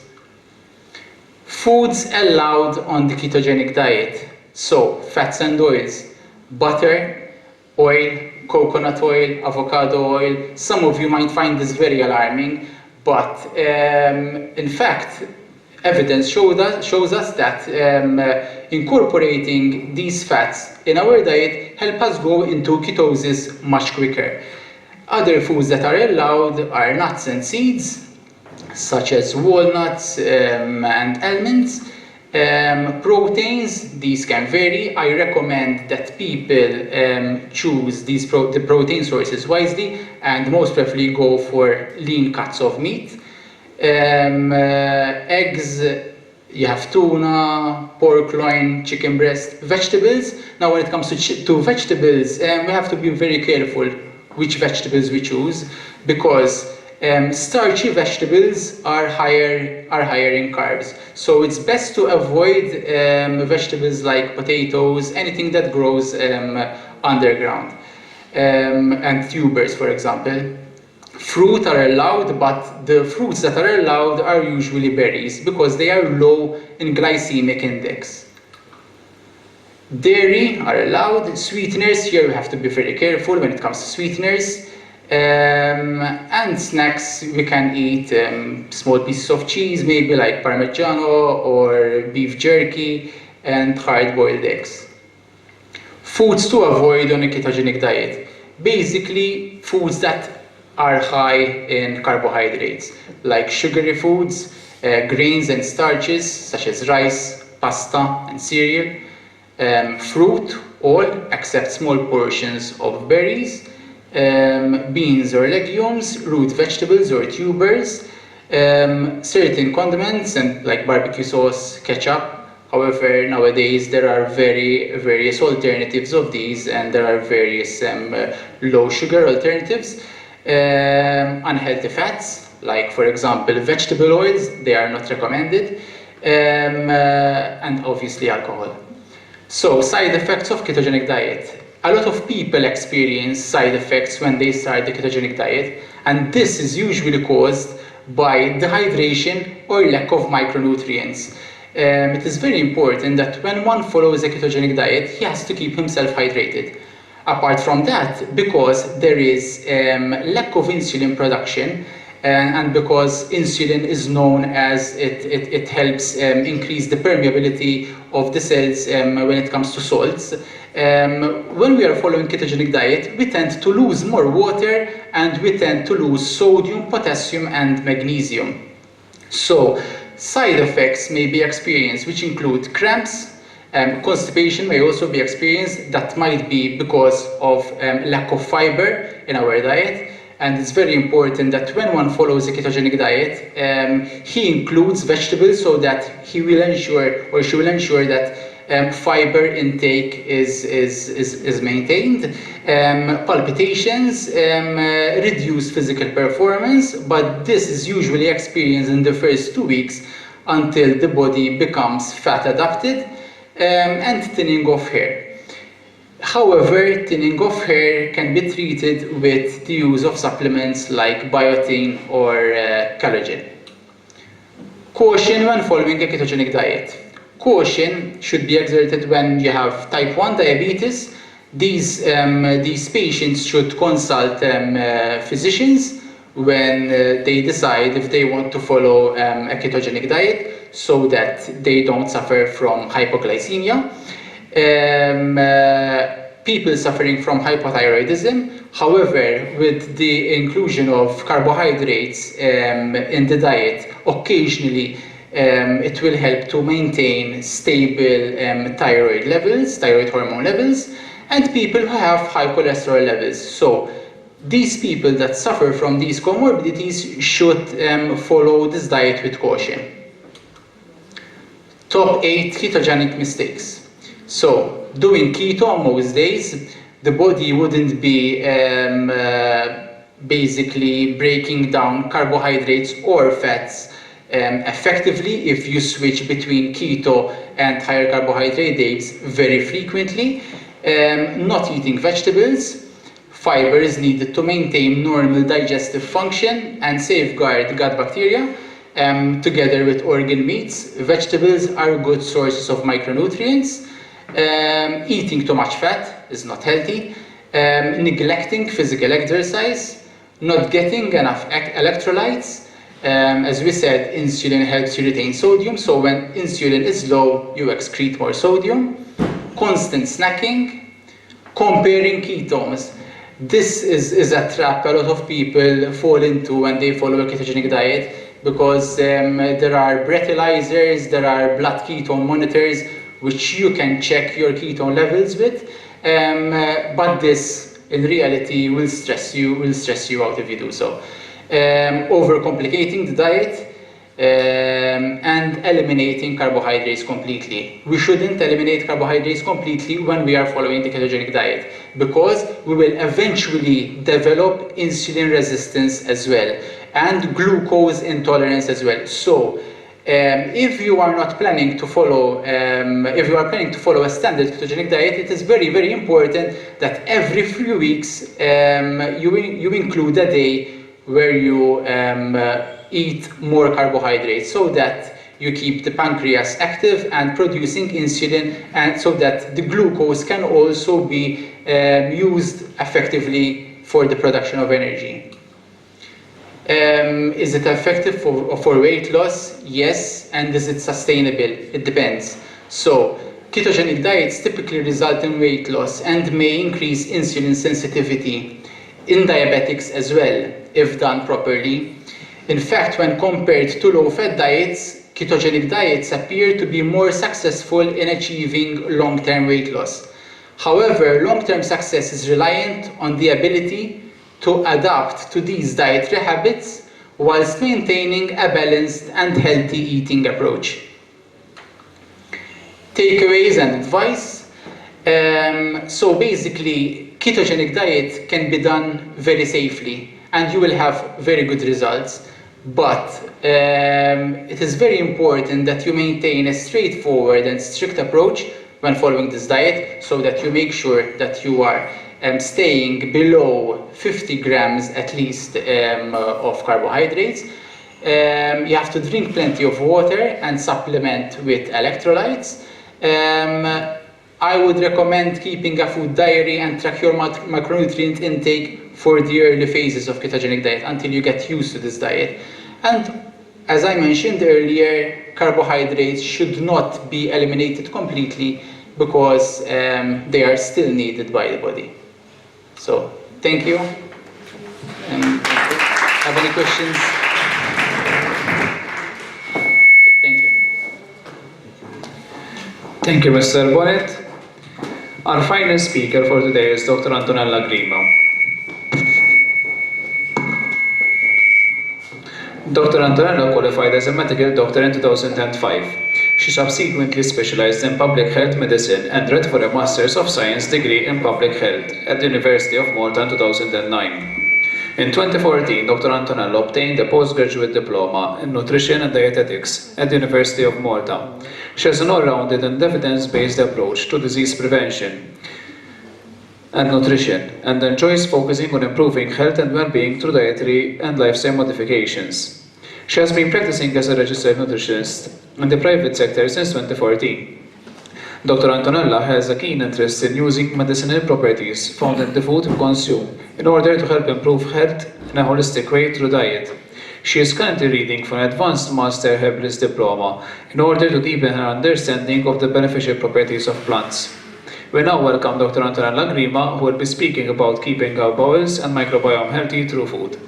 Foods allowed on the ketogenic diet. So, fats and oils, butter, oil, coconut oil, avocado oil. Some of you might find this very alarming, but in fact, evidence shows us that incorporating these fats in our diet help us go into ketosis much quicker. Other foods that are allowed are nuts and seeds, such as walnuts and almonds. Proteins, these can vary. I recommend that people choose the protein sources wisely and most preferably go for lean cuts of meat. Eggs, you have tuna, pork loin, chicken breast, vegetables. Now when it comes to vegetables, we have to be very careful which vegetables we choose, because starchy vegetables are higher in carbs. So it's best to avoid vegetables like potatoes, anything that grows underground, and tubers, for example. Fruit are allowed, but the fruits that are allowed are usually berries because they are low in glycemic index. Dairy are allowed. Sweeteners, here we have to be very careful when it comes to sweeteners. And snacks, we can eat small pieces of cheese, maybe like Parmigiano or beef jerky, and hard-boiled eggs. Foods to avoid on a ketogenic diet. Basically, foods that are high in carbohydrates, like sugary foods, grains and starches, such as rice, pasta, and cereal. Fruit, all except small portions of berries. Beans or legumes, root vegetables or tubers, certain condiments and like barbecue sauce, ketchup. However, nowadays there are various alternatives of these, and there are various low sugar alternatives. Unhealthy fats, like for example vegetable oils, they are not recommended, and obviously alcohol. So, side effects of ketogenic diet. A lot of people experience side effects when they start the ketogenic diet, and this is usually caused by dehydration or lack of micronutrients. It is very important that when one follows a ketogenic diet, he has to keep himself hydrated. Apart from that, because there is lack of insulin production, and because insulin is known as it helps increase the permeability of the cells when it comes to salts. When we are following ketogenic diet, we tend to lose more water and we tend to lose sodium, potassium and magnesium. So side effects may be experienced, which include cramps, constipation may also be experienced. That might be because of lack of fiber in our diet. And it's very important that when one follows a ketogenic diet, he includes vegetables so that he will ensure or she will ensure that fiber intake is maintained. Palpitations reduce physical performance, but this is usually experienced in the first 2 weeks until the body becomes fat adapted, and thinning of hair. However, thinning of hair can be treated with the use of supplements like biotin or collagen. Caution when following a ketogenic diet. Caution should be exerted when you have type 1 diabetes. These patients should consult physicians when they decide if they want to follow a ketogenic diet so that they don't suffer from hypoglycemia. People suffering from hypothyroidism, however, with the inclusion of carbohydrates in the diet, occasionally it will help to maintain stable thyroid hormone levels, and people who have high cholesterol levels. So these people that suffer from these comorbidities should follow this diet with caution. Top 8 ketogenic mistakes. So, doing keto on most days, the body wouldn't be basically breaking down carbohydrates or fats effectively if you switch between keto and higher carbohydrate days very frequently. Not eating vegetables. Fiber is needed to maintain normal digestive function and safeguard gut bacteria. Together with organ meats, vegetables are good sources of micronutrients. Eating too much fat is not healthy. Neglecting physical exercise, not getting enough electrolytes. As we said, insulin helps you retain sodium, so when insulin is low, you excrete more sodium. Constant snacking. Comparing ketones. This is a trap a lot of people fall into when they follow a ketogenic diet, because there are breathalyzers, there are blood ketone monitors, which you can check your ketone levels with, but this in reality will stress you out if you do so. Overcomplicating the diet and eliminating carbohydrates completely. We shouldn't eliminate carbohydrates completely when we are following the ketogenic diet, because we will eventually develop insulin resistance as well and glucose intolerance as well. So if you are not planning to follow, if you are planning to follow a standard ketogenic diet, it is very, very important that every few weeks you include a day where you eat more carbohydrates, so that you keep the pancreas active and producing insulin, and so that the glucose can also be used effectively for the production of energy. Is it effective for weight loss? Yes. And is it sustainable? It depends. So, ketogenic diets typically result in weight loss and may increase insulin sensitivity in diabetics as well, if done properly. In fact, when compared to low-fat diets, ketogenic diets appear to be more successful in achieving long-term weight loss. However, long-term success is reliant on the ability to adapt to these dietary habits whilst maintaining a balanced and healthy eating approach. Takeaways and advice. So basically, ketogenic diet can be done very safely and you will have very good results. But it is very important that you maintain a straightforward and strict approach when following this diet, so that you make sure that you are staying below 50 grams at least of carbohydrates. You have to drink plenty of water and supplement with electrolytes. I would recommend keeping a food diary and track your macronutrient intake for the early phases of ketogenic diet until you get used to this diet. And as I mentioned earlier, carbohydrates should not be eliminated completely because they are still needed by the body. So, thank you. Have any questions? Okay, thank you. Thank you, Mr. Bonnet. Our final speaker for today is Dr. Antonella Grima. Dr. Antonella qualified as a medical doctor in 2005. She subsequently specialized in public health medicine and read for a Master's of Science degree in public health at the University of Malta in 2009. In 2014, Dr. Antonella obtained a postgraduate diploma in nutrition and dietetics at the University of Malta. She has an all-rounded and evidence-based approach to disease prevention and nutrition, and enjoys focusing on improving health and well-being through dietary and lifestyle modifications. She has been practicing as a registered nutritionist in the private sector since 2014. Dr. Antonella has a keen interest in using medicinal properties found in the food we consume in order to help improve health in a holistic way through diet. She is currently reading for an advanced Master Herbalist Diploma in order to deepen her understanding of the beneficial properties of plants. We now welcome Dr. Antonella Grima, who will be speaking about keeping our bowels and microbiome healthy through food.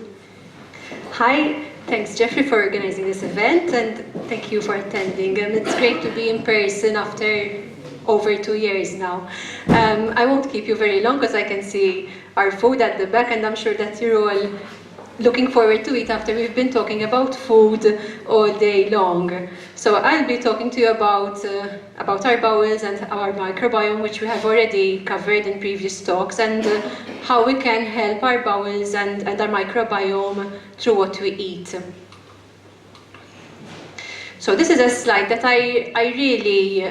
Hi, thanks Jeffrey for organizing this event, and thank you for attending. It's great to be in person after over 2 years now. I won't keep you very long because I can see our food at the back, and I'm sure that you're all looking forward to it after we've been talking about food all day long. So I'll be talking to you about our bowels and our microbiome, which we have already covered in previous talks, and how we can help our bowels and our microbiome through what we eat. So this is a slide that I really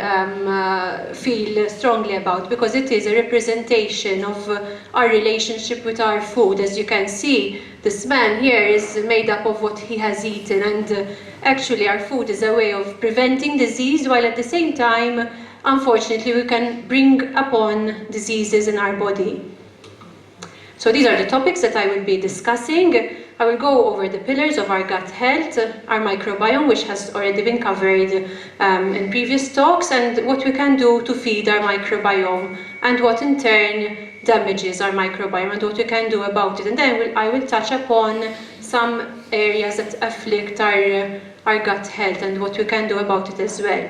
feel strongly about, because it is a representation of our relationship with our food. As you can see, this man here is made up of what he has eaten, and actually our food is a way of preventing disease, while at the same time, unfortunately, we can bring upon diseases in our body. So these are the topics that I will be discussing. I will go over the pillars of our gut health, our microbiome, which has already been covered in previous talks, and what we can do to feed our microbiome, and what in turn damages our microbiome, and what we can do about it. And then I will touch upon some areas that afflict our gut health and what we can do about it as well.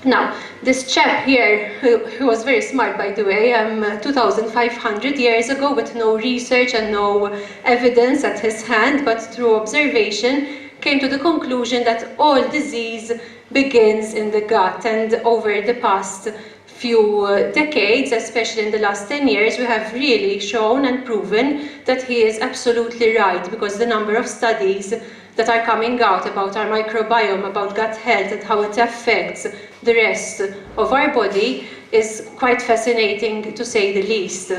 Now, this chap here, who was very smart by the way, 2,500 years ago, with no research and no evidence at his hand, but through observation, came to the conclusion that all disease begins in the gut. And over the past few decades, especially in the last 10 years, we have really shown and proven that he is absolutely right, because the number of studies that are coming out about our microbiome, about gut health, and how it affects the rest of our body is quite fascinating, to say the least.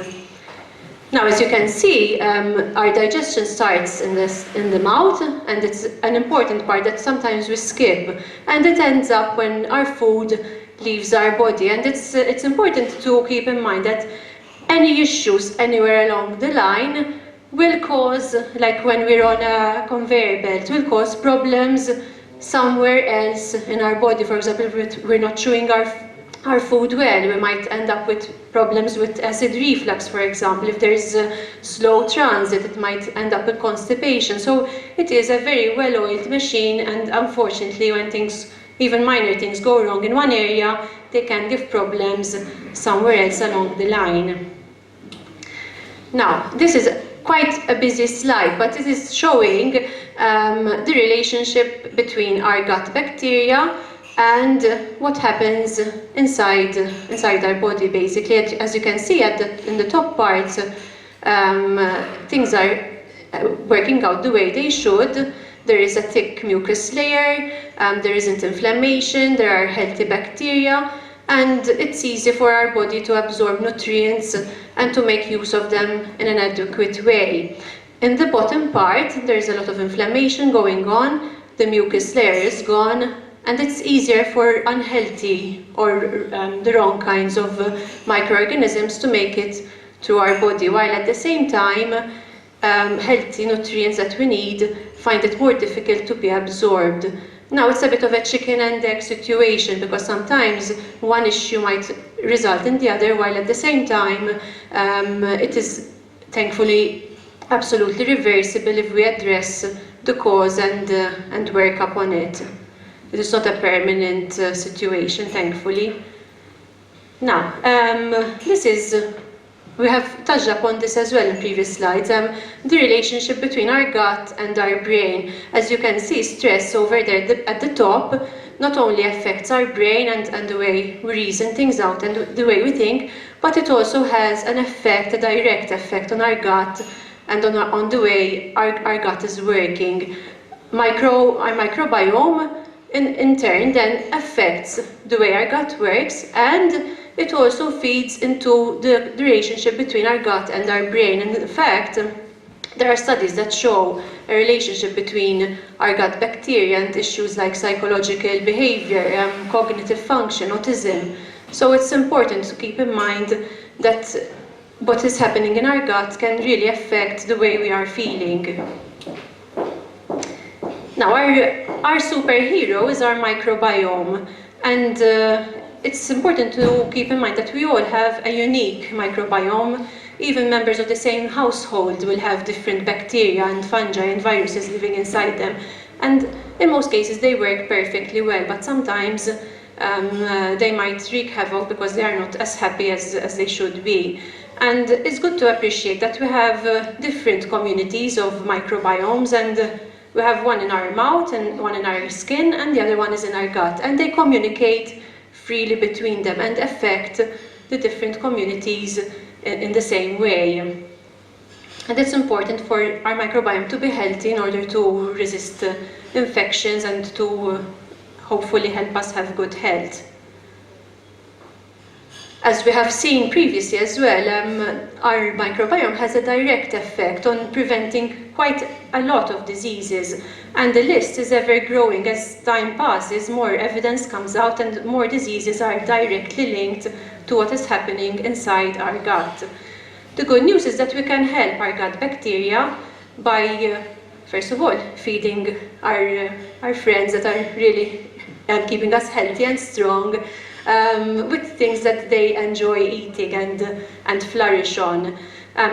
Now, as you can see, our digestion starts in the mouth, and it's an important part that sometimes we skip, and it ends up when our food leaves our body. And it's important to keep in mind that any issues anywhere along the line will cause, like when we're on a conveyor belt, will cause problems somewhere else in our body. For example, if we're not chewing our food well, we might end up with problems with acid reflux, for example. If there is a slow transit, it might end up with constipation. So it is a very well-oiled machine, and unfortunately, when things, even minor things, go wrong in one area, they can give problems somewhere else along the line. Now, this is quite a busy slide, but it is showing the relationship between our gut bacteria and what happens inside our body, basically. As you can see in the top part, things are working out the way they should. There is a thick mucus layer, there isn't inflammation, there are healthy bacteria, and it's easy for our body to absorb nutrients and to make use of them in an adequate way. In the bottom part, there's a lot of inflammation going on, the mucus layer is gone, and it's easier for unhealthy or the wrong kinds of microorganisms to make it through our body, while at the same time healthy nutrients that we need find it more difficult to be absorbed. Now it's a bit of a chicken and egg situation, because sometimes one issue might result in the other, while at the same time it is thankfully absolutely reversible if we address the cause and work upon it. It is not a permanent situation, thankfully. Now, we have touched upon this as well in previous slides, the relationship between our gut and our brain. As you can see, stress over there at the top not only affects our brain and the way we reason things out and the way we think, but it also has an effect, a direct effect on our gut and on the way our gut is working. Our microbiome in turn then affects the way our gut works, and it also feeds into the relationship between our gut and our brain. And in fact, there are studies that show a relationship between our gut bacteria and issues like psychological behavior, cognitive function, autism. So it's important to keep in mind that what is happening in our gut can really affect the way we are feeling. Now, our superhero is our microbiome, and it's important to keep in mind that we all have a unique microbiome. Even members of the same household will have different bacteria and fungi and viruses living inside them. And in most cases they work perfectly well, but sometimes they might wreak havoc because they are not as happy as they should be. And it's good to appreciate that we have different communities of microbiomes, and we have one in our mouth and one in our skin, and the other one is in our gut. And they communicate freely between them and affect the different communities in the same way. And it's important for our microbiome to be healthy in order to resist infections and to hopefully help us have good health. As we have seen previously as well, our microbiome has a direct effect on preventing quite a lot of diseases, and the list is ever growing. As time passes, more evidence comes out and more diseases are directly linked to what is happening inside our gut. The good news is that we can help our gut bacteria by, first of all, feeding our friends that are really keeping us healthy and strong, with things that they enjoy eating and flourish on.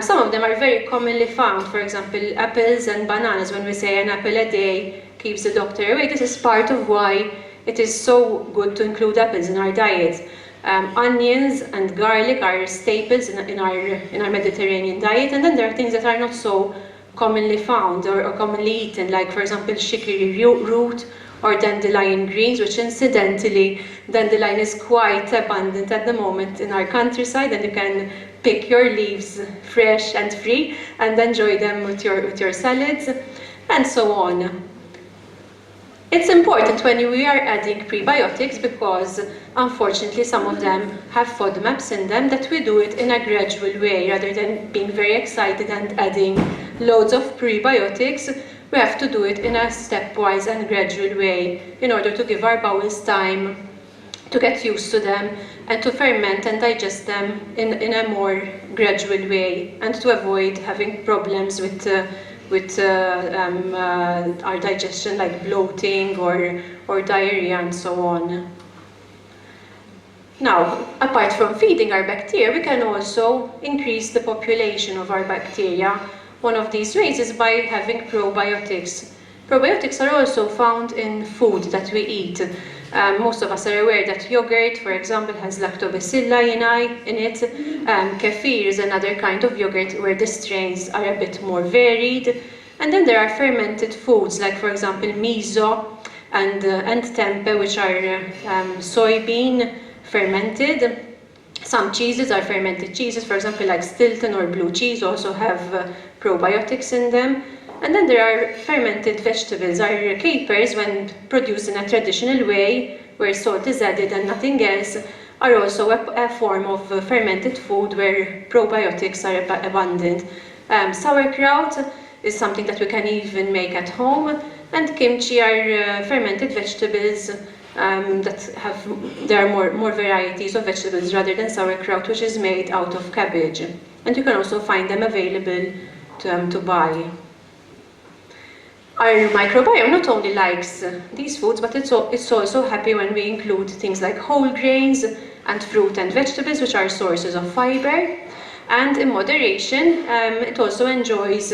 Some of them are very commonly found, for example, apples and bananas. When we say an apple a day keeps the doctor away, this is part of why it is so good to include apples in our diet. Onions and garlic are staples in our Mediterranean diet, and then there are things that are not so commonly found or commonly eaten, like, for example, chicory root or dandelion greens, which incidentally, dandelion is quite abundant at the moment in our countryside, and you can pick your leaves fresh and free and enjoy them with your salads, and so on. It's important when we are adding prebiotics, because unfortunately some of them have FODMAPs in them, that we do it in a gradual way rather than being very excited and adding loads of prebiotics. We have to do it in a stepwise and gradual way in order to give our bowels time to get used to them and to ferment and digest them in a more gradual way, and to avoid having problems with our digestion, like bloating or diarrhea and so on. Now, apart from feeding our bacteria, we can also increase the population of our bacteria. One of these ways is by having probiotics. Probiotics are also found in food that we eat. Most of us are aware that yogurt, for example, has lactobacilli in it. Kefir is another kind of yogurt where the strains are a bit more varied. And then there are fermented foods, like, for example, miso and tempeh, which are soybean fermented. Some cheeses are fermented cheeses, for example, like Stilton or blue cheese, also have probiotics in them. And then there are fermented vegetables. Our capers, when produced in a traditional way, where salt is added and nothing else, are also a form of fermented food where probiotics are abundant. Sauerkraut is something that we can even make at home, and kimchi are fermented vegetables there are more varieties of vegetables rather than sauerkraut, which is made out of cabbage. And you can also find them available to buy. Our microbiome not only likes these foods, but it's also happy when we include things like whole grains and fruit and vegetables, which are sources of fiber. And in moderation, it also enjoys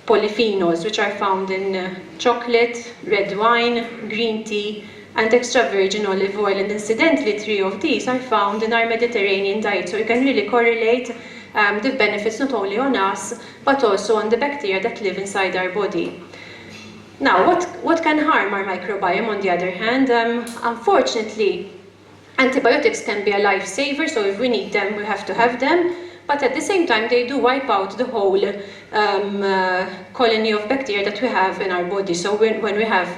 polyphenols, which are found in chocolate, red wine, green tea, and extra virgin olive oil. And incidentally, 3 of these are found in our Mediterranean diet. So you can really correlate the benefits not only on us, but also on the bacteria that live inside our body. Now, what can harm our microbiome, on the other hand? Unfortunately, antibiotics can be a lifesaver, so if we need them, we have to have them. But at the same time, they do wipe out the whole colony of bacteria that we have in our body. So when we have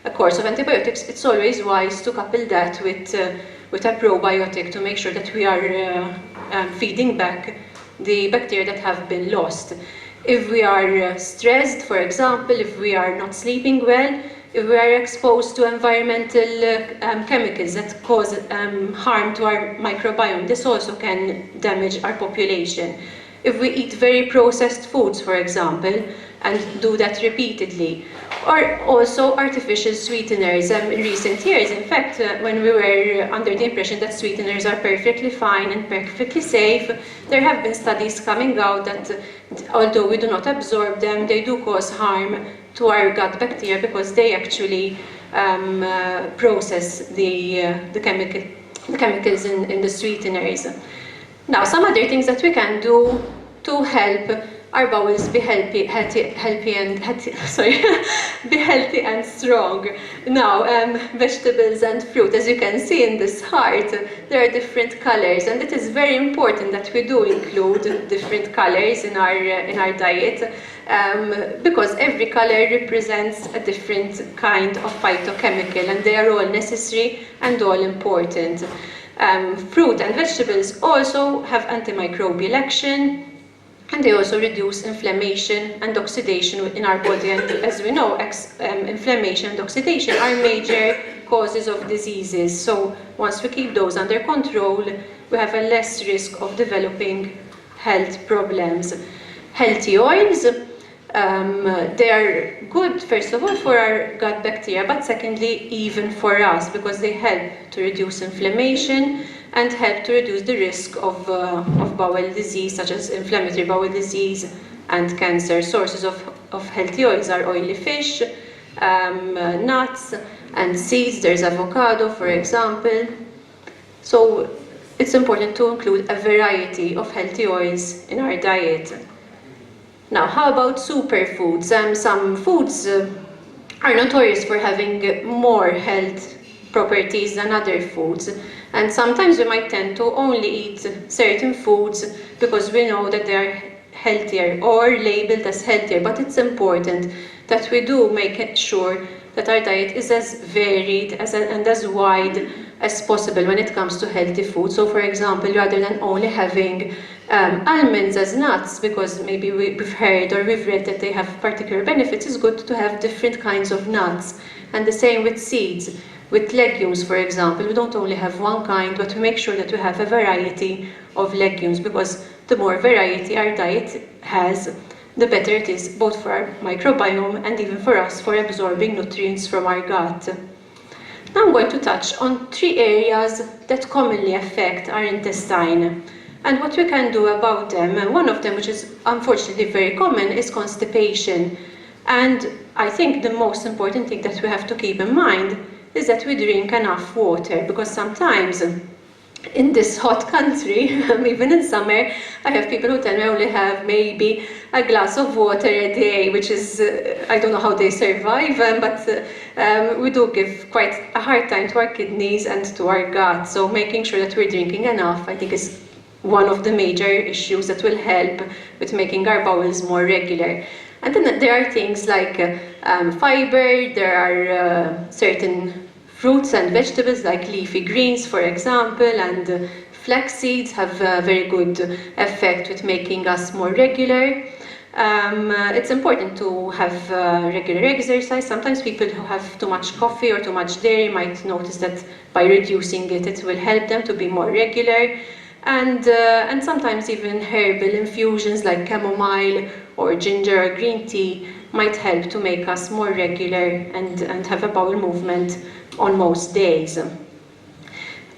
a course of antibiotics, it's always wise to couple that with a probiotic to make sure that we are feeding back the bacteria that have been lost. If we are stressed, for example, if we are not sleeping well, if we are exposed to environmental chemicals that cause harm to our microbiome, this also can damage our population. If we eat very processed foods, for example, and do that repeatedly, or also artificial sweeteners. In recent years, in fact, when we were under the impression that sweeteners are perfectly fine and perfectly safe, there have been studies coming out that although we do not absorb them, they do cause harm to our gut bacteria because they actually process the chemicals in the sweeteners. Now, some other things that we can do to help our bowels be healthy and strong. Now, vegetables and fruit, as you can see in this heart, there are different colors, and it is very important that we do include different colors in our diet, because every color represents a different kind of phytochemical, and they are all necessary and all important. Fruit and vegetables also have antimicrobial action, and they also reduce inflammation and oxidation in our body. And as we know, inflammation and oxidation are major causes of diseases. So once we keep those under control, we have a less risk of developing health problems. Healthy oils, they are good, first of all, for our gut bacteria, but secondly, even for us, because they help to reduce inflammation and help to reduce the risk of bowel disease, such as inflammatory bowel disease and cancer. Sources of healthy oils are oily fish, nuts and seeds. There's avocado, for example. So it's important to include a variety of healthy oils in our diet. Now, how about superfoods? Some foods are notorious for having more health properties than other foods. And sometimes we might tend to only eat certain foods because we know that they are healthier or labeled as healthier, but it's important that we do make sure that our diet is as varied and as wide as possible when it comes to healthy food. So for example, rather than only having almonds as nuts, because maybe we've heard or we've read that they have particular benefits, it's good to have different kinds of nuts. And the same with seeds. With legumes, for example, we don't only have one kind, but we make sure that we have a variety of legumes, because the more variety our diet has, the better it is both for our microbiome and even for us for absorbing nutrients from our gut. Now I'm going to touch on 3 areas that commonly affect our intestine and what we can do about them. And one of them, which is unfortunately very common, is constipation. And I think the most important thing that we have to keep in mind is that we drink enough water, because sometimes in this hot country, even in summer, I have people who tell me I only have maybe a glass of water a day, which is, I don't know how they survive, but we do give quite a hard time to our kidneys and to our gut. So making sure that we're drinking enough, I think, is one of the major issues that will help with making our bowels more regular. And then there are things like fiber, there are certain fruits and vegetables like leafy greens, for example, and flax seeds have a very good effect with making us more regular. It's important to have regular exercise. Sometimes people who have too much coffee or too much dairy might notice that by reducing it, it will help them to be more regular. And sometimes even herbal infusions like chamomile or ginger or green tea might help to make us more regular and have a bowel movement on most days.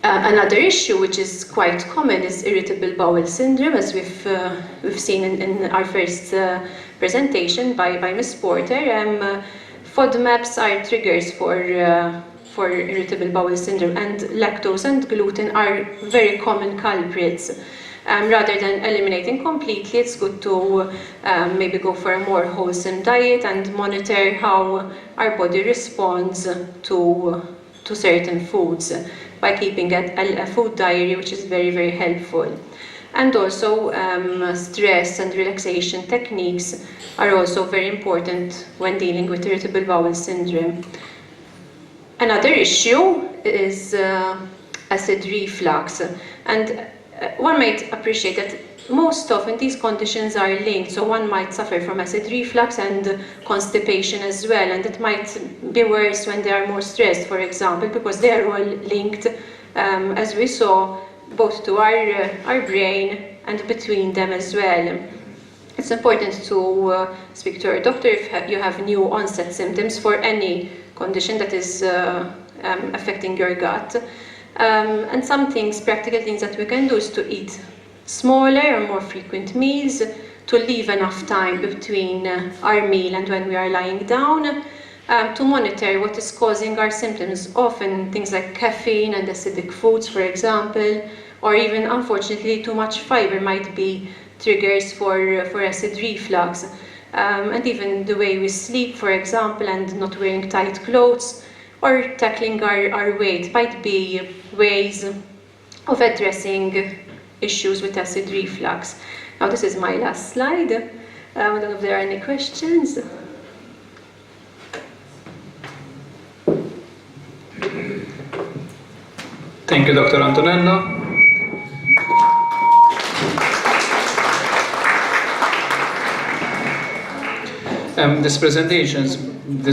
Another issue which is quite common is irritable bowel syndrome, as we've seen in our first presentation by Ms. Porter. FODMAPs are triggers for irritable bowel syndrome, and lactose and gluten are very common culprits. Rather than eliminating completely, it's good to maybe go for a more wholesome diet and monitor how our body responds to certain foods by keeping a food diary, which is very, very helpful. And also stress and relaxation techniques are also very important when dealing with irritable bowel syndrome. Another issue is acid reflux, and one might appreciate that most often these conditions are linked, so one might suffer from acid reflux and constipation as well, and it might be worse when they are more stressed, for example, because they are all linked, as we saw, both to our brain and between them as well. It's important to speak to your doctor if you have new onset symptoms for any condition that is affecting your gut. And some things, practical things that we can do is to eat smaller or more frequent meals, to leave enough time between our meal and when we are lying down, to monitor what is causing our symptoms, often things like caffeine and acidic foods, for example, or even, unfortunately, too much fiber might be triggers for acid reflux. And even the way we sleep, for example, and not wearing tight clothes, or tackling our weight might be ways of addressing issues with acid reflux. Now this is my last slide. I don't know if there are any questions. Thank you, Dr. Antonella. This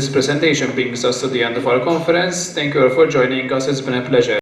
presentation brings us to the end of our conference. Thank you all for joining us. It's been a pleasure.